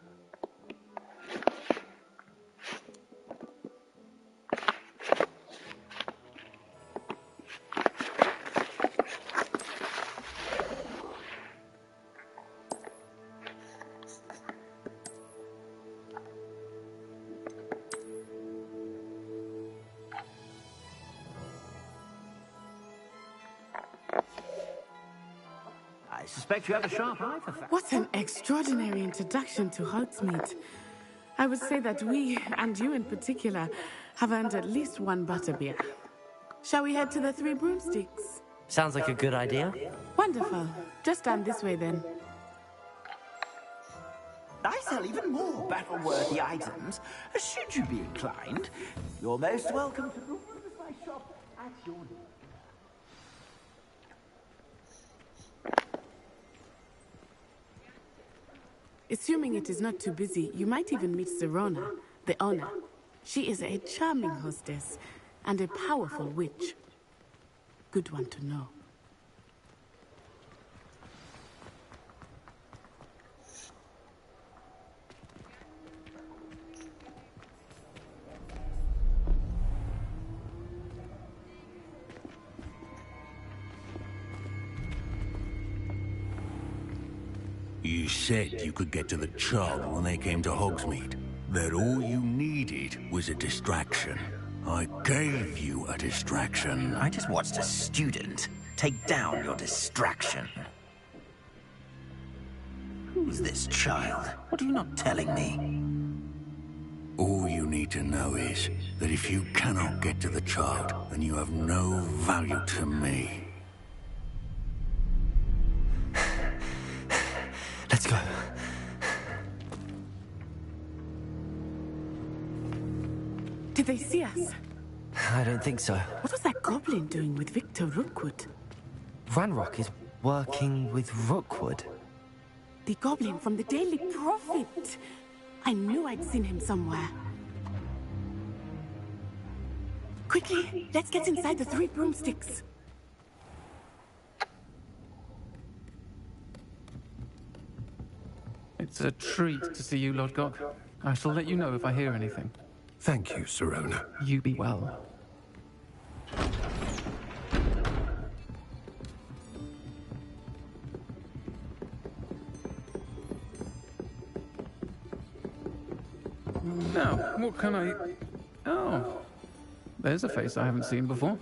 I suspect you have a sharp eye for facts. What an extraordinary introduction to Hogsmeade. I would say that we, and you in particular, have earned at least one butterbeer. Shall we head to the Three Broomsticks? Sounds like a good idea. Wonderful. Just down this way then. I sell even more battle-worthy items. Should you be inclined, you're most welcome to look into my shop at your leisure. Assuming it is not too busy, you might even meet Sirona, the owner. She is a charming hostess and a powerful witch. Good one to know. You said you could get to the Chug when they came to Hogsmeade. That all you needed was a distraction. I gave you a distraction. I just watched a student take down your distraction. Who's this child? What are you not telling me? All you need to know is that if you cannot get to the child, then you have no value to me. Let's go. Did they see us? I don't think so. What was that goblin doing with Victor Rookwood? Ranrock is working with Rookwood. The goblin from the Daily Prophet. I knew I'd seen him somewhere. Quickly, let's get inside the Three Broomsticks. It's a treat to see you, Lord Gok. I shall let you know if I hear anything. Thank you, Sirona. You be well. Now, what can I... Oh. There's a face I haven't seen before.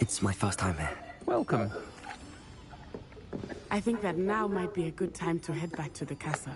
It's my first time here. Welcome. I think that now might be a good time to head back to the castle.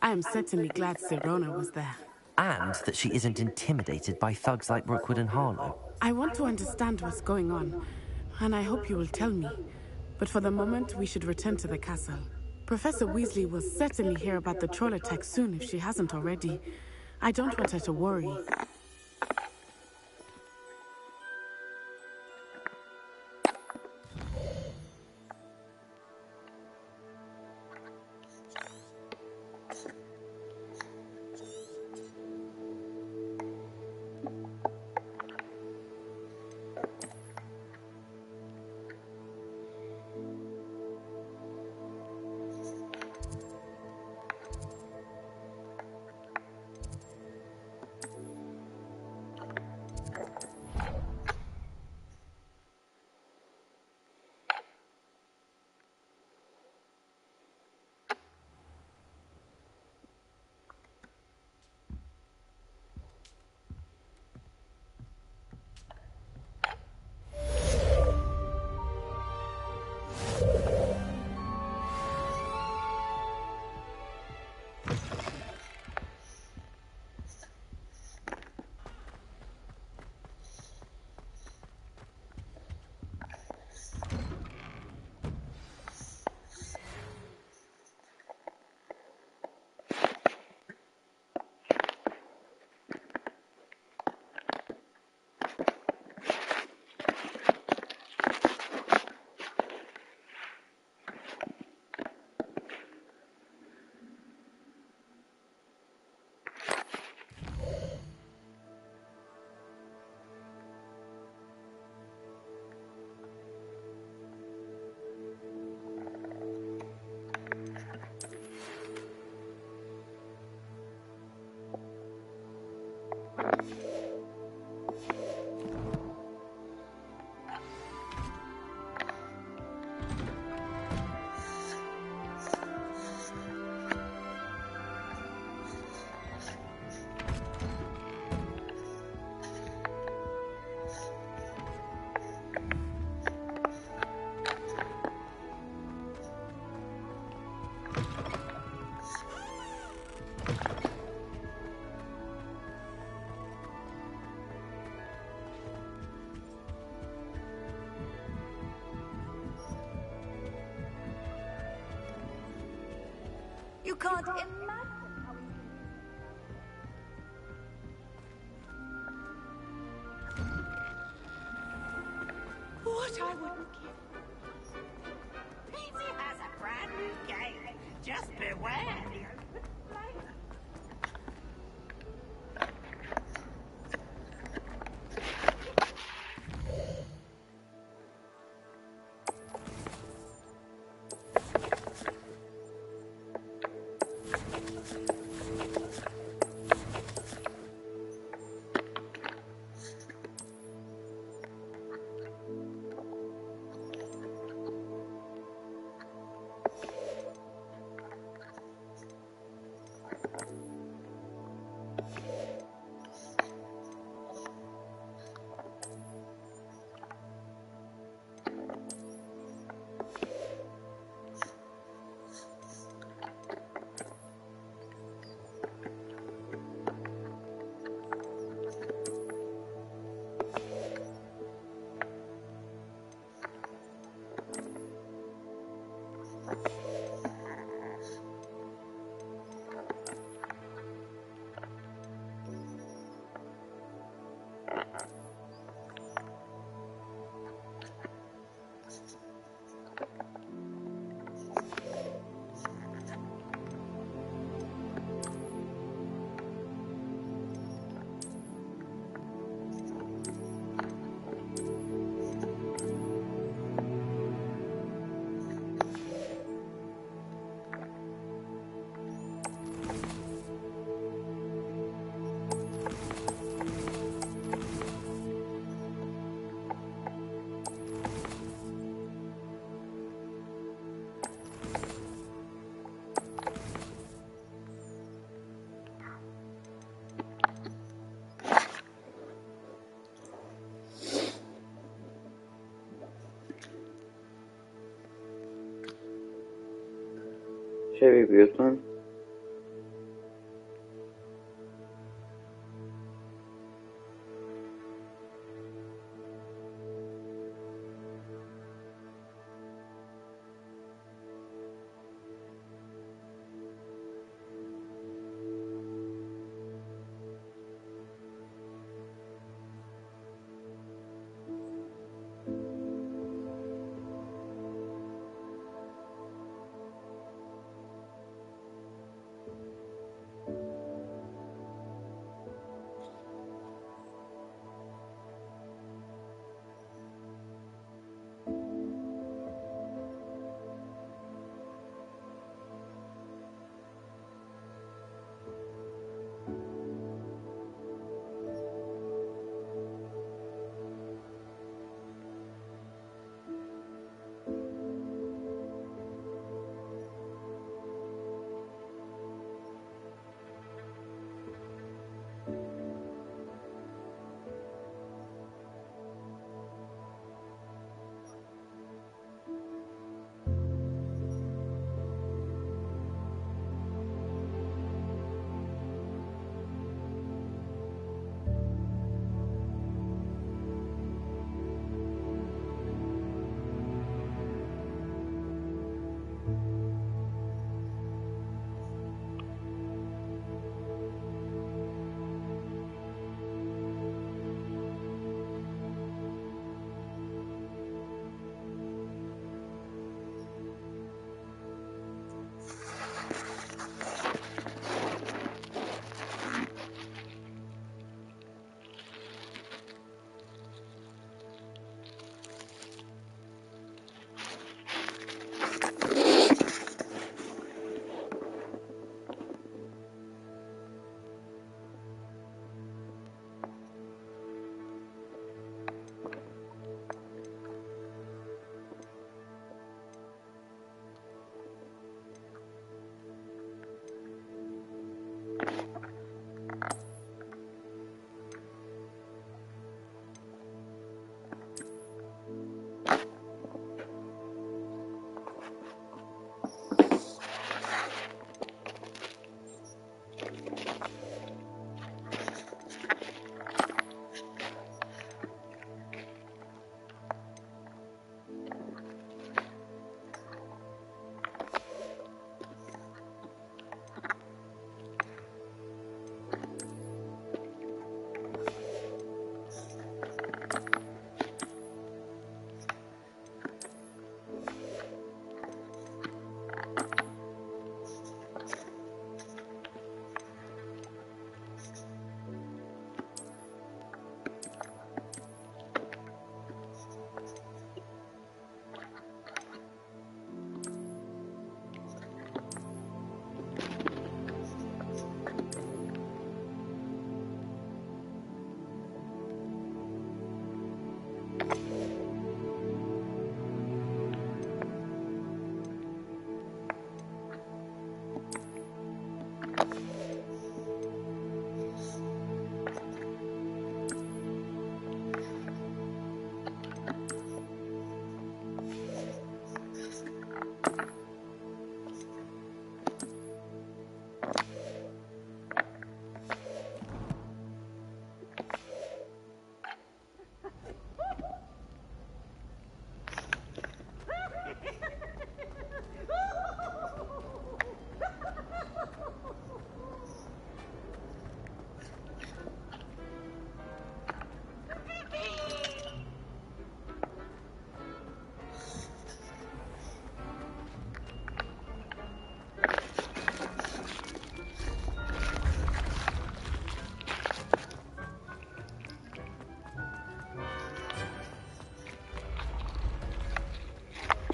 I am certainly glad Sirona was there. And that she isn't intimidated by thugs like Rookwood and Harlow. I want to understand what's going on, and I hope you will tell me. But for the moment, we should return to the castle. Professor Weasley will certainly hear about the troll attack soon if she hasn't already. I don't want her to worry. You can't imagine how What I wouldn't give. Peasy has a brand new game. Just beware the open flame. Şey yapıyorsun?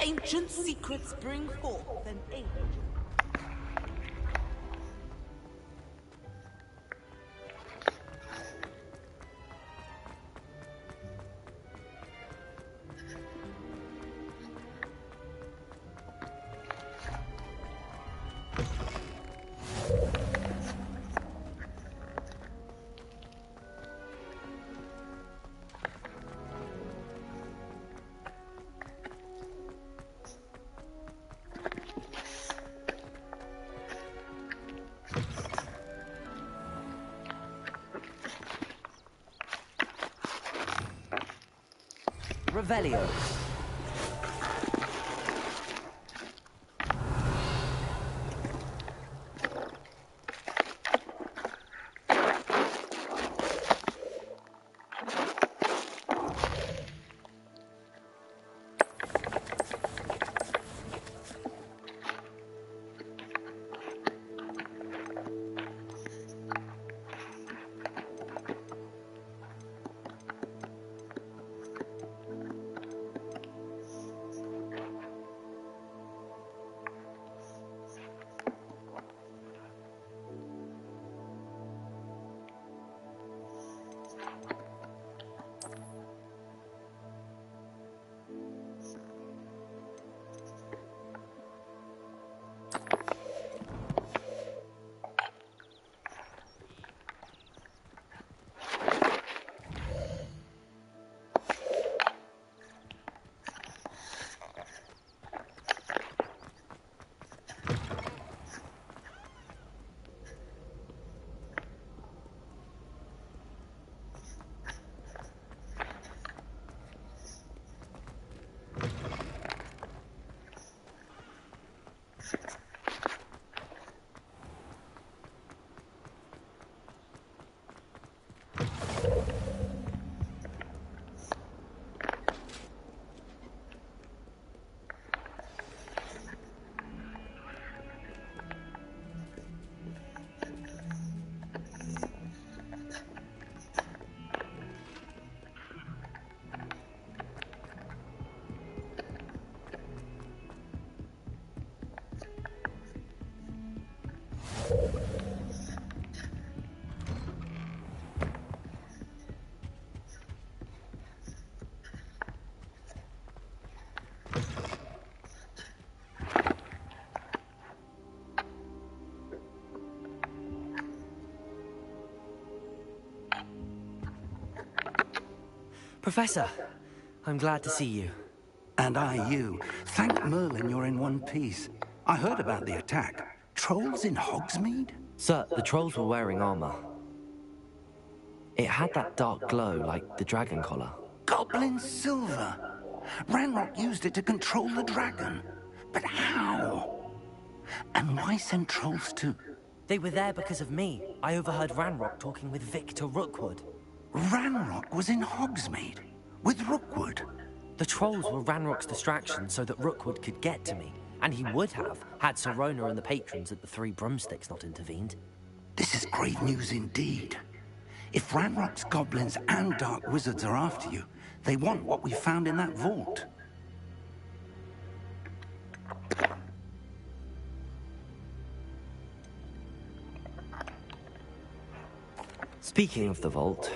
Ancient secrets bring forth an age. Revelio. Professor, I'm glad to see you. And I you. Thank Merlin you're in one piece. I heard about the attack. Trolls in Hogsmeade? Sir, the trolls were wearing armor. It had that dark glow like the dragon collar. Goblin silver! Ranrock used it to control the dragon. But how? And why send trolls to... They were there because of me. I overheard Ranrock talking with Victor Rookwood. Ranrock was in Hogsmeade? With Rookwood? The trolls were Ranrock's distraction so that Rookwood could get to me. And he would have, had Sirona and the patrons at the Three Broomsticks not intervened. This is great news indeed. If Ranrock's goblins and dark wizards are after you, they want what we found in that vault. Speaking of the vault,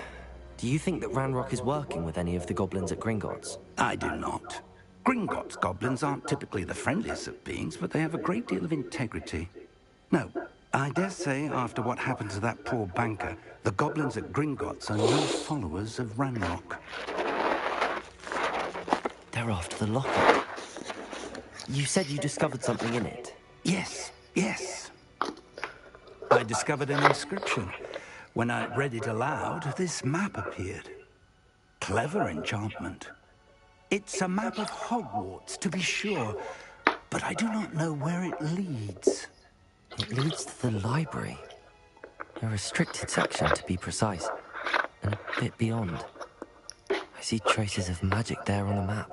do you think that Ranrock is working with any of the goblins at Gringotts? I do not. Gringotts goblins aren't typically the friendliest of beings, but they have a great deal of integrity. No, I dare say after what happened to that poor banker, the goblins at Gringotts are no followers of Ranrock. They're after the locket. You said you discovered something in it. Yes, yes. I discovered an inscription. When I read it aloud, this map appeared. Clever enchantment. It's a map of Hogwarts, to be sure, but I do not know where it leads. It leads to the library. A restricted section, to be precise, and a bit beyond. I see traces of magic there on the map.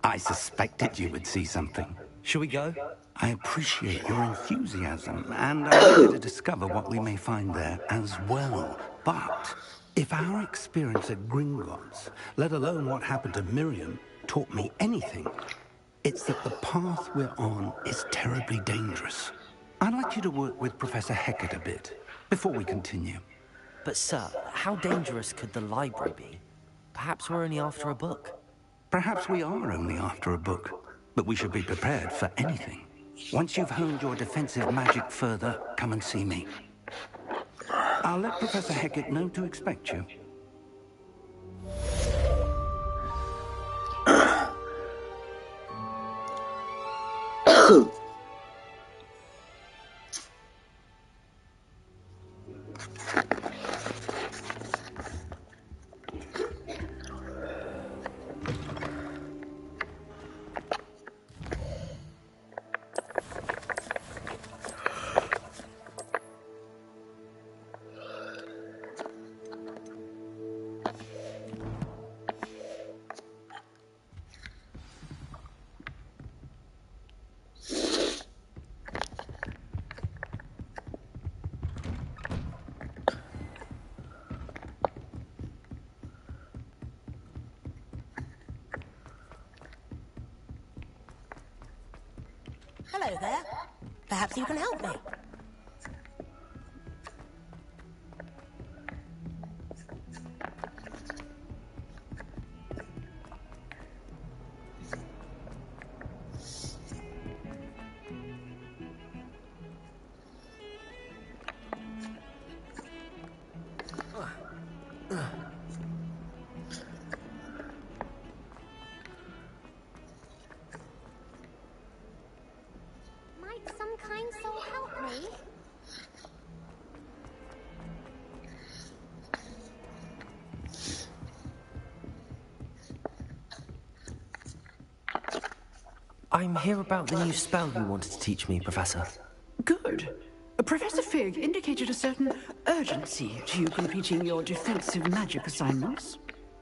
I suspected you would see something. Shall we go? I appreciate your enthusiasm, and I'm eager to discover what we may find there as well. But if our experience at Gringotts, let alone what happened to Miriam, taught me anything, it's that the path we're on is terribly dangerous. I'd like you to work with Professor Hecat a bit, before we continue. But sir, how dangerous could the library be? Perhaps we're only after a book. Perhaps we are only after a book, but we should be prepared for anything. Once you've honed your defensive magic further, come and see me. I'll let Professor Hecat know to expect you. Hello there. Perhaps you can help me. Some kind soul help me? I'm here about the new spell you wanted to teach me, Professor. Good. Professor Fig indicated a certain urgency to you completing your defensive magic assignments.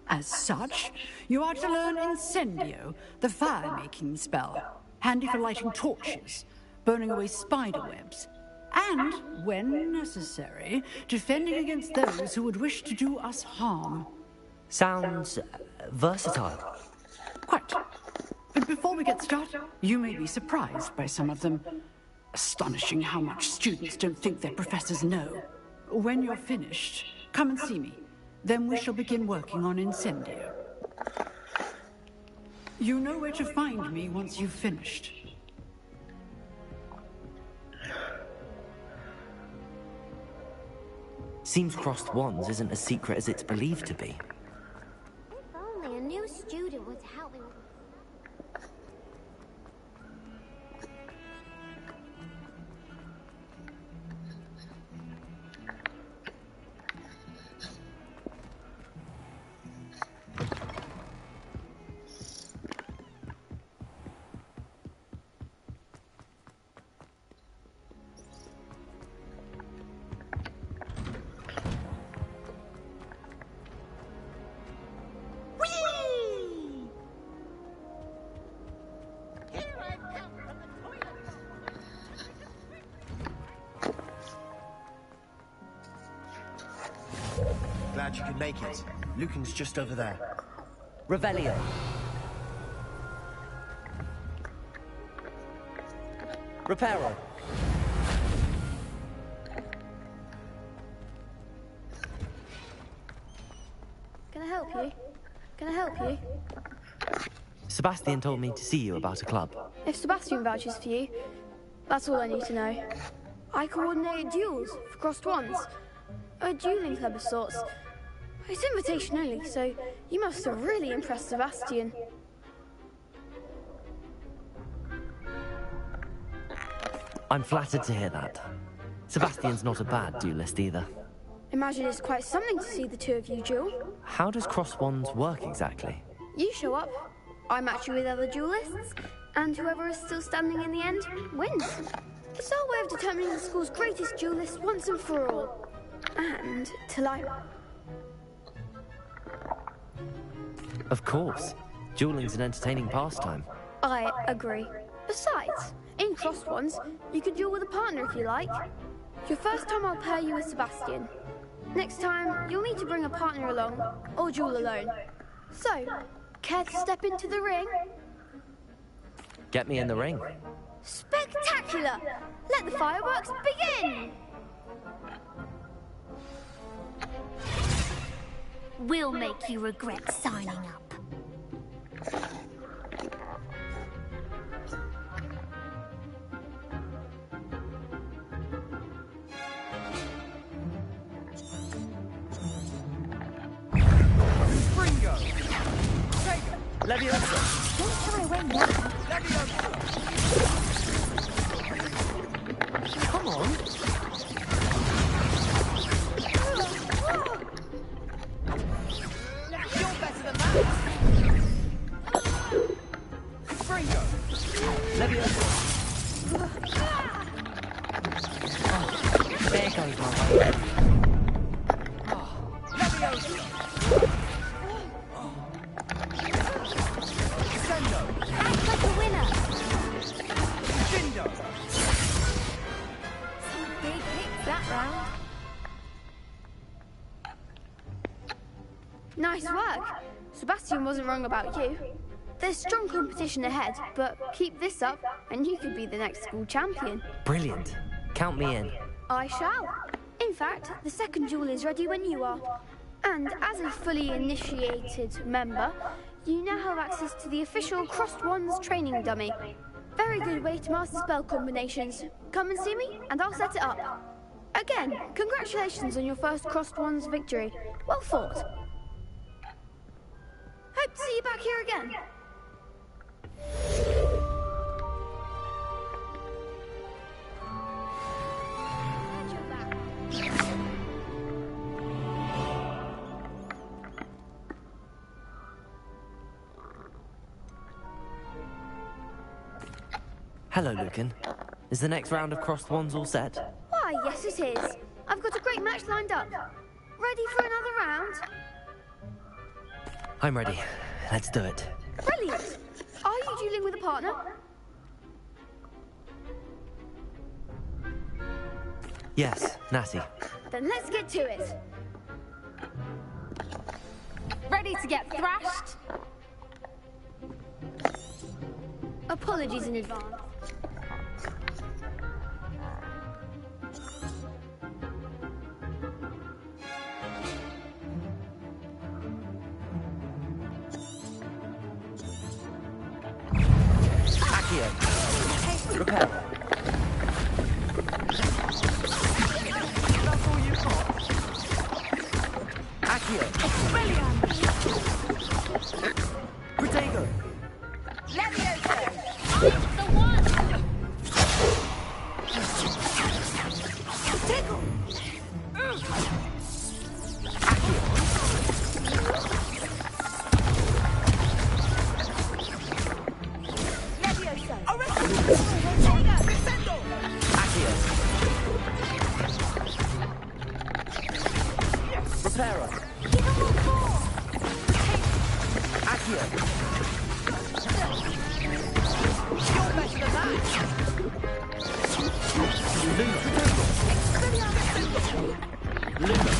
As such, you are to learn Incendio, the fire-making spell, handy for lighting torches, burning away spider webs, and, when necessary, defending against those who would wish to do us harm. Sounds versatile. Quite. But before we get started, you may be surprised by some of them. Astonishing how much students don't think their professors know. When you're finished, come and see me. Then we shall begin working on Incendio. You know where to find me once you've finished. Seems crossed wands isn't as secret as it's believed to be. If glad you could make it. Lucan's just over there. Revelio. Reparo. Can I help you? Can I help you? Sebastian told me to see you about a club. If Sebastian vouches for you, that's all I need to know. I coordinate duels for crossed wands. A dueling club of sorts. It's invitation only, so you must have really impressed Sebastian. I'm flattered to hear that. Sebastian's not a bad duelist either. Imagine it's quite something to see the two of you duel. How does cross wands work exactly? You show up, I match you with other duelists, and whoever is still standing in the end wins. It's our way of determining the school's greatest duelist once and for all. And till I... Of course. Dueling's an entertaining pastime. I agree. Besides, in crossed wands, you can duel with a partner if you like. Your first time I'll pair you with Sebastian. Next time, you'll need to bring a partner along, or duel alone. So, care to step into the ring? Get me in the ring. Spectacular! Let the fireworks begin! We'll make you regret signing up. Leviosa! Don't try away now. Come on! You're better than that! Springo! Leviosa! Oh, there goes my way. Leviosa! Act like a winner! Dindo! Some big hits that round. Nice work. Sebastian wasn't wrong about you. There's strong competition ahead, but keep this up and you could be the next school champion. Brilliant. Count me in. I shall. In fact, the second duel is ready when you are. And as a fully initiated member, you now have access to the official Crossed Wands training dummy. Very good way to master spell combinations. Come and see me, and I'll set it up. Again, congratulations on your first Crossed Wands victory. Well fought. Hope to see you back here again. Hello, Lucan. Is the next round of crossed wands all set? Why, yes it is. I've got a great match lined up. Ready for another round? I'm ready. Let's do it. Brilliant! Are you dueling with a partner? Yes, Natty. Then let's get to it. Ready to get thrashed? Apologies in advance. Accio. Repair. That's all you've got? Accio. Brilliant! Protego. Leviosa! The one! Tickle! Leviosa! Orega! Crescendo! Accio. Reparo. Give him one more! Accio. You're better than that! Luma. Expelliarmus! Luma.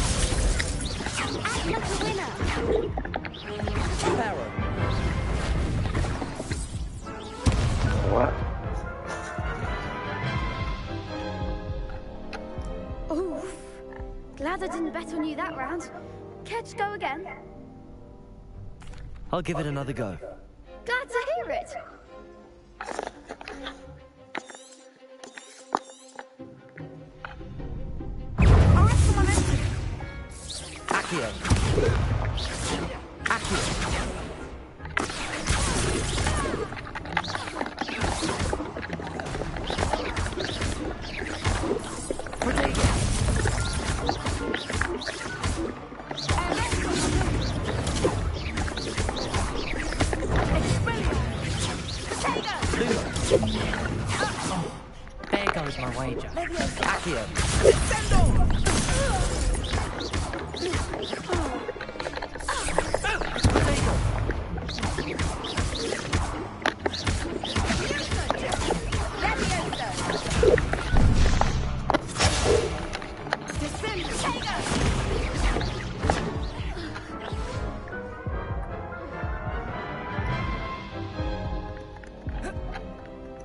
Accio! Glad I didn't bet on you that round. Care to go again? I'll give it another go. Glad to hear it. Accio. Accio. There goes my wager. Accio.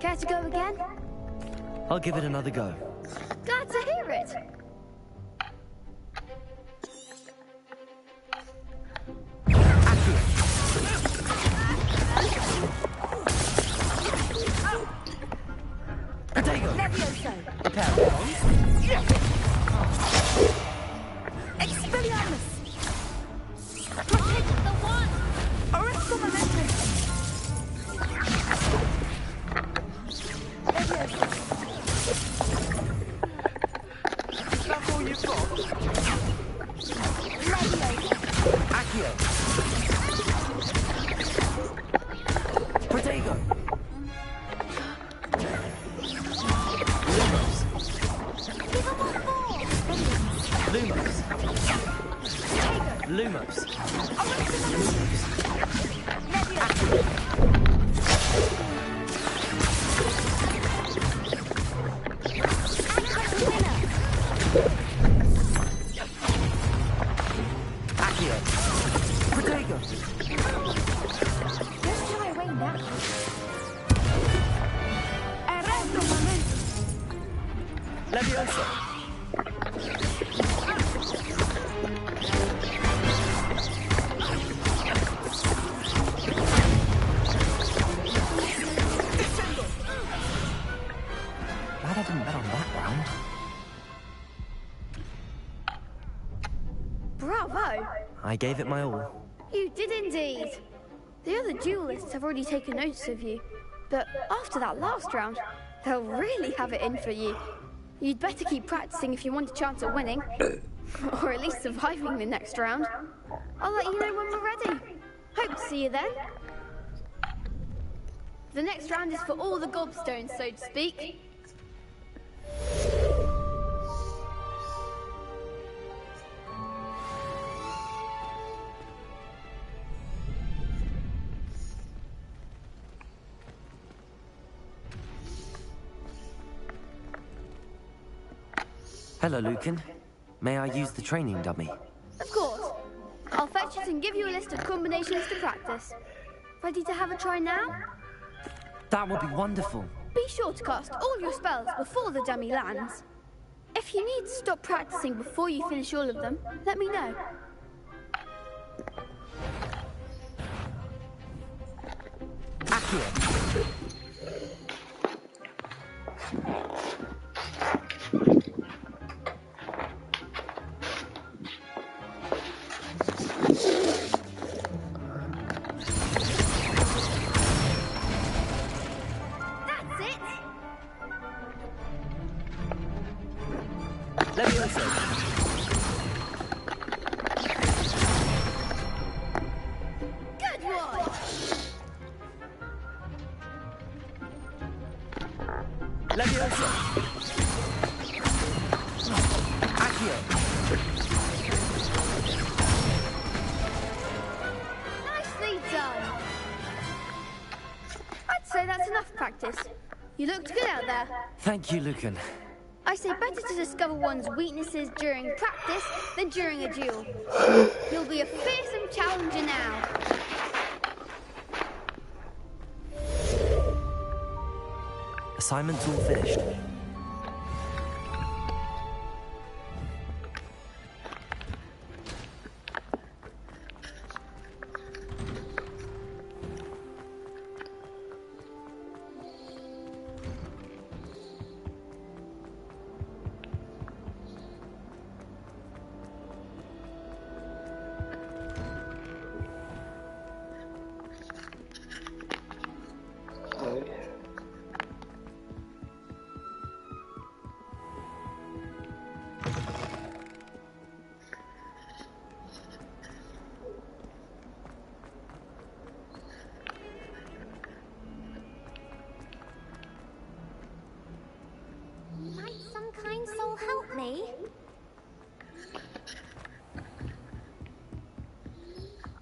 Care to go again? I'll give it another go. Glad to hear it. Levioso. Expelliarmus! Protect the one! Arresto momentum! That's all you've got? Accio. Protego. Lumos. Lumos. Accio. Protego. Let's try away now. Arresto momentum! Levioso. Glad I didn't bet on that round. Bravo! I gave it my all. You did indeed. The other duelists have already taken notice of you, but after that last round, they'll really have it in for you. You'd better keep practicing if you want a chance at winning, or at least surviving the next round. I'll let you know when we're ready. Hope to see you then. The next round is for all the gobstones, so to speak. Hello, Lucan. May I use the training dummy? Of course. I'll fetch it and give you a list of combinations to practice. Ready to have a try now? That would be wonderful. Be sure to cast all your spells before the dummy lands. If you need to stop practicing before you finish all of them, let me know. Accio. That's it! Levioso. Good one! Levioso. Accio. Nicely done! I'd say that's enough practice. You looked good out there. Thank you, Lucan. I say better to discover one's weaknesses during practice than during a duel. You'll be a fearsome challenger now. Assignment's all finished.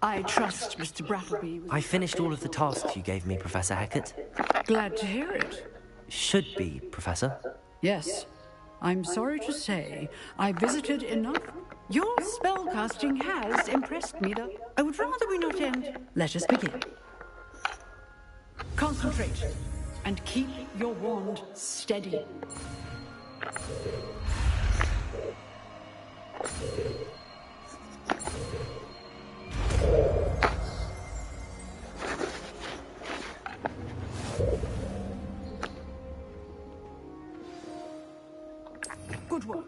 I trust Mr. Brattleby was... I finished all of the tasks you gave me, Professor Hecat. Glad to hear it. Should be, Professor. Yes. I'm sorry to say, I visited enough. Your spellcasting has impressed me, though. I would rather we not end. Let us begin. Concentrate, and keep your wand steady. Good work.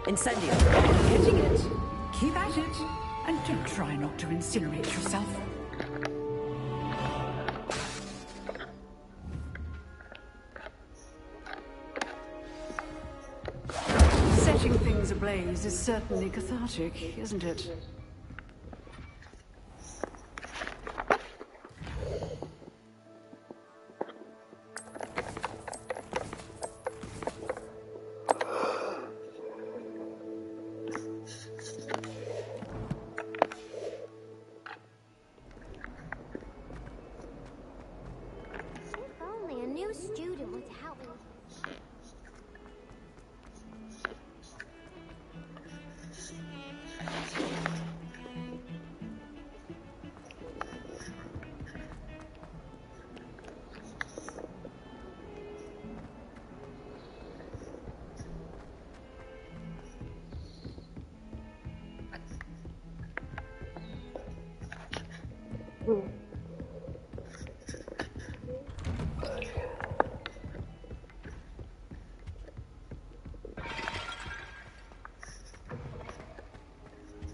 Incendio. Getting it. Keep at it. And don't try not to incinerate yourself. Setting things ablaze is certainly cathartic, isn't it?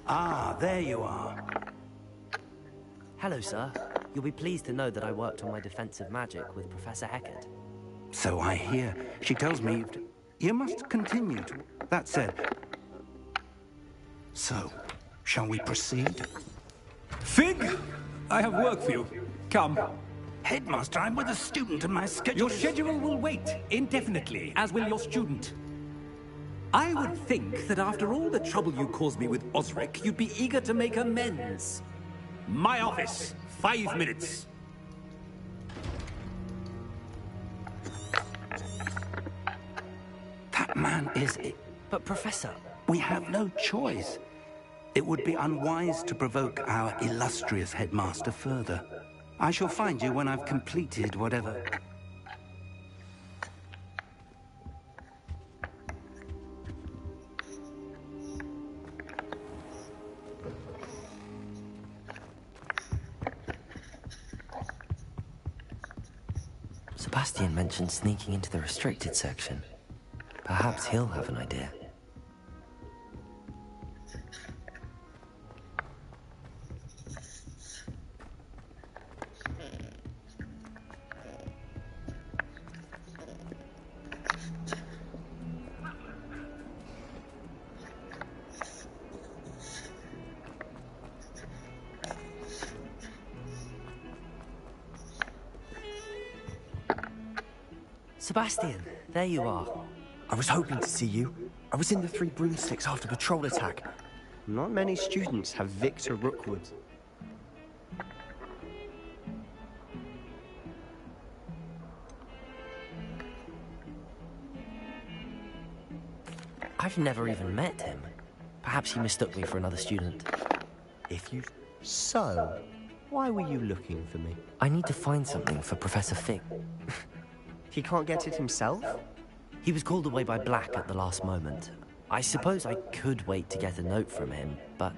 Ah, there you are. Hello, sir. You'll be pleased to know that I worked on my defensive magic with Professor Hecat. So I hear. She tells me you must continue to... That said... So, shall we proceed? Fig! I have work for you. Come. Headmaster, I'm with a student and my schedule Your schedule will wait indefinitely, as will your student. I would think that after all the trouble you caused me with Osric, you'd be eager to make amends. My office, 5 minutes. That man is... But, Professor... We have no choice. It would be unwise to provoke our illustrious headmaster further. I shall find you when I've completed whatever... Sebastian mentioned sneaking into the restricted section. Perhaps he'll have an idea. Sebastian, there you are. I was hoping to see you. I was in the Three Broomsticks after patrol attack. Not many students have Victor Rookwood. I've never even met him. Perhaps he mistook me for another student. If you... So, why were you looking for me? I need to find something for Professor Fig. He can't get it himself? He was called away by Black at the last moment. I suppose I could wait to get a note from him, but...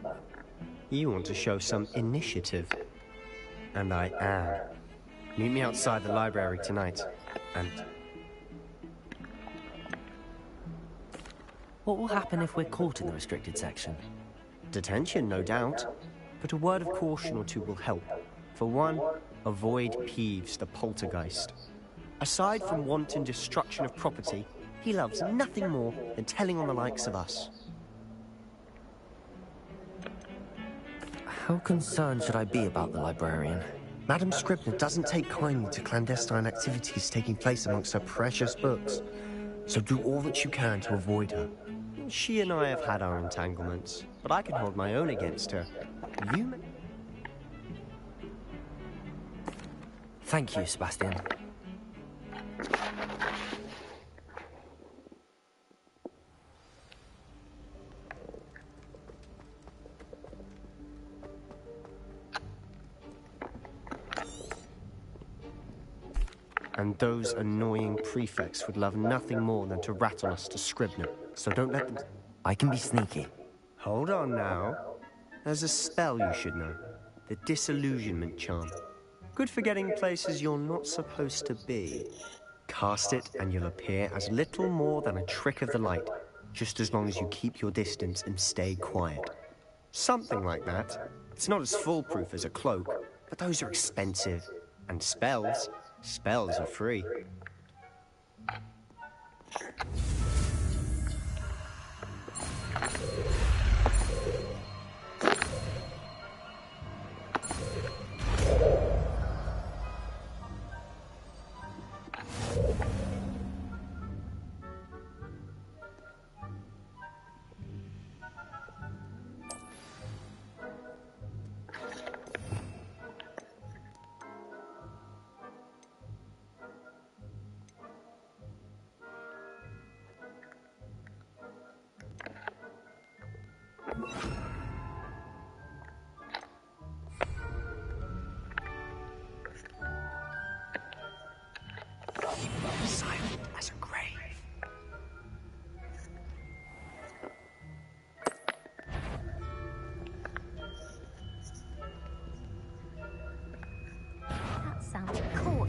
You want to show some initiative. And I am. Meet me outside the library tonight, and... What will happen if we're caught in the restricted section? Detention, no doubt. But a word of caution or two will help. For one, avoid Peeves, the poltergeist. Aside from wanton destruction of property, he loves nothing more than telling on the likes of us. How concerned should I be about the librarian? Madam Scribner doesn't take kindly to clandestine activities taking place amongst her precious books. So do all that you can to avoid her. She and I have had our entanglements, but I can hold my own against her. You may... Thank you, Sebastian. And those annoying prefects would love nothing more than to rattle us to Scribner. So don't let them... I can be sneaky. Hold on now. There's a spell you should know. The Disillusionment Charm. Good for getting places you're not supposed to be. Cast it and you'll appear as little more than a trick of the light, just as long as you keep your distance and stay quiet. Something like that. It's not as foolproof as a cloak, but those are expensive. And spells are free. Silent as a grave. That sounds cool.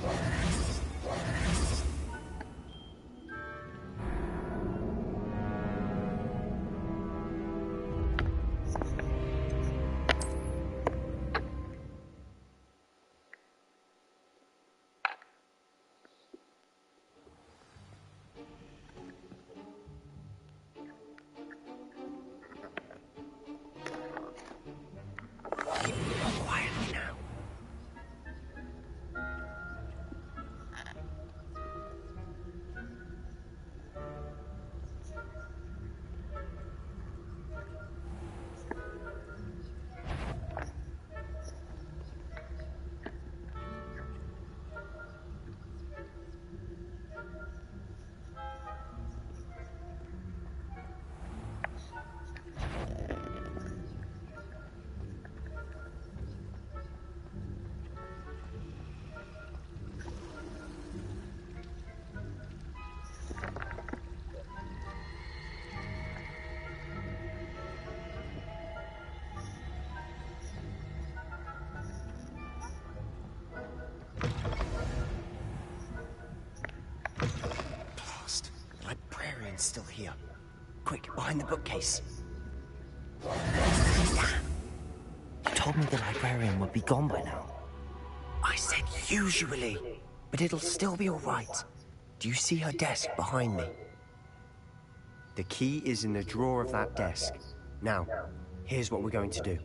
Quietly now. Blast. The librarian's still here. Quick, behind the bookcase. You told me the librarian would be gone by now. I said usually, but it'll still be all right. Do you see her desk behind me? The key is in the drawer of that desk. Now, here's what we're going to do.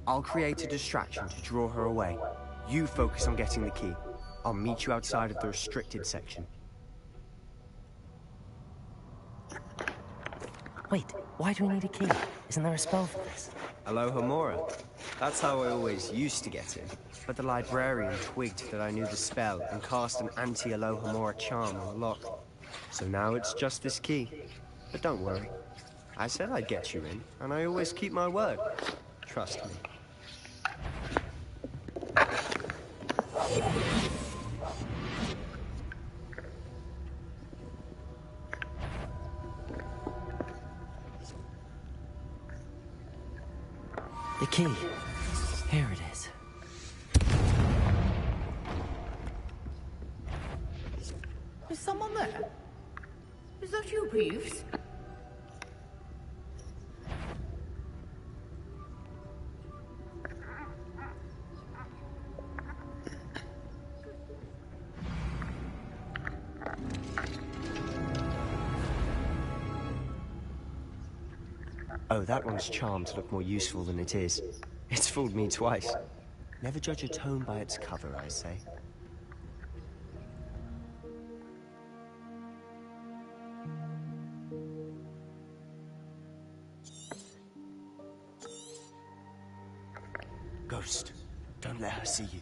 I'll create a distraction to draw her away. You focus on getting the key. I'll meet you outside of the restricted section. Wait, why do we need a key? Isn't there a spell for this? Alohomora. That's how I always used to get in. But the librarian twigged that I knew the spell and cast an anti-Alohomora charm on the lock. So now it's just this key. But don't worry. I said I'd get you in, and I always keep my word. Trust me. The key. Here it is. Is someone there? Is that you, Peeves? Oh, that one's charmed to look more useful than it is. It's fooled me twice. Never judge a tone by its cover, I say. Ghost, don't let her see you.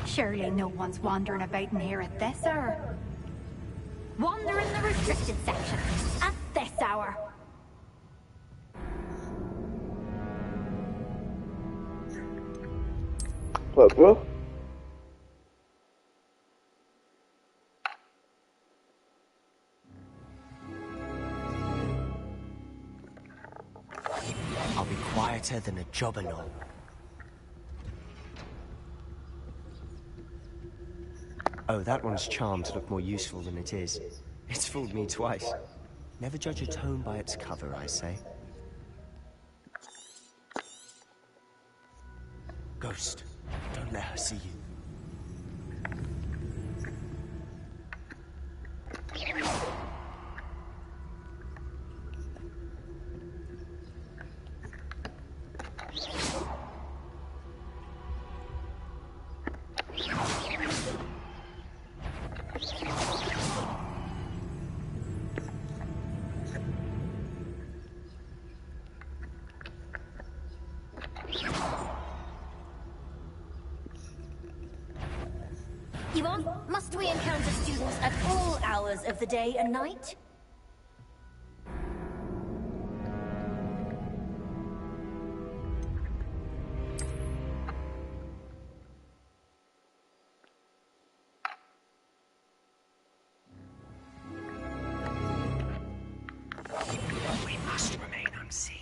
Surely no one's wandering about in here at this hour. Wander in the restricted section at this hour. What, bro? I'll be quieter than a jobberknoll. Oh, that one's charmed to look more useful than it is. It's fooled me twice. Never judge a tone by its cover, I say. Ghost, don't let her see you. Yvonne, must we encounter students at all hours of the day and night? We must remain unseen.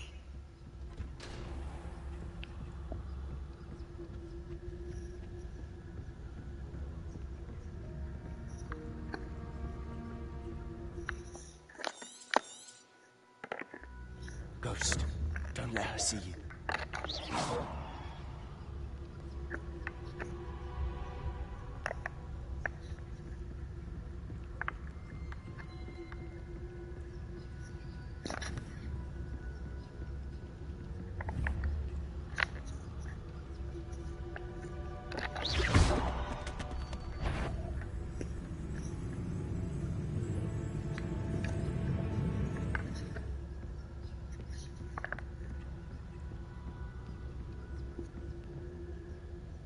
Ghost, don't let her see you.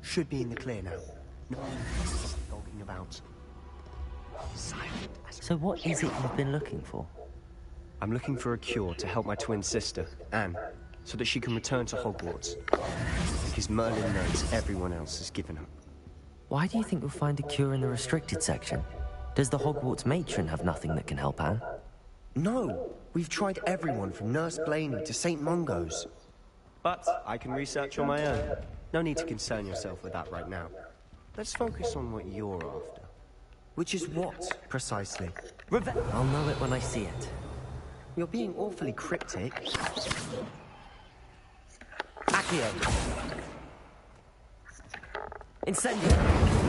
Should be in the clear now. No one is skulking about. Silent. So what is it you've been looking for? I'm looking for a cure to help my twin sister, Anne, so that she can return to Hogwarts. Because Merlin knows everyone else has given up. Why do you think you'll find a cure in the restricted section? Does the Hogwarts matron have nothing that can help Anne? No! We've tried everyone from Nurse Blaney to St. Mungo's. But I can research on my own. No need to concern yourself with that right now. Let's focus on what you're after. Which is what, precisely? I'll know it when I see it. You're being awfully cryptic. Accio! Incendio!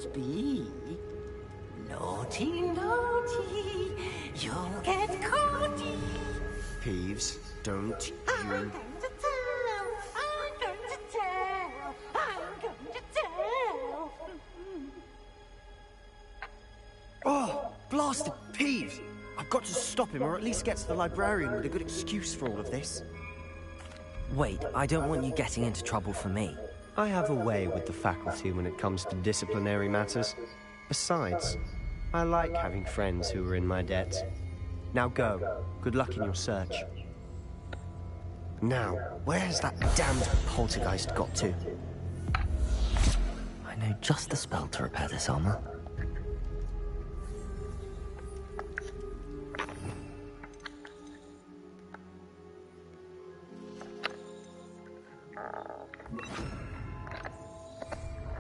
Don't be. Naughty, naughty. You'll get caughty. Peeves, don't you... I'm going to tell. I'm going to tell. I'm going to tell. Oh, blasted Peeves! I've got to stop him, or at least get to the librarian with a good excuse for all of this. Wait, I don't want you getting into trouble for me. I have a way with the faculty when it comes to disciplinary matters. Besides, I like having friends who are in my debt. Now go. Good luck in your search. Now, where has that damned poltergeist got to? I know just the spell to repair this armor.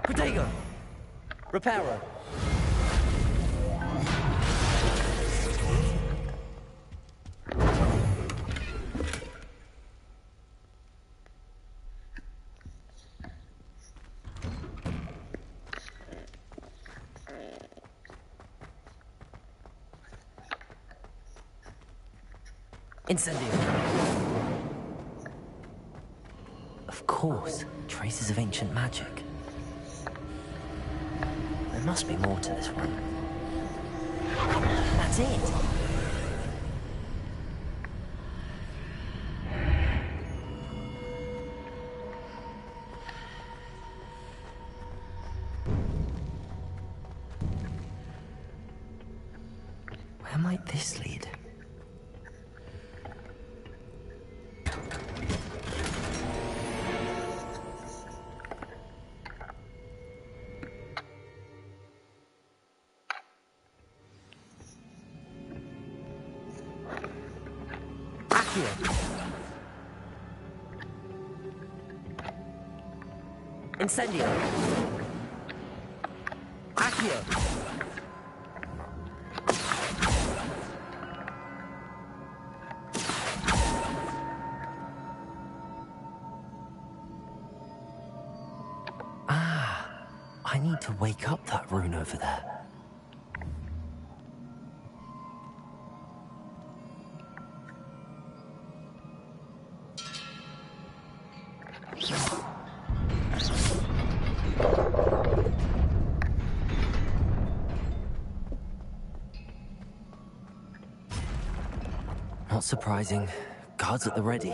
Protego! Reparo! Incendio! Of course, traces of ancient magic. There must be more to this one. That's it! Where might this lead? Incendio! Accio! Ah, I need to wake up that rune over there. Not surprising. Guards at the ready.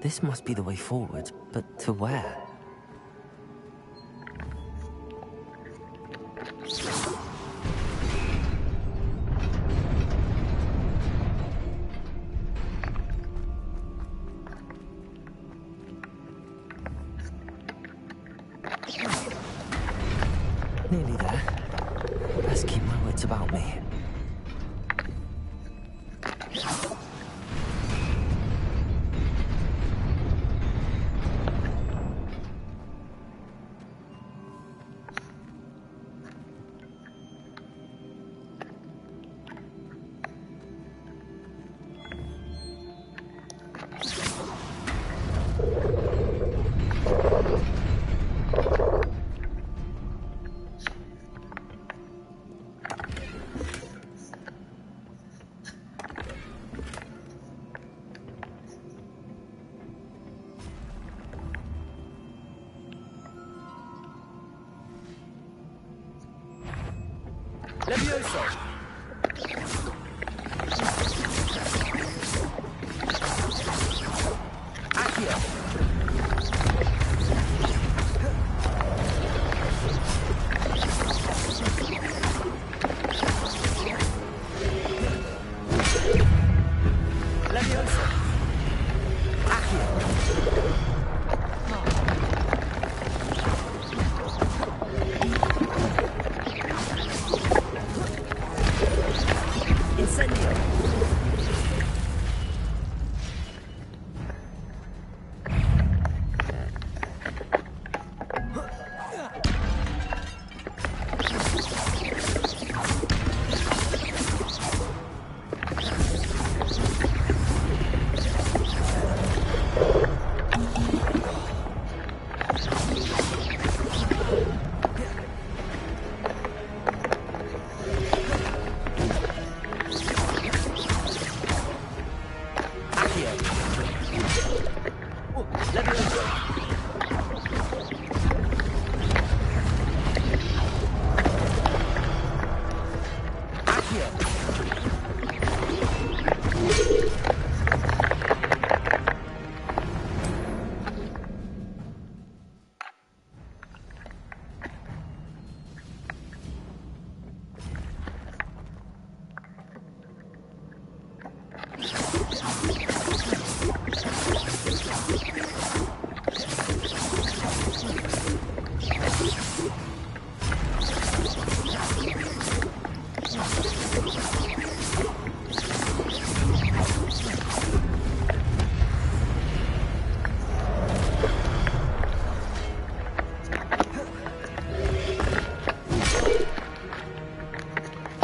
This must be the way forward, but to where? Nearly there. Best keep my wits about me. Levioso! Accio!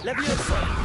Levioso!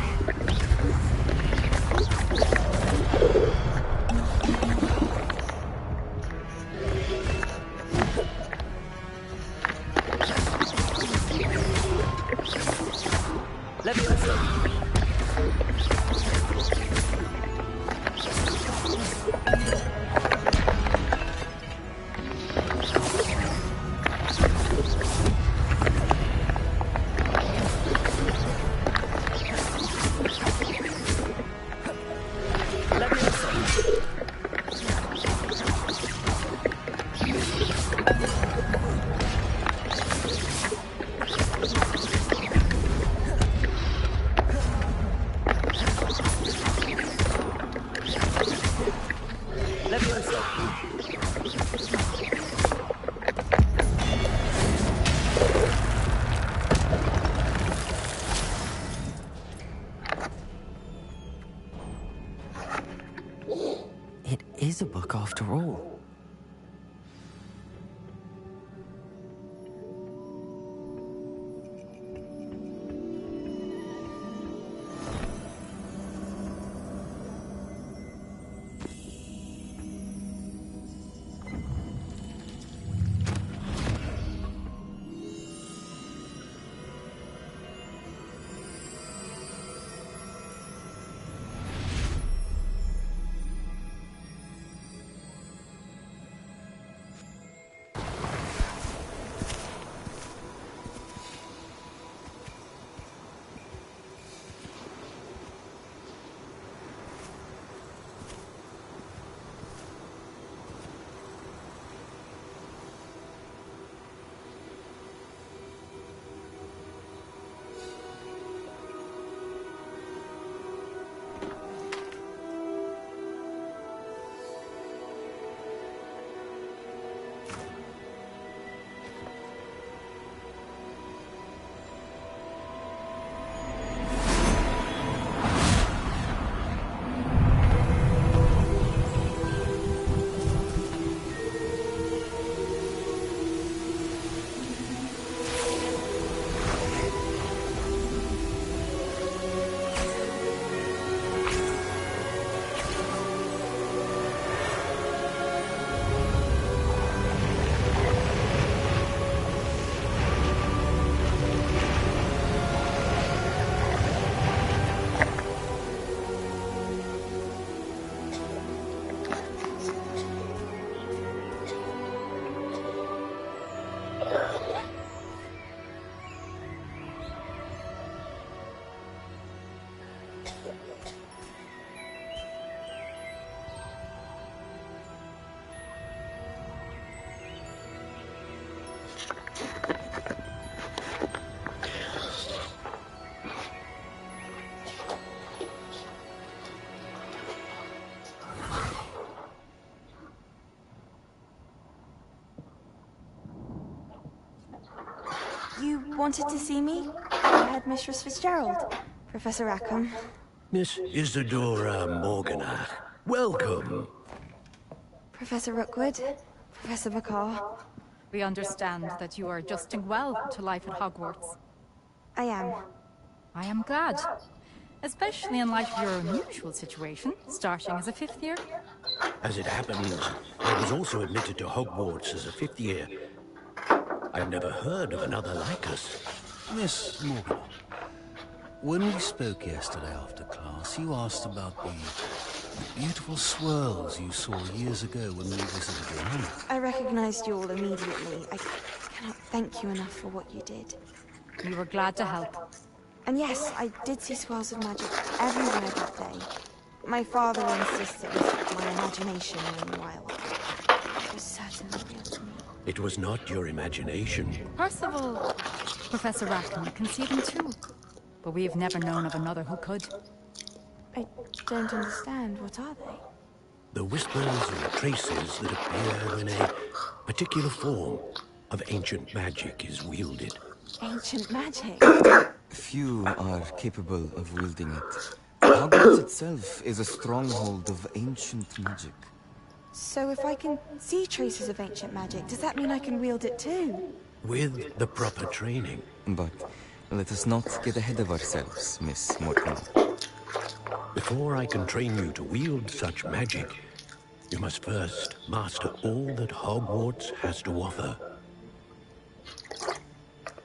It is a book after all. wanted to see me? Headmistress Fitzgerald, Professor Rackham. Miss Isadora Morganach, welcome. Professor Rookwood, Professor Bakar. We understand that you are adjusting well to life at Hogwarts. I am. I am glad. Especially in light of your unusual situation, starting as a 5th year. As it happens, I was also admitted to Hogwarts as a 5th year. I've never heard of another like us. Miss Morgan, when we spoke yesterday after class, you asked about the beautiful swirls you saw years ago when we visited your home. I recognized you all immediately. I cannot thank you enough for what you did. We were glad to help. And yes, I did see swirls of magic everywhere that day. My father insists it was my imagination running wild. It was certainly real to me. It was not your imagination. Percival, Professor Rackham can see them too. But we have never known of another who could. I don't understand. What are they? The whispers and traces that appear when a particular form of ancient magic is wielded. Ancient magic? Few are capable of wielding it. Hogwarts itself is a stronghold of ancient magic. So if I can see traces of ancient magic, does that mean I can wield it too? With the proper training. But let us not get ahead of ourselves, Miss Morgan. Before I can train you to wield such magic, you must first master all that Hogwarts has to offer.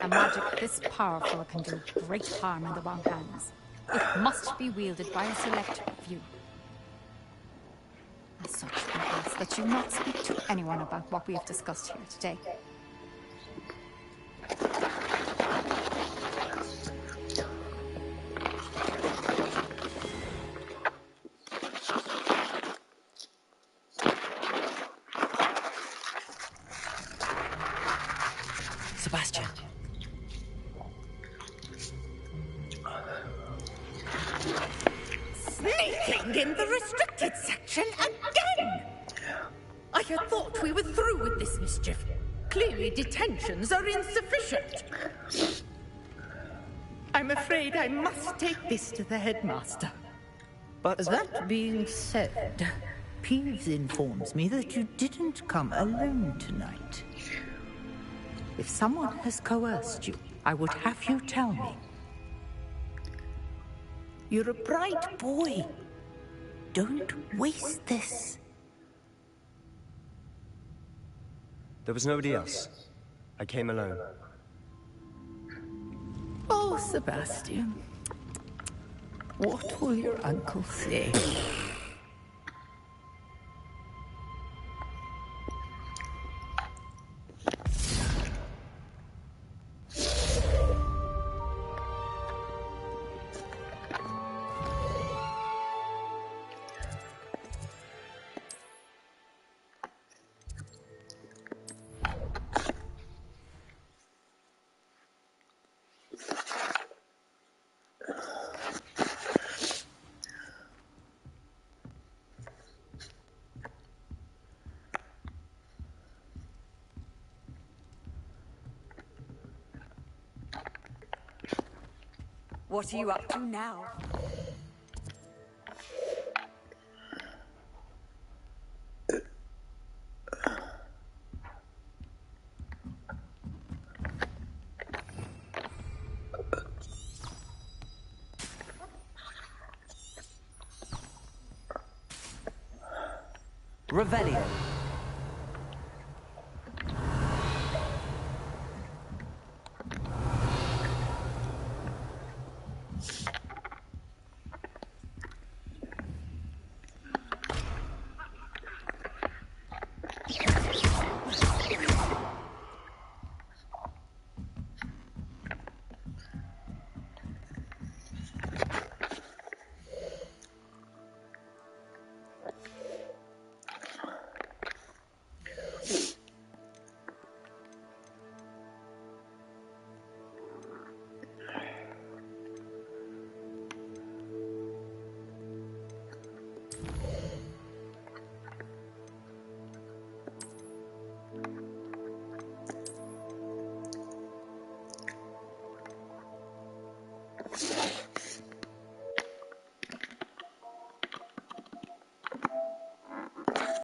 A magic this powerful can do great harm in the wrong hands. It must be wielded by a select few. As such, we ask that you not speak to anyone about what we have discussed here today. Sebastian. Sneaking in the restricted section again! I had thought we were through with this mischief. Clearly detentions are insufficient. I'm afraid I must take this to the headmaster. But that being said, Peeves informs me that you didn't come alone tonight. If someone has coerced you, I would have you tell me. You're a bright boy. Don't waste this. There was nobody else. I came alone. Oh, Sebastian. What will your uncle say? What are you up to now? Revelio.